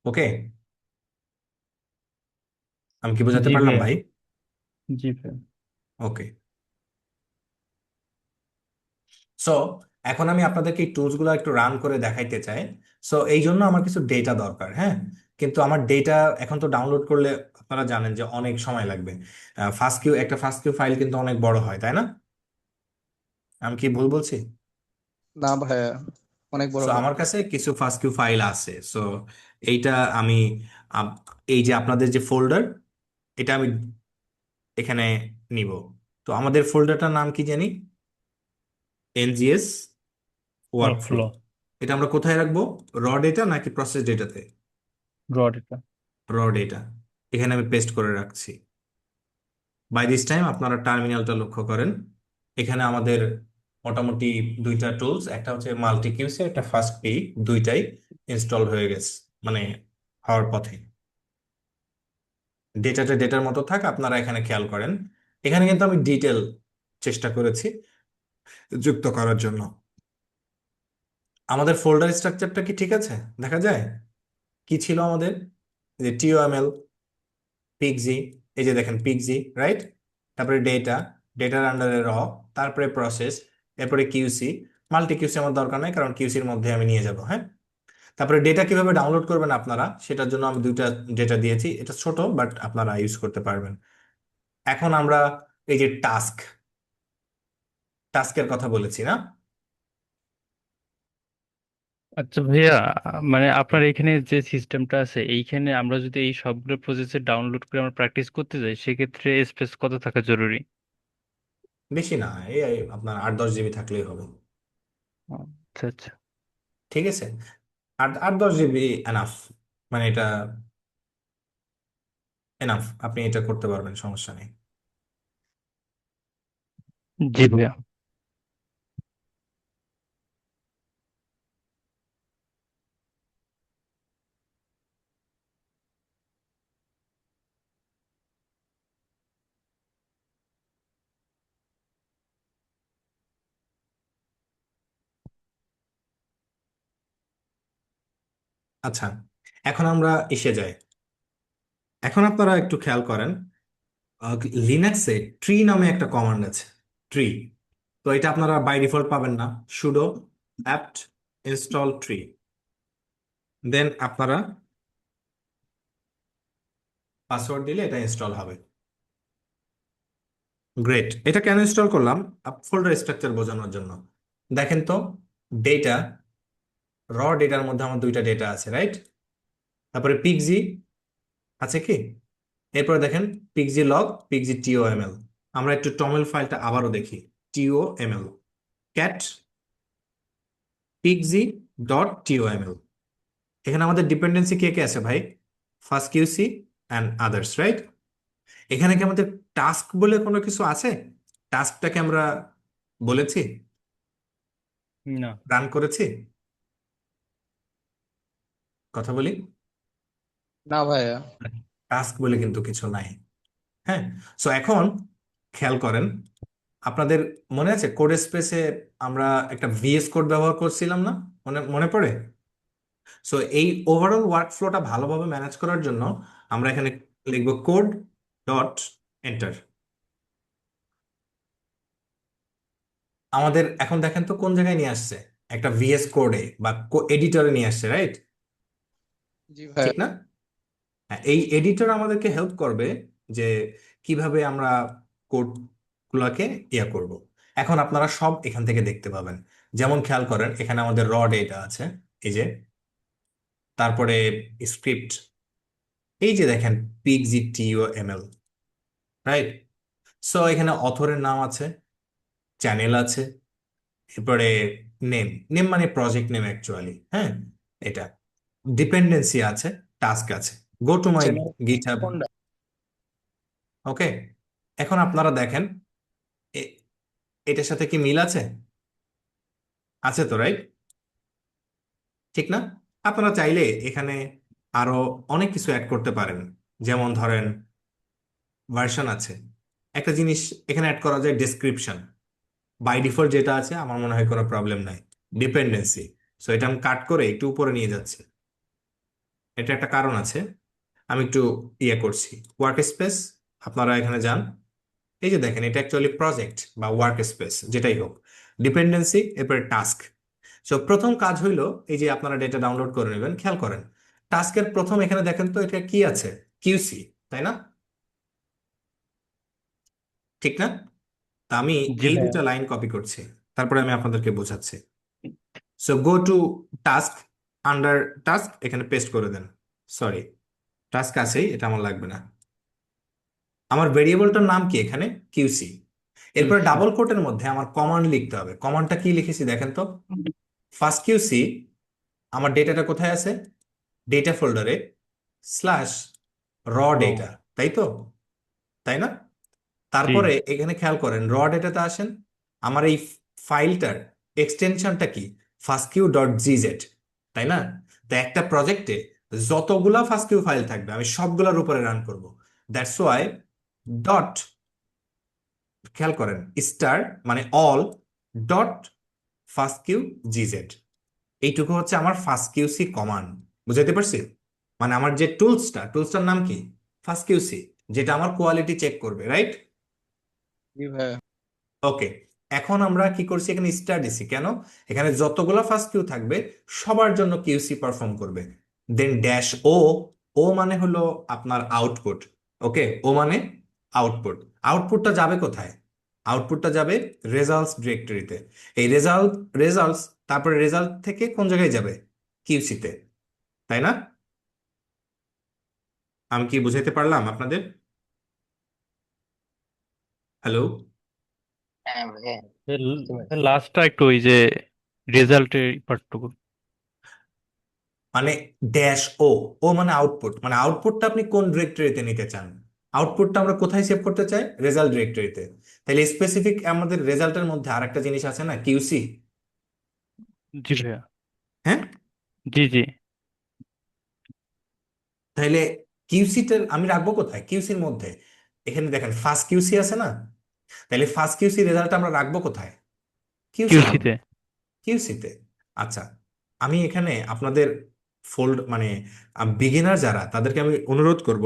ওকে, আমি কি বোঝাতে জি পারলাম ভাইয়া। ভাই? জি ভাইয়া। ওকে। সো এখন আমি আপনাদেরকে এই টুলস গুলো একটু রান করে দেখাইতে চাই। সো এই জন্য আমার কিছু ডেটা দরকার। হ্যাঁ। কিন্তু আমার ডেটা এখন তো ডাউনলোড করলে আপনারা জানেন যে অনেক সময় লাগবে। ফার্স্ট কিউ ফাইল কিন্তু অনেক বড় হয়, তাই না? আমি কি ভুল বলছি? না ভাইয়া, অনেক বড় সো হয়। আমার কাছে কিছু ফার্স্ট কিউ ফাইল আছে। সো এইটা আমি আপ- এই যে আপনাদের যে ফোল্ডার, এটা আমি এখানে নিব। তো আমাদের ফোল্ডারটার নাম কি জানি? NGS workflow. ওয়ার্কফ্লো। এটা আমরা কোথায় রাখবো? র ডেটা নাকি প্রসেস ডেটাতে? রড এটা। র ডেটা। এখানে আমি পেস্ট করে রাখছি। বাই দিস টাইম আপনারা টার্মিনালটা লক্ষ্য করেন। এখানে আমাদের মোটামুটি দুইটা টুলস, একটা হচ্ছে মাল্টি কিউসি, একটা ফার্স্ট পি, দুইটাই ইনস্টল হয়ে গেছে, মানে হওয়ার পথে। ডেটাটা ডেটার মতো থাক, আপনারা এখানে খেয়াল করেন। এখানে কিন্তু আমি ডিটেল চেষ্টা করেছি যুক্ত করার জন্য। আমাদের ফোল্ডার স্ট্রাকচারটা কি ঠিক আছে? দেখা যায় কি ছিল আমাদের? যে টিওএমএল, পিক্সি, এই যে দেখেন পিক্সি, রাইট? তারপরে ডেটার আন্ডারে র, তারপরে প্রসেস, এরপরে কিউসি। মাল্টি কিউসি আমার দরকার নাই, কারণ কিউসির মধ্যে আমি নিয়ে যাব। হ্যাঁ। তারপরে ডেটা কিভাবে ডাউনলোড করবেন আপনারা, সেটার জন্য আমি দুইটা ডেটা দিয়েছি। এটা ছোট বাট আপনারা ইউজ করতে পারবেন। এখন আমরা এই যে টাস্কের কথা বলেছি না? আচ্ছা ভাইয়া, মানে আপনার এখানে যে সিস্টেমটা আছে, এইখানে আমরা যদি এই সবগুলো প্রসেসে ডাউনলোড করে আমরা প্র্যাকটিস করতে যাই, সেক্ষেত্রে স্পেস কত থাকা জরুরি? বেশি না, এই আপনার 8-10 জিবি থাকলেই হবে। আচ্ছা আচ্ছা। ঠিক আছে। 8-10 জিবি এনাফ, মানে এটা এনাফ, আপনি এটা করতে পারবেন, সমস্যা নেই। জি ভাইয়া। আচ্ছা, এখন আমরা এসে যাই। এখন আপনারা একটু খেয়াল করেন, লিনাক্সে ট্রি নামে একটা কমান্ড আছে, ট্রি। তো এটা আপনারা বাই ডিফল্ট পাবেন না, সুডো apt install tree, দেন আপনারা পাসওয়ার্ড দিলে এটা ইনস্টল হবে। গ্রেট। এটা কেন ইনস্টল করলাম? ফোল্ডার স্ট্রাকচার বোঝানোর জন্য। দেখেন তো, ডেটা, ডেটার মধ্যে আমার দুইটা ডেটা আছে, রাইট? তারপরে পিক্সি আছে কি? এরপরে দেখেন পিক্সি লগ, পিক্সি টিওএমএল। আমরা একটু টমেল ফাইলটা আবারও দেখি, টিওএমএল ক্যাট পিক্সি ডট টিওএমএল। এখানে আমাদের ডিপেন্ডেন্সি কে কে আছে ভাই? First QC and others, right? এখানে কি আমাদের টাস্ক বলে কোনো কিছু আছে? টাস্কটাকে আমরা বলেছি, না। রান করেছি? কথা বলি, না ভাইয়া। টাস্ক বলে কিন্তু কিছু নাই। হ্যাঁ, সো এখন খেয়াল করেন, আপনাদের মনে আছে কোড স্পেসে আমরা একটা ভিএস কোড ব্যবহার করছিলাম না? মনে মনে পড়ে? সো এই ওভারঅল ওয়ার্ক ফ্লোটা ভালোভাবে ম্যানেজ করার জন্য আমরা এখানে লিখব কোড ডট এন্টার। আমাদের এখন দেখেন তো কোন জায়গায় নিয়ে আসছে, একটা ভিএস কোডে বা এডিটরে নিয়ে আসছে, রাইট? জি ভাইয়া। ঠিক না? হ্যাঁ, এই এডিটর আমাদেরকে হেল্প করবে যে কিভাবে আমরা কোড গুলাকে করব। এখন আপনারা সব এখান থেকে দেখতে পাবেন। যেমন খেয়াল করেন, এখানে আমাদের ডেটা আছে, এই যে, তারপরে স্ক্রিপ্ট, এই যে দেখেন pgtoML, রাইট? সো এখানে অথরের নাম আছে, চ্যানেল আছে, এরপরে নেম, নেম মানে প্রজেক্ট নেম অ্যাকচুয়ালি, হ্যাঁ, এটা ডিপেন্ডেন্সি আছে, টাস্ক আছে, go to my channel GitHub. কোনটা? ওকে, এখন আপনারা দেখেন এ- এটার সাথে কি মিল আছে? আছে তো, রাইট? ঠিক না? আপনারা চাইলে এখানে আরো অনেক কিছু অ্যাড করতে পারেন। যেমন ধরেন ভার্সন আছে, একটা জিনিস এখানে অ্যাড করা যায়, ডেসক্রিপশন। বাই ডিফল্ট যেটা আছে আমার মনে হয় কোনো প্রবলেম নাই, ডিপেন্ডেন্সি। সো এটা আমি কাট করে একটু উপরে নিয়ে যাচ্ছি, এটা একটা কারণ আছে। আমি একটু করছি ওয়ার্ক স্পেস, আপনারা এখানে যান, এই যে দেখেন এটা অ্যাকচুয়ালি প্রজেক্ট বা ওয়ার্ক স্পেস যেটাই হোক, ডিপেন্ডেন্সি, এরপরে টাস্ক। সো প্রথম কাজ হইলো এই যে আপনারা ডেটা ডাউনলোড করে নেবেন, খেয়াল করেন টাস্কের প্রথম এখানে দেখেন তো এটা কি আছে, কিউসি, তাই না? ঠিক না? তা আমি জি এই ভাইয়া। দুটা লাইন কপি করছি, তারপরে আমি আপনাদেরকে বোঝাচ্ছি। So go to task, under task এখানে পেস্ট করে দেন। সরি, টাস্ক আছেই, এটা আমার লাগবে না। আমার ভেরিয়েবলটার নাম কি এখানে? কিউসি। এরপরে QC ডাবল কোটের মধ্যে আমার কমান্ড লিখতে হবে। কমান্ডটা কি লিখেছি দেখেন তো, ফার্স্ট কিউসি, আমার ডেটাটা কোথায় আছে? ডেটা ফোল্ডারে স্ল্যাশ raw ডেটা, তাই তো? তাই না? জি তারপরে এখানে খেয়াল করেন ডেটাতে আসেন, আমার এই ফাইলটার এক্সটেনশনটা কি? ফাস্কিউ ডট জিজেড, তাই না? তো একটা প্রজেক্টে যতগুলা ফাস্কিউ ফাইল থাকবে আমি সবগুলোর উপরে রান করব। দ্যাটস ওয়াই ডট, খেয়াল করেন, স্টার মানে অল ডট ফাস্কিউ জিজেড, এইটুকু হচ্ছে আমার ফার্স্ট কিউসি কমান্ড। বুঝাইতে পারছি? মানে আমার যে টুলসটার নাম কি? ফার্স্ট কিউসি, যেটা আমার কোয়ালিটি চেক করবে, রাইট? জি ভাইয়া। ওকে, এখন আমরা কি করছি এখানে স্টার দিছি কেন? এখানে যতগুলা ফার্স্ট কিউ থাকবে সবার জন্য কিউসি পারফর্ম করবে। দেন ড্যাশ ও, ও মানে হলো আপনার আউটপুট। ওকে, ও মানে আউটপুট। আউটপুটটা যাবে কোথায়? আউটপুটটা যাবে রেজাল্টস ডিরেক্টরিতে। এই রেজাল্টস, তারপরে রেজাল্ট থেকে কোন জায়গায় যাবে? কিউসিতে, তাই না? আমি কি বুঝাইতে পারলাম আপনাদের? হ্যালো? হ্যাঁ ভাইয়া, বুঝতে পারছি। লাস্টটা একটু ওই যে রেজাল্টের পার্টটুকু। মানে ড্যাশ ও, ও মানে আউটপুট, মানে আউটপুটটা আপনি কোন ডিরেক্টরিতে নিতে চান? আউটপুটটা আমরা কোথায় সেভ করতে চাই? রেজাল্ট ডিরেক্টরিতে। তাহলে স্পেসিফিক আমাদের রেজাল্টের মধ্যে আরেকটা জিনিস আছে না, কিউসি? জি ভাইয়া। হ্যাঁ, জি জি। তাহলে কিউসিটার আমি রাখবো কোথায়? কিউসির মধ্যে এখানে দেখেন ফার্স্ট কিউসি আছে না? তাহলে ফার্স্ট কিউসি রেজাল্ট আমরা রাখবো কোথায়? কিউসির QC মধ্যে, তে। কিউসিতে। আচ্ছা, আমি এখানে আপনাদের ফোল্ড মানে বিগিনার যারা তাদেরকে আমি অনুরোধ করব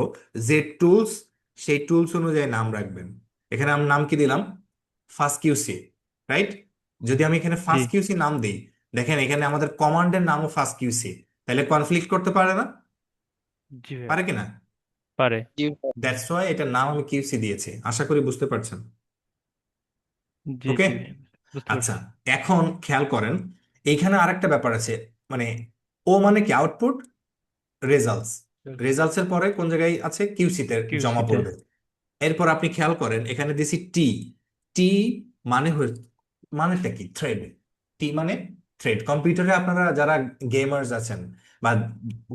যে টুলস সেই টুলস অনুযায়ী নাম রাখবেন। এখানে আমি নাম কি দিলাম? Fast QC, right? যদি আমি এখানে জি ফাস্ট কিউসি নাম দিই, দেখেন এখানে আমাদের কমান্ডের নামও ফাস্ট কিউসি, তাহলে কনফ্লিক্ট করতে পারে না? জি ভাইয়া, পারে কিনা? পারে। জি ভাইয়া। দ্যাটস ওয়াই এটার নাম আমি কিউসি দিয়েছি। আশা করি বুঝতে পারছেন। জি ওকে, জি ভাইয়া, বুঝতে আচ্ছা, পারছি। এখন খেয়াল করেন এইখানে আরেকটা ব্যাপার আছে, মানে ও মানে কি আউটপুট, রেজাল্টস। রেজাল্টস এর পরে কোন জায়গায় আছে? কিউসিতে জমা কিউসিতে। পড়বে। এরপর আপনি খেয়াল করেন এখানে দিছি টি। টি মানে মানেটা কি? থ্রেড। টি মানে থ্রেড। কম্পিউটারে আপনারা যারা গেমার্স আছেন বা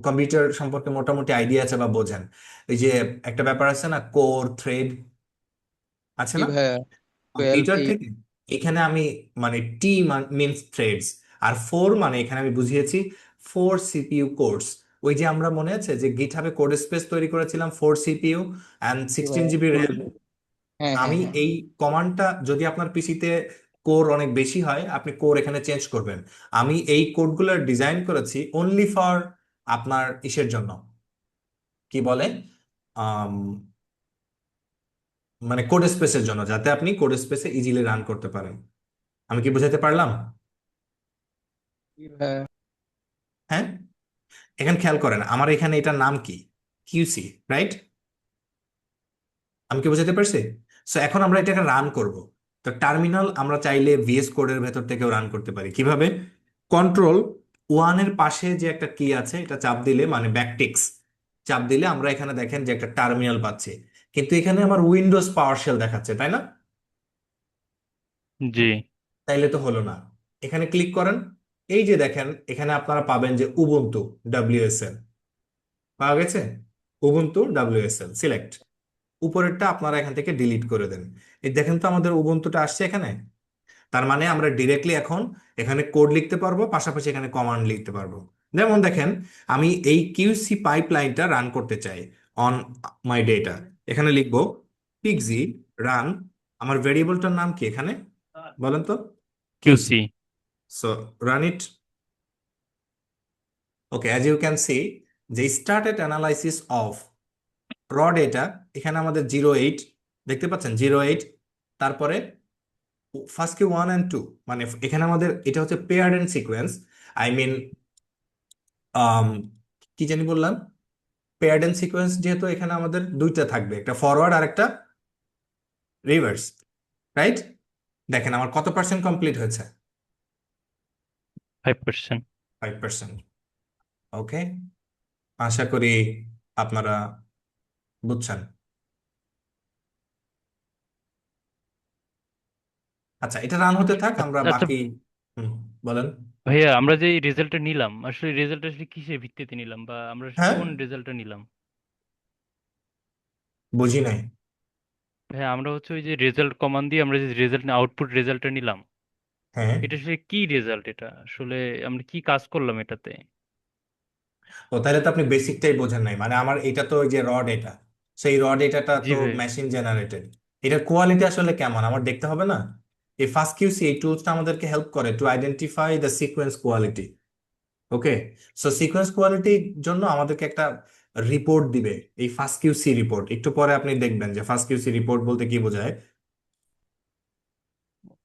কম্পিউটার সম্পর্কে মোটামুটি আইডিয়া আছে বা বোঝেন, এই যে একটা ব্যাপার আছে না, কোর থ্রেড আছে জি না ভাইয়া, 12 কম্পিউটার 8। থেকে? এখানে আমি মানে টি মিনস থ্রেডস, আর ফোর মানে এখানে আমি বুঝিয়েছি 4 CPU কোর্স। ওই যে আমরা মনে আছে যে গিটহাবে কোড স্পেস তৈরি করেছিলাম 4 CPU অ্যান্ড জি 16 GB ভাইয়া, র্যাম। হ্যাঁ হ্যাঁ আমি হ্যাঁ। এই কমান্ডটা যদি আপনার পিসিতে কোর অনেক বেশি হয়, আপনি কোর এখানে চেঞ্জ করবেন। আমি এই কোডগুলো ডিজাইন করেছি অনলি ফর আপনার ইসের জন্য, কি বলে, আম, মানে কোড স্পেসের জন্য, যাতে আপনি কোড স্পেসে ইজিলি রান করতে পারেন। আমি কি বোঝাতে পারলাম? জি ভাইয়া, হ্যাঁ, এখানে খেয়াল করেন আমার এখানে এটার নাম কি? QC, right? আমি কি বোঝাতে পারছি? সো এখন আমরা এটাকে রান করব। তো টার্মিনাল আমরা চাইলে ভিএস কোডের ভেতর থেকেও রান করতে পারি। কিভাবে? Ctrl 1 এর পাশে যে একটা কি আছে এটা চাপ দিলে, মানে ব্যাকটিক্স চাপ দিলে আমরা এখানে দেখেন যে একটা টার্মিনাল পাচ্ছি, কিন্তু এখানে আমার উইন্ডোজ পাওয়ার শেল দেখাচ্ছে, তাই না? জি তাইলে তো হলো না। এখানে ক্লিক করেন, এই যে দেখেন এখানে আপনারা পাবেন যে উবুন্টু WSL পাওয়া গেছে। উবুন্টু WSL সিলেক্ট, উপরেরটা আপনারা এখান থেকে ডিলিট করে দেন। এই দেখেন তো আমাদের উবুন্টুটা আসছে এখানে। তার মানে আমরা ডিরেক্টলি এখন এখানে কোড লিখতে পারবো, পাশাপাশি এখানে কমান্ড লিখতে পারবো। যেমন দেখেন আমি এই কিউসি পাইপলাইনটা রান করতে চাই অন মাই ডেটা। এখানে লিখবো পিগজি রান। আমার ভেরিয়েবলটার নাম কি এখানে বলেন তো? QC. QC. So run it. Okay, as you can see যে started analysis of raw data, এখানে আমাদের 08 দেখতে পাচ্ছেন, 08। তারপরে ফার্স্ট কি 1 and 2, মানে এখানে আমাদের এটা হচ্ছে paired end sequence. I mean কি জানি বললাম, পেয়ার্ড এন্ড সিকোয়েন্স, যেহেতু এখানে আমাদের দুইটা থাকবে, একটা ফরওয়ার্ড আর একটা রিভার্স, রাইট? দেখেন আমার কত পার্সেন্ট কমপ্লিট হয়েছে? 5%। 5%। ওকে, আশা করি আপনারা বুঝছেন। আচ্ছা, এটা রান হতে থাক, আমরা আচ্ছা বাকি। হুম, বলেন। ভাইয়া, আমরা যে রেজাল্টটা নিলাম, আসলে রেজাল্টটা আসলে কিসের ভিত্তিতে নিলাম, বা আমরা আসলে হ্যাঁ, কোন রেজাল্টটা নিলাম? বুঝি নাই। ভাইয়া, আমরা হচ্ছে ওই যে রেজাল্ট কমান্ড দিয়ে আমরা যে রেজাল্ট আউটপুট রেজাল্টটা নিলাম, হ্যাঁ, এটা আসলে কি রেজাল্ট? এটা আসলে আমরা কি কাজ করলাম এটাতে? ও তাহলে তো আপনি বেসিকটাই বোঝেন নাই। মানে আমার এটা তো ওই যে র ডেটা, সেই র ডেটাটা জি তো ভাই। Machine generated. এটার কোয়ালিটি আসলে কেমন আমার দেখতে হবে না? এই ফাস্ট কিউসি এই টুলসটা আমাদেরকে হেল্প করে to identify the sequence quality. Okay, so sequence কোয়ালিটির জন্য আমাদেরকে একটা রিপোর্ট দিবে, এই ফাস্ট কিউসি রিপোর্ট। একটু পরে আপনি দেখবেন যে ফাস্ট কিউসি রিপোর্ট বলতে কি বোঝায়।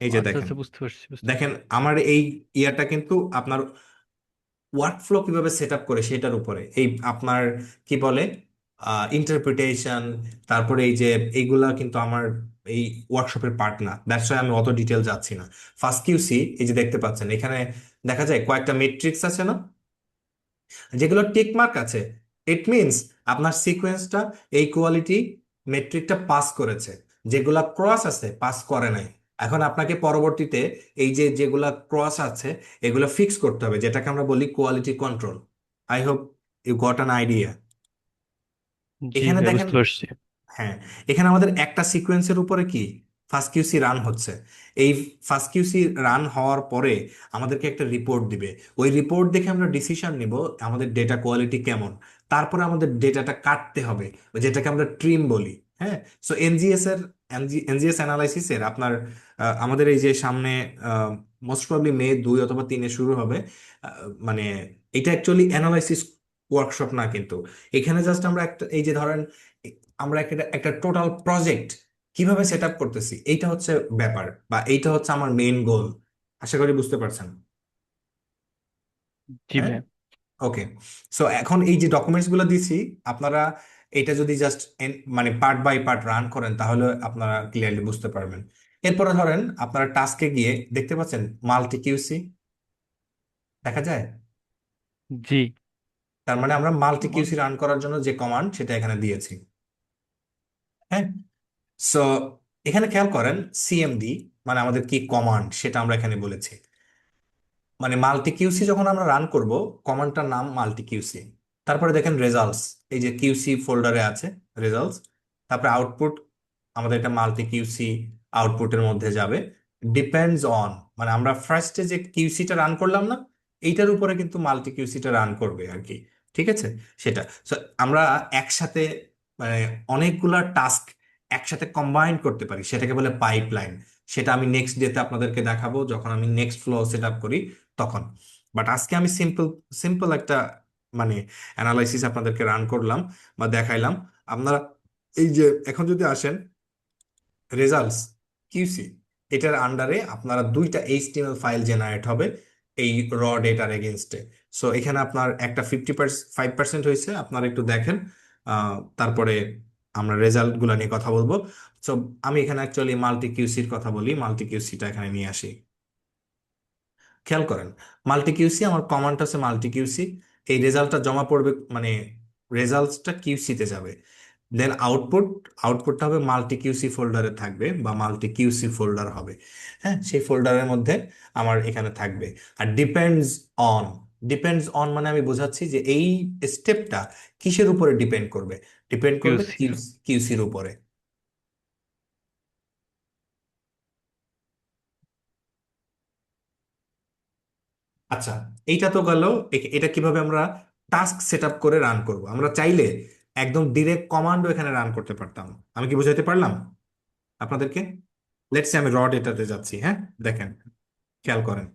এই যে আচ্ছা দেখেন, আচ্ছা, বুঝতে পারছি বুঝতে দেখেন পারছি। আমার এই ইয়াটা কিন্তু আপনার ওয়ার্কফ্লো কিভাবে সেট আপ করে সেটার উপরে, এই আপনার কি বলে ইন্টারপ্রিটেশন, তারপরে এই যে এইগুলা কিন্তু আমার এই ওয়ার্কশপের পার্ট না। দ্যাটস ওয়াই আমি অত ডিটেল যাচ্ছি না। ফার্স্ট কিউসি এই যে দেখতে পাচ্ছেন এখানে দেখা যায় কয়েকটা মেট্রিক্স আছে না, যেগুলো টিক মার্ক আছে। ইট মিনস আপনার সিকোয়েন্সটা এই কোয়ালিটি মেট্রিকটা পাস করেছে। যেগুলা ক্রস আছে পাস করে নাই। এখন আপনাকে পরবর্তীতে এই যে যেগুলা ক্রস আছে এগুলো ফিক্স করতে হবে, যেটাকে আমরা বলি quality control. I hope you got an idea. জি এখানে ভাই, দেখেন, বুঝতে পারছি। হ্যাঁ, এখানে আমাদের একটা সিকোয়েন্সের উপরে কি ফার্স্ট কিউসি রান হচ্ছে। এই ফার্স্ট কিউসি রান হওয়ার পরে আমাদেরকে একটা রিপোর্ট দিবে। ওই রিপোর্ট দেখে আমরা ডিসিশন নিব আমাদের ডেটা কোয়ালিটি কেমন। তারপরে আমাদের ডেটাটা কাটতে হবে, যেটাকে আমরা ট্রিম বলি। হ্যাঁ, সো এনজিএস অ্যানালাইসিসের আপনার আমাদের এই যে সামনে মোস্ট প্রবাবলি মে 2 অথবা 3-এ শুরু হবে, মানে এটা অ্যাকচুয়ালি অ্যানালাইসিস ওয়ার্কশপ না, কিন্তু এখানে জাস্ট আমরা একটা, এই যে ধরেন আমরা একটা একটা টোটাল প্রজেক্ট কিভাবে সেট আপ করতেছি, এইটা হচ্ছে ব্যাপার, বা এইটা হচ্ছে আমার মেইন গোল। আশা করি বুঝতে পারছেন। জি হ্যাঁ, ভাইয়া। ওকে। সো এখন এই যে ডকুমেন্টস গুলো দিছি, আপনারা এটা যদি জাস্ট মানে পার্ট বাই পার্ট রান করেন তাহলে আপনারা ক্লিয়ারলি বুঝতে পারবেন। এরপরে ধরেন আপনারা টাস্কে গিয়ে দেখতে পাচ্ছেন মাল্টি কিউসি দেখা যায়। জি। তার মানে আমরা মাল্টি কিউসি রান করার জন্য যে কমান্ড সেটা এখানে দিয়েছি। হ্যাঁ, সো এখানে খেয়াল করেন সিএমডি মানে আমাদের কি কমান্ড সেটা আমরা এখানে বলেছি। মানে মাল্টি কিউসি যখন আমরা রান করব, কমান্ডটার নাম মাল্টি কিউসি। তারপরে দেখেন রেজাল্টস, এই যে কিউসি ফোল্ডারে আছে রেজাল্টস। তারপরে আউটপুট, আমাদের এটা মাল্টি কিউসি আউটপুটের মধ্যে যাবে। ডিপেন্ডস অন, মানে আমরা ফার্স্টে যে কিউসিটা রান করলাম না, এইটার উপরে কিন্তু মাল্টি কিউসিটা রান করবে আর কি। ঠিক আছে, সেটা। So, আমরা একসাথে মানে অনেকগুলা টাস্ক একসাথে কম্বাইন করতে পারি, সেটাকে বলে পাইপলাইন। সেটা আমি নেক্সট ডেতে আপনাদেরকে দেখাবো যখন আমি নেক্সট ফ্লো সেট আপ করি তখন। বাট আজকে আমি সিম্পল সিম্পল একটা মানে অ্যানালাইসিস আপনাদেরকে রান করলাম বা দেখাইলাম। আপনারা এই যে এখন যদি আসেন রেজাল্টস কিউসি, এটার আন্ডারে আপনারা দুইটা এইচটিএমএল ফাইল জেনারেট হবে এই র ডেটার এগেনস্টে। সো এখানে আপনার একটা 55% হয়েছে, আপনারা একটু দেখেন। তারপরে আমরা রেজাল্ট গুলা নিয়ে কথা বলবো। সো আমি এখানে অ্যাকচুয়ালি মাল্টি কিউসির কথা বলি, মাল্টি কিউসিটা এখানে নিয়ে আসি। খেয়াল করেন মাল্টি কিউসি, আমার কমান্ড আছে মাল্টি কিউসি। এই রেজাল্টটা জমা পড়বে, মানে রেজাল্টসটা কিউসিতে যাবে। দেন আউটপুটটা হবে মাল্টি কিউসি ফোল্ডারে থাকবে বা মাল্টি কিউসি ফোল্ডার হবে। হ্যাঁ, সেই ফোল্ডারের মধ্যে আমার এখানে থাকবে। আর অন ডিপেন্ডস অন মানে আমি বোঝাচ্ছি যে এই স্টেপটা কিসের উপরে ডিপেন্ড করবে। ডিপেন্ড করবে কিউসি। কিউসির উপরে। আচ্ছা, এইটা তো গেল। এটা কিভাবে আমরা টাস্ক সেট আপ করে রান করব। আমরা চাইলে একদম ডিরেক্ট কমান্ডও এখানে রান করতে পারতাম। আমি কি বুঝাইতে পারলাম আপনাদেরকে? লেটস সে আমি র ডেটাতে যাচ্ছি। হ্যাঁ, দেখেন, খেয়াল করেন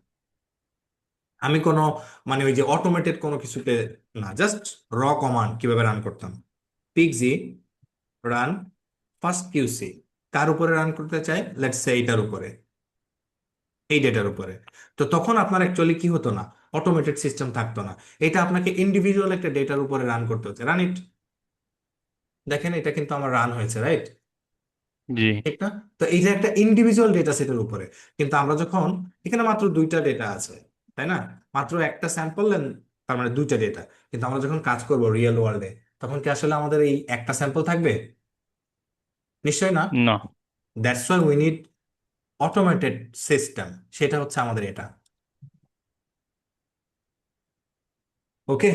আমি কোনো মানে ওই যে অটোমেটেড কোনো কিছুতে না, জাস্ট র কমান্ড কিভাবে রান করতাম। পিগজি রান ফার্স্ট কিউসি, কার উপরে রান করতে চাই, লেটস সে এইটার উপরে, এই ডেটার উপরে। তো তখন আপনার অ্যাকচুয়ালি কি হতো না, অটোমেটেড সিস্টেম থাকতো না। এটা আপনাকে ইন্ডিভিজুয়াল একটা ডেটার উপরে রান করতে হচ্ছে। রান ইট, দেখেন এটা কিন্তু আমার রান হয়েছে, রাইট? জি। ঠিক না? তো এই যে একটা ইন্ডিভিজুয়াল ডেটা সেটের উপরে, কিন্তু আমরা যখন এখানে মাত্র দুইটা ডেটা আছে, তাই না? মাত্র একটা স্যাম্পল, তার মানে দুইটা ডেটা। কিন্তু আমরা যখন কাজ করব রিয়েল ওয়ার্ল্ডে, তখন কি আসলে আমাদের এই একটা স্যাম্পল থাকবে? নিশ্চয়ই না। না। That's why we need automated system, সেটা হচ্ছে আমাদের এটা। ওকে।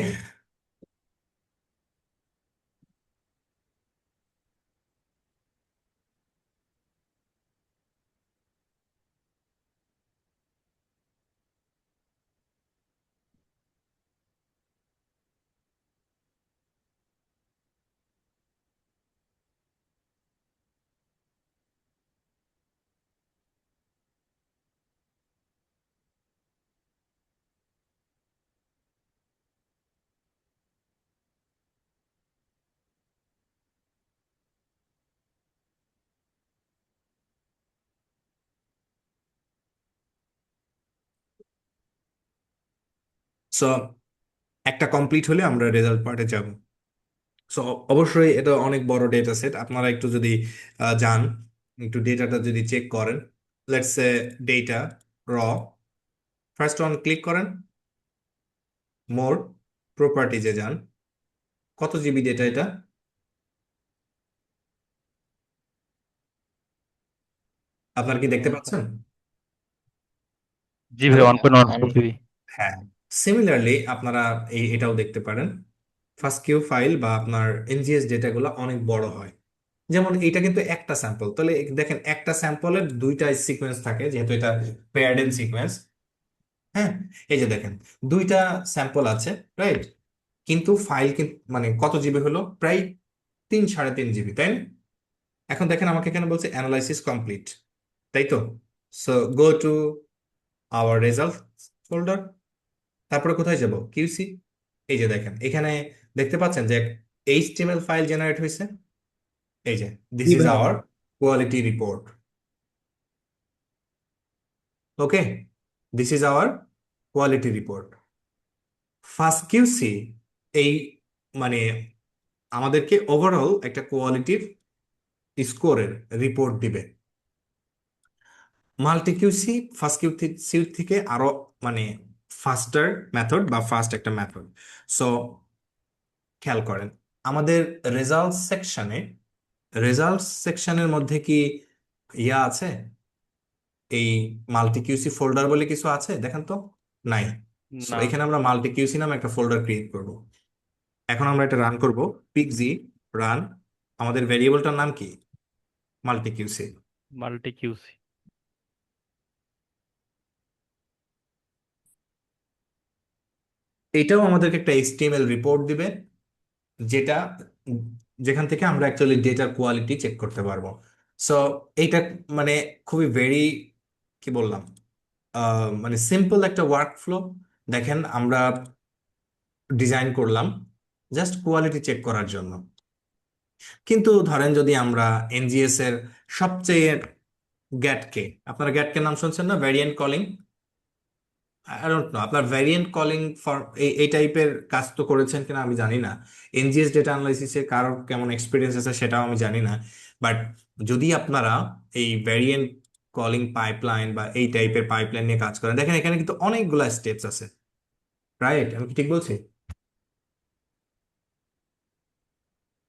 সো একটা কমপ্লিট হলে আমরা রেজাল্ট পার্টে যাব। সো অবশ্যই এটা অনেক বড় ডেটা সেট। আপনারা একটু যদি যান, একটু ডেটাটা যদি চেক করেন, লেটস সে ডেটা র, ফার্স্ট ওয়ান ক্লিক করেন, মোর প্রপার্টিজে যান। কত জিবি ডেটা এটা? আপনারা কি দেখতে পাচ্ছেন? জি ভাই, হ্যালো, 1.14 জিবি। হ্যাঁ। সিমিলারলি আপনারা এটাও দেখতে পারেন। ফার্স্ট কিউ ফাইল বা আপনার এনজিএস ডেটাগুলো অনেক বড় হয়। যেমন এটা কিন্তু একটা স্যাম্পল, তাহলে দেখেন একটা স্যাম্পলের দুইটা সিকোয়েন্স থাকে, যেহেতু এটা পেয়ার্ড এন্ড সিকোয়েন্স। হ্যাঁ, এই যে দেখেন দুইটা স্যাম্পল আছে, রাইট? কিন্তু ফাইল কিন্তু মানে কত জিবি হলো, প্রায় 3 সাড়ে 3 জিবি, তাই না? এখন দেখেন আমাকে এখানে বলছে অ্যানালাইসিস কমপ্লিট, তাই তো? So go to our result folder, তারপরে কোথায় যাব? কিউসি। এই যে দেখেন এখানে দেখতে পাচ্ছেন যে এইচটিএমএল ফাইল জেনারেট হয়েছে। এই যে দিস জি ইজ ভাইয়া। Our quality report. Okay, this is our quality report. First QC এই মানে আমাদেরকে ওভারঅল একটা কোয়ালিটির স্কোরের রিপোর্ট দিবে। মাল্টি কিউসি ফার্স্ট কিউসি থেকে আরো মানে ফাস্টার মেথড বা ফাস্ট একটা মেথড। সো খেয়াল করেন আমাদের রেজাল্টস সেকশনের মধ্যে কি ইয়া আছে? এই মাল্টি কিউসি ফোল্ডার বলে কিছু আছে দেখেন তো? নাই। সো না। এখানে আমরা মাল্টি কিউসি নামে একটা ফোল্ডার ক্রিয়েট করব। এখন আমরা এটা রান করব, পিক্সি রান। আমাদের ভেরিয়েবলটার নাম কি? Multi QC. Multi QC. এটাও আমাদেরকে একটা এইচটিএমএল রিপোর্ট দিবে, যেটা যেখান থেকে আমরা অ্যাকচুয়ালি ডেটার কোয়ালিটি চেক করতে পারবো। সো এইটা মানে খুবই ভেরি কি বললাম, মানে সিম্পল একটা ওয়ার্ক ফ্লো। দেখেন আমরা ডিজাইন করলাম জাস্ট কোয়ালিটি চেক করার জন্য। কিন্তু ধরেন যদি আমরা এনজিএস এর সবচেয়ে গ্যাটকে, আপনারা গ্যাটকে নাম শুনছেন না? Variant calling. I don't know আপনার ভ্যারিয়েন্ট কলিং ফর এই টাইপের কাজ তো করেছেন কিনা আমি জানি না। এনজিএস ডেটা অ্যানালাইসিসে কারোর কেমন এক্সপিরিয়েন্স আছে সেটাও আমি জানি না। বাট যদি আপনারা এই ভ্যারিয়েন্ট কলিং পাইপলাইন বা এই টাইপের পাইপলাইন নিয়ে কাজ করেন, দেখেন এখানে কিন্তু অনেকগুলা স্টেপস আছে। রাইট? আমি কি ঠিক বলছি?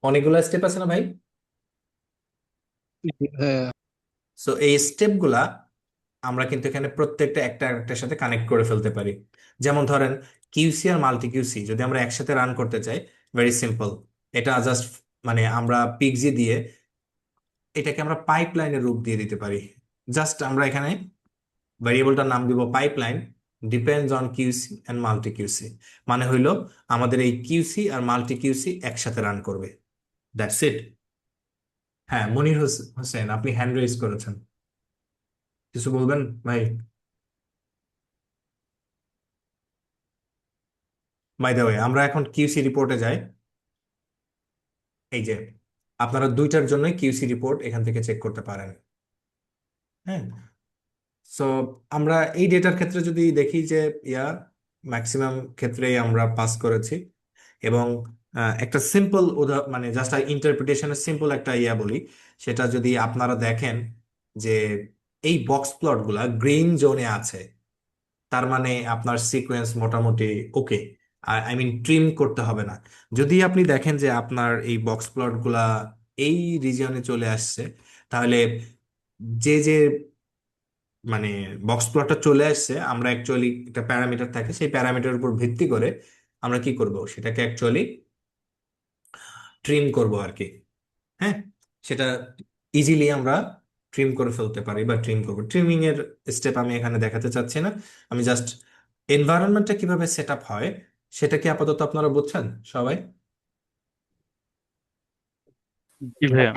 অনেকগুলা স্টেপ আছে না ভাই? হ্যাঁ, সো এই স্টেপগুলা আমরা কিন্তু এখানে প্রত্যেকটা একটা একটার সাথে কানেক্ট করে ফেলতে পারি। যেমন ধরেন কিউসি আর মাল্টি কিউসি যদি আমরা একসাথে রান করতে চাই, ভেরি সিম্পল। এটা জাস্ট মানে আমরা পিক্সি দিয়ে এটাকে আমরা পাইপলাইনের রূপ দিয়ে দিতে পারি। জাস্ট আমরা এখানে ভ্যারিয়েবলটার নাম দিব pipeline depends on QC and multi QC. মানে হইলো আমাদের এই কিউসি আর মাল্টি কিউসি একসাথে রান করবে। That's it. হ্যাঁ, মনির হোসেন আপনি হ্যান্ড রেজ করেছেন, কিছু বলবেন ভাই? বাই দ্য ওয়ে আমরা এখন কিউসি রিপোর্টে যাই। এই যে আপনারা দুইটার জন্যই কিউসি রিপোর্ট এখান থেকে চেক করতে পারেন। হ্যাঁ, সো আমরা এই ডেটার ক্ষেত্রে যদি দেখি যে ইয়া ম্যাক্সিমাম ক্ষেত্রেই আমরা পাস করেছি। এবং একটা সিম্পল মানে জাস্ট ইন্টারপ্রিটেশনের সিম্পল একটা ইয়া বলি, সেটা যদি আপনারা দেখেন যে এই বক্স প্লট গুলা গ্রিন জোনে আছে, তার মানে আপনার সিকোয়েন্স মোটামুটি ওকে। আই মিন ট্রিম করতে হবে না। যদি আপনি দেখেন যে আপনার এই বক্স প্লট গুলা এই রিজিয়নে চলে আসছে, তাহলে যে যে মানে বক্স প্লটটা চলে আসছে, আমরা অ্যাকচুয়ালি একটা প্যারামিটার থাকে, সেই প্যারামিটারের উপর ভিত্তি করে আমরা কি করব, সেটাকে অ্যাকচুয়ালি ট্রিম করব আর কি। হ্যাঁ, সেটা ইজিলি আমরা ট্রিম করে ফেলতে পারি বা ট্রিম করবো। ট্রিমিং এর স্টেপ আমি এখানে দেখাতে চাচ্ছি না। আমি জাস্ট এনভায়রনমেন্টটা কিভাবে সেট আপ হয় সেটা কি আপাতত আপনারা বুঝছেন সবাই? জি ভাইয়া।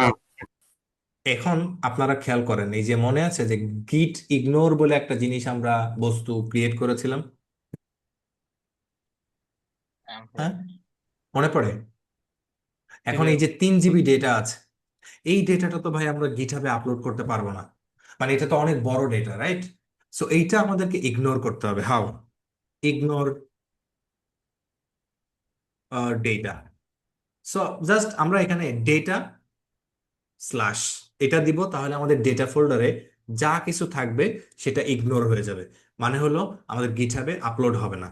এখন আপনারা খেয়াল করেন এই যে মনে আছে যে গিট ইগনোর বলে একটা জিনিস আমরা বস্তু ক্রিয়েট করেছিলাম। হ্যাঁ, মনে পড়ে? জি এখন ভাইয়া। এই যে 3 জিবি ডেটা আছে, এই ডেটাটা তো ভাই আমরা গিটহাবে আপলোড করতে পারবো না। মানে এটা তো অনেক বড় ডেটা, রাইট? সো এইটা আমাদেরকে ইগনোর করতে হবে। How? Ignore data. So just আমরা এখানে ডেটা স্ল্যাশ এটা দিব, তাহলে আমাদের ডেটা ফোল্ডারে যা কিছু থাকবে সেটা ইগনোর হয়ে যাবে। মানে হলো আমাদের গিটহাবে আপলোড হবে না।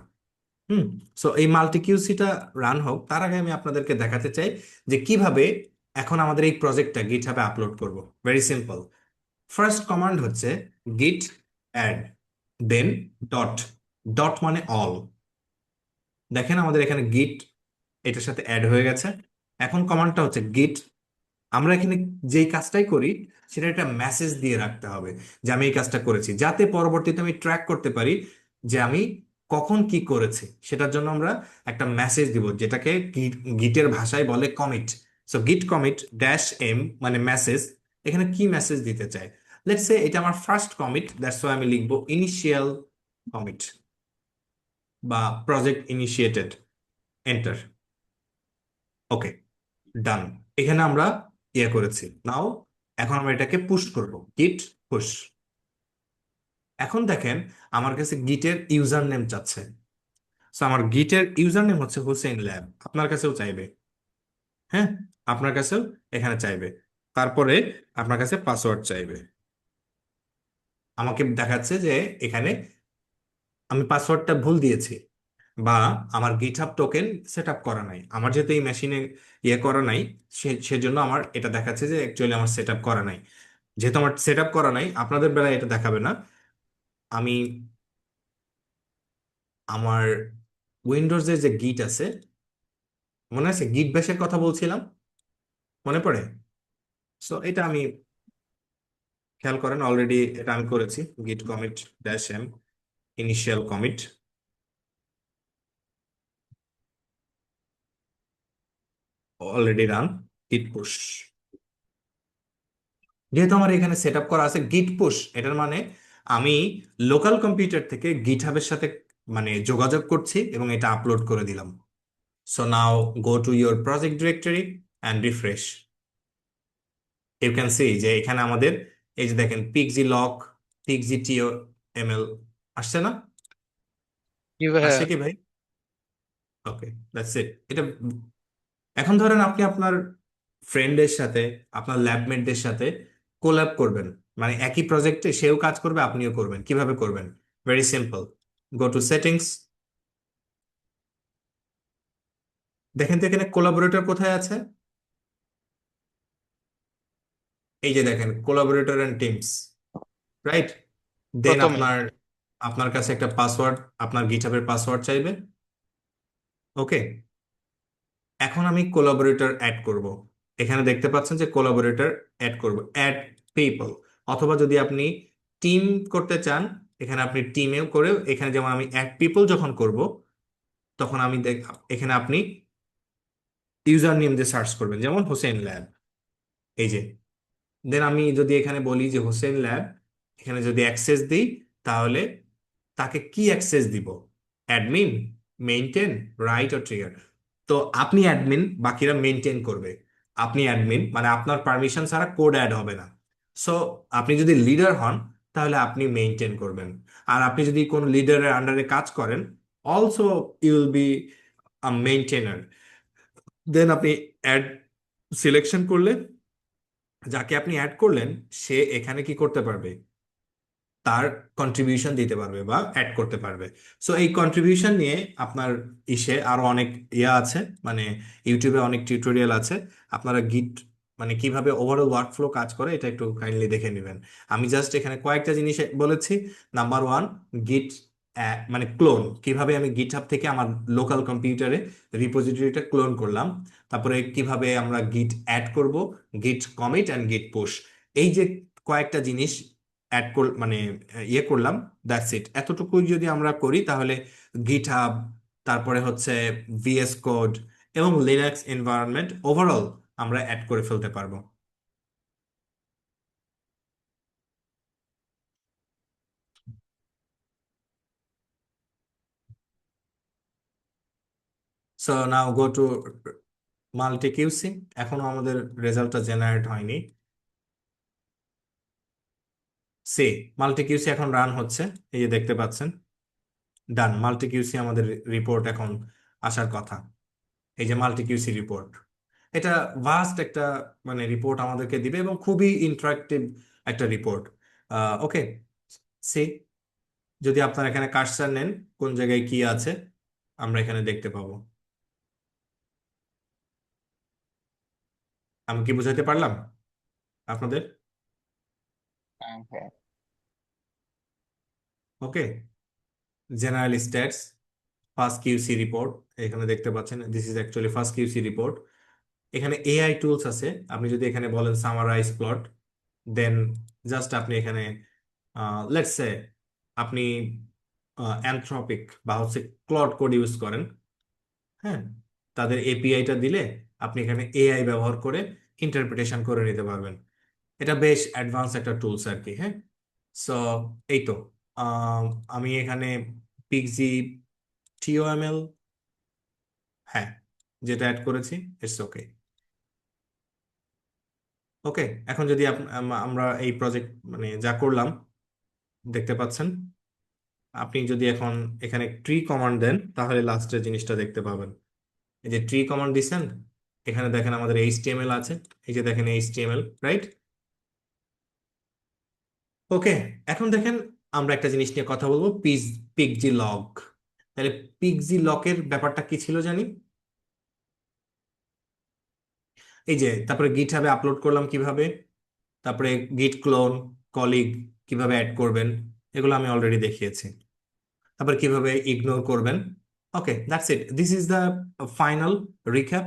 হুম। সো এই মাল্টি কিউসিটা রান হোক তার আগে আমি আপনাদেরকে দেখাতে চাই যে কিভাবে এখন আমাদের এই প্রজেক্টটা গিটহাবে আপলোড করব। Very simple. ফার্স্ট কমান্ড হচ্ছে গিট অ্যাড, দেন ডট। ডট মানে অল। দেখেন আমাদের এখানে গিট এটার সাথে অ্যাড হয়ে গেছে। এখন কমান্ডটা হচ্ছে গিট। আমরা এখানে যেই কাজটাই করি সেটা একটা মেসেজ দিয়ে রাখতে হবে যে আমি এই কাজটা করেছি, যাতে পরবর্তীতে আমি ট্র্যাক করতে পারি যে আমি কখন কি করেছি। সেটার জন্য আমরা একটা মেসেজ দিব, যেটাকে গিটের ভাষায় বলে কমিট। সো গিট কমিট ড্যাশ এম মানে মেসেজ। এখানে কি মেসেজ দিতে চাই? লেটস সে এটা আমার ফার্স্ট কমিট, দ্যাটস ওয়াই আমি লিখবো ইনিশিয়াল কমিট। বা প্রজেক্ট ইনিশিয়েটেড, এন্টার। ওকে, ডান। এখানে আমরা করেছি। নাও এখন আমরা এটাকে পুশ করব, গিট পুশ। এখন দেখেন আমার কাছে গিটের ইউজার নেম চাচ্ছে। সো আমার গিটের ইউজার নেম হচ্ছে হোসেন ল্যাব, আপনার কাছেও চাইবে। হ্যাঁ, আপনার কাছেও এখানে চাইবে। তারপরে আপনার কাছে পাসওয়ার্ড চাইবে। আমাকে দেখাচ্ছে যে এখানে আমি পাসওয়ার্ডটা ভুল দিয়েছি, বা আমার গিটহাব টোকেন সেট আপ করা নাই। আমার যেহেতু এই মেশিনে করা নাই, সেজন্য আমার এটা দেখাচ্ছে যে অ্যাকচুয়ালি আমার সেট আপ করা নাই। যেহেতু আমার সেট আপ করা নাই, আপনাদের বেলায় এটা দেখাবে না। আমি আমার উইন্ডোজের যে গিট আছে, মনে আছে গিট ব্যাশের কথা বলছিলাম, মনে পড়ে? সো এটা আমি, খেয়াল করেন অলরেডি এটা আমি করেছি, git commit dash M initial commit, already run git push. যেহেতু আমার এখানে সেট আপ করা আছে গিট পুশ, এটার মানে আমি লোকাল কম্পিউটার থেকে গিটহাবের সাথে মানে যোগাযোগ করছি এবং এটা আপলোড করে দিলাম। So now go to your project directory and refresh. You can see যে এখানে আমাদের এই যে দেখেন pixi lock, pixi TOML আসছে না? কি ভাইয়া? আসছে কি ভাই? Okay, that's it. এটা এখন ধরেন আপনি আপনার ফ্রেন্ডের সাথে, আপনার ল্যাবমেটদের সাথে কোল্যাব করবেন, মানে একই প্রজেক্টে সেও কাজ করবে আপনিও করবেন। কিভাবে করবেন? Very simple. Go to settings. দেখেন তো এখানে কোলাবোরেটর কোথায় আছে? এই যে দেখেন কোলাবোরেটর এন্ড টিমস, রাইট? দেন প্রথমে আপনার আপনার কাছে একটা পাসওয়ার্ড, আপনার গিটহাবের পাসওয়ার্ড চাইবে। ওকে, এখন আমি কোলাবোরেটর অ্যাড করব। এখানে দেখতে পাচ্ছেন যে কোলাবোরেটর অ্যাড করব, অ্যাড পিপল। অথবা যদি আপনি টিম করতে চান, এখানে আপনি টিমেও করে, এখানে যেমন আমি অ্যাড পিপল যখন করব, তখন আমি এখানে আপনি ইউজার নেম দিয়ে সার্চ করবেন, যেমন হোসেন ল্যাব, এই যে। দেন আমি যদি এখানে বলি যে হোসেন ল্যাব, এখানে যদি অ্যাক্সেস দিই, তাহলে তাকে কি অ্যাক্সেস দিব? অ্যাডমিন, মেইনটেন, রাইট ও ট্রিগার? তো আপনি অ্যাডমিন, বাকিরা মেইনটেন করবে। আপনি অ্যাডমিন মানে আপনার পারমিশন ছাড়া কোড অ্যাড হবে না। সো আপনি যদি লিডার হন, তাহলে আপনি মেইনটেন করবেন। আর আপনি যদি কোনো লিডারের আন্ডারে কাজ করেন, also you will be a maintainer. Then আপনি অ্যাড সিলেকশন করলে, যাকে আপনি অ্যাড করলেন সে এখানে কি করতে পারবে? তার কন্ট্রিবিউশন দিতে পারবে বা অ্যাড করতে পারবে। সো এই কন্ট্রিবিউশন নিয়ে আপনার আরো অনেক আছে, মানে ইউটিউবে অনেক টিউটোরিয়াল আছে। আপনারা গিট মানে কিভাবে ওভারঅল ওয়ার্কফ্লো কাজ করে এটা একটু কাইন্ডলি দেখে নেবেন। আমি জাস্ট এখানে কয়েকটা জিনিস বলেছি। নাম্বার ওয়ান, গিট মানে ক্লোন, কিভাবে আমি গিটহাব থেকে আমার লোকাল কম্পিউটারে রিপোজিটরিটা ক্লোন করলাম। তারপরে কিভাবে আমরা গিট অ্যাড করব, গিট কমিট অ্যান্ড গিট পুশ। এই যে কয়েকটা জিনিস অ্যাড মানে করলাম, দ্যাটস ইট। এতটুকুই যদি আমরা করি, তাহলে গিটহাব, তারপরে হচ্ছে ভিএস কোড এবং লিনাক্স এনভায়রনমেন্ট ওভারঅল আমরা অ্যাড করে ফেলতে পারবো। So now go two multi QC. এখনো আমাদের রেজাল্টটা জেনারেট হয়নি। সি, মাল্টি কিউসি এখন রান হচ্ছে, এই যে দেখতে পাচ্ছেন। ডান, মাল্টি কিউসি আমাদের রিপোর্ট এখন আসার কথা। এই যে মাল্টি কিউসি রিপোর্ট, এটা ভাস্ট একটা মানে রিপোর্ট আমাদেরকে দিবে এবং খুবই ইন্টারাক্টিভ একটা রিপোর্ট। ওকে, সি, যদি আপনার এখানে কার্সার নেন, কোন জায়গায় কি আছে আমরা এখানে দেখতে পাবো। আমি কি বুঝাতে পারলাম আপনাদের? হ্যাঁ। Okay, general stats, first QC report, এখানে দেখতে পাচ্ছেন this is actually first QC report. এখানে এআই টুলস আছে। আপনি যদি এখানে বলেন সামারাইজ প্লট, দেন জাস্ট আপনি এখানে লেটস সে আপনি অ্যানথ্রপিক বা হচ্ছে ক্লড কোড ইউজ করেন, হ্যাঁ, তাদের এপিআইটা দিলে আপনি এখানে এআই ব্যবহার করে ইন্টারপ্রিটেশন করে নিতে পারবেন। এটা বেশ অ্যাডভান্স একটা টুলস আর কি। হ্যাঁ, সো এই তো, আম, আমি এখানে পিক্সি TOML, হ্যাঁ, যেটা অ্যাড করেছি, ইটস ওকে। ওকে, এখন যদি আমরা এই প্রজেক্ট মানে যা করলাম দেখতে পাচ্ছেন, আপনি যদি এখন এখানে ট্রি কমান্ড দেন তাহলে লাস্টের জিনিসটা দেখতে পাবেন। এই যে ট্রি কমান্ড দিচ্ছেন, এখানে দেখেন আমাদের HTML আছে, এই যে দেখেন HTML, রাইট? ওকে, এখন দেখেন আমরা একটা জিনিস নিয়ে কথা বলবো, পিগজি লগ। তাহলে পিগজি লকের ব্যাপারটা কি ছিল জানি? এই যে তারপরে গিটহাবে আপলোড করলাম কিভাবে, তারপরে গিট ক্লোন, কলিগ কিভাবে অ্যাড করবেন, এগুলো আমি অলরেডি দেখিয়েছি। তারপর কিভাবে ইগনোর করবেন। Okay, that's it, this is the final recap.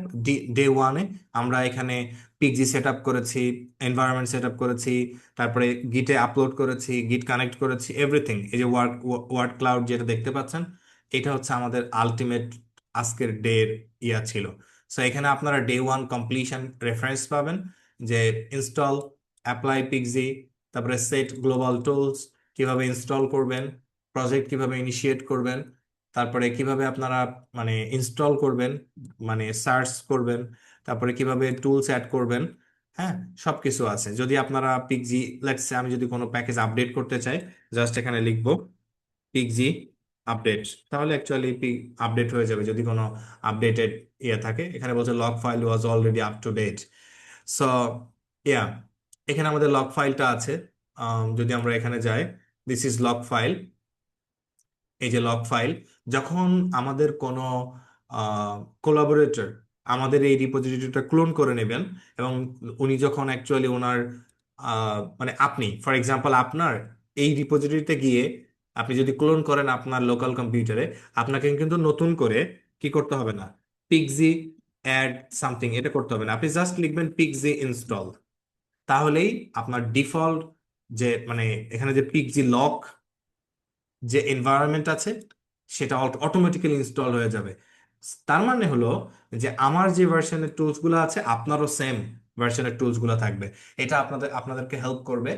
Day ওয়ানে আমরা এখানে পিগজি সেট আপ করেছি, এনভায়রনমেন্ট সেট আপ করেছি, তারপরে গিটে আপলোড করেছি, গিট কানেক্ট করেছি, এভরিথিং। এই যে ওয়ার্ড ক্লাউড যেটা দেখতে পাচ্ছেন, এটা হচ্ছে আমাদের আলটিমেট আজকের ডের ছিল। সো এখানে আপনারা ডে ওয়ান কমপ্লিশন রেফারেন্স পাবেন, যে ইনস্টল অ্যাপ্লাই পিগজি, তারপরে সেট গ্লোবাল টুলস, কিভাবে ইনস্টল করবেন, প্রজেক্ট কিভাবে ইনিশিয়েট করবেন, তারপরে কিভাবে আপনারা মানে ইনস্টল করবেন, মানে সার্চ করবেন, তারপরে কিভাবে টুলস অ্যাড করবেন। হ্যাঁ, সবকিছু আছে। যদি আপনারা পিগজি, লেটস আমি যদি কোনো প্যাকেজ আপডেট করতে চাই, জাস্ট এখানে লিখবো পিগজি আপডেট, তাহলে অ্যাকচুয়ালি আপডেট হয়ে যাবে যদি কোনো আপডেটেড থাকে। এখানে বলছে log file was already up to date. So yeah, এখানে আমাদের লগ ফাইলটা আছে। যদি আমরা এখানে যাই, দিস ইজ লগ ফাইল। এই যে লগ ফাইল, যখন আমাদের কোনো কোলাবোরেটর আমাদের এই রিপোজিটরিটা ক্লোন করে নেবেন, এবং উনি যখন অ্যাকচুয়ালি ওনার মানে আপনি ফর এক্সাম্পল আপনার এই রিপোজিটরিতে গিয়ে আপনি যদি ক্লোন করেন আপনার লোকাল কম্পিউটারে, আপনাকে কিন্তু নতুন করে কি করতে হবে না, পিগজি অ্যাড সামথিং এটা করতে হবে না। আপনি জাস্ট লিখবেন পিগজি ইনস্টল, তাহলেই আপনার ডিফল্ট যে মানে এখানে যে পিগজি লক যে এনভায়রনমেন্ট আছে সেটা অটোমেটিক্যালি ইনস্টল হয়ে যাবে। তার মানে হলো যে আমার যে ভার্সনের টুলস গুলো আছে আপনারও সেম ভার্সনের টুলস গুলো থাকবে। এটা আপনাদেরকে হেল্প করবে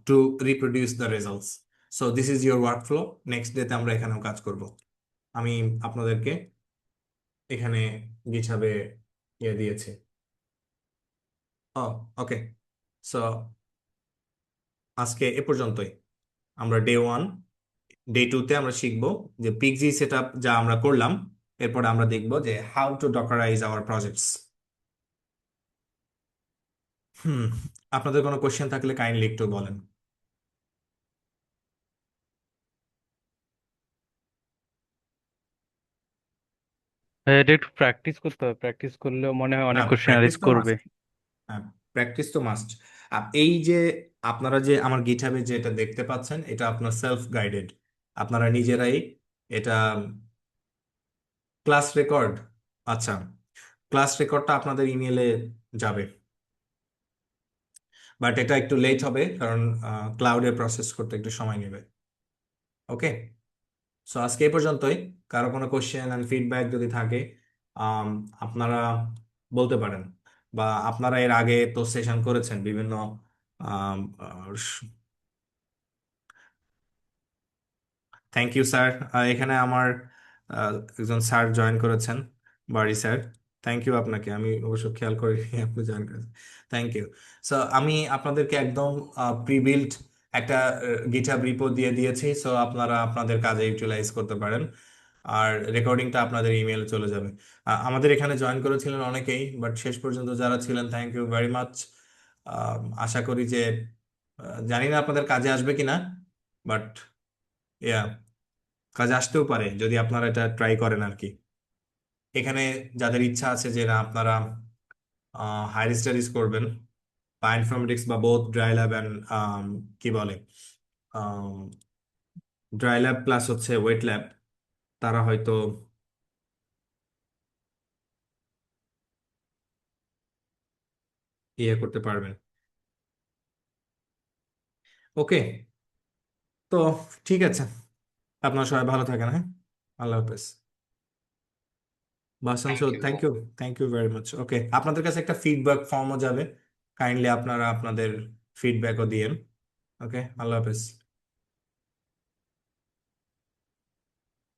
to reproduce the results. So this is your workflow. Next ডেতে আমরা এখানেও কাজ করব। আমি আপনাদেরকে এখানে গিটহাবে দিয়েছি। ও, ওকে। সো আজকে এ পর্যন্তই। আমরা ডে ওয়ান, ডে টুতে আমরা শিখবো যে পিগজি সেট আপ যা আমরা করলাম, এরপর আমরা দেখবো যে how to dockerise hour projects. হুম, আপনাদের কোনো কোশ্চেন থাকলে কাইন্ডলি একটু বলেন। এটা একটু প্র্যাকটিস করতে হবে, প্র্যাকটিস করলেও মনে হয় না, অনেক কোশ্চেন প্র্যাকটিস অ্যারেজ তো করবে। মাস্ট। হ্যাঁ, প্র্যাকটিস তো মাস্ট। এই যে আপনারা যে আমার গিটহাবে যেটা দেখতে পাচ্ছেন, এটা আপনার সেলফ গাইডেড, আপনারা নিজেরাই এটা ক্লাস রেকর্ড। আচ্ছা, ক্লাস রেকর্ডটা আপনাদের ইমেলে যাবে, বাট এটা একটু লেট হবে কারণ ক্লাউডে প্রসেস করতে একটু সময় নেবে। ওকে, সো আজকে এই পর্যন্তই। কারো কোনো কোশ্চেন অ্যান্ড ফিডব্যাক যদি থাকে আম, আপনারা বলতে পারেন, বা আপনারা এর আগে তো সেশন করেছেন বিভিন্ন থ্যাংক ইউ স্যার। এখানে আমার একজন স্যার জয়েন করেছেন, বাড়ি স্যার। থ্যাংক ইউ আপনাকে, আমি অবশ্য খেয়াল করি আপনি জয়েন করেছেন। Thank you. সো আমি আপনাদেরকে একদম প্রিবিল্ট একটা গিটহাব রিপো দিয়ে দিয়েছি, সো আপনারা আপনাদের কাজে ইউটিলাইজ করতে পারেন। আর রেকর্ডিংটা আপনাদের ইমেলে চলে যাবে। আমাদের এখানে জয়েন করেছিলেন অনেকেই, বাট শেষ পর্যন্ত যারা ছিলেন থ্যাংক ইউ ভেরি মাচ। আশা করি যে জানি না আপনাদের কাজে আসবে কিনা, বাট ইয়া, কাজে আসতেও পারে যদি আপনারা এটা ট্রাই করেন আর কি। এখানে যাদের ইচ্ছা আছে যে না আপনারা হায়ার স্টাডিজ করবেন, বা ইনফরমেটিক্স বা বোথ ড্রাই ল্যাব অ্যান্ড কি বলে ড্রাই ল্যাব প্লাস হচ্ছে ওয়েট ল্যাব, তারা হয়তো ইয়ে করতে পারবেন। ওকে, তো ঠিক আছে, আপনারা সবাই ভালো থাকেন। হ্যাঁ, আল্লাহ হাফেজ। বাসন thank so you. Thank you very much. Okay, আপনাদের কাছে একটা ফিডব্যাক ফর্মও যাবে, কাইন্ডলি আপনারা আপনাদের ফিডব্যাকও দিয়েন। ওকে, আল্লাহ হাফেজ।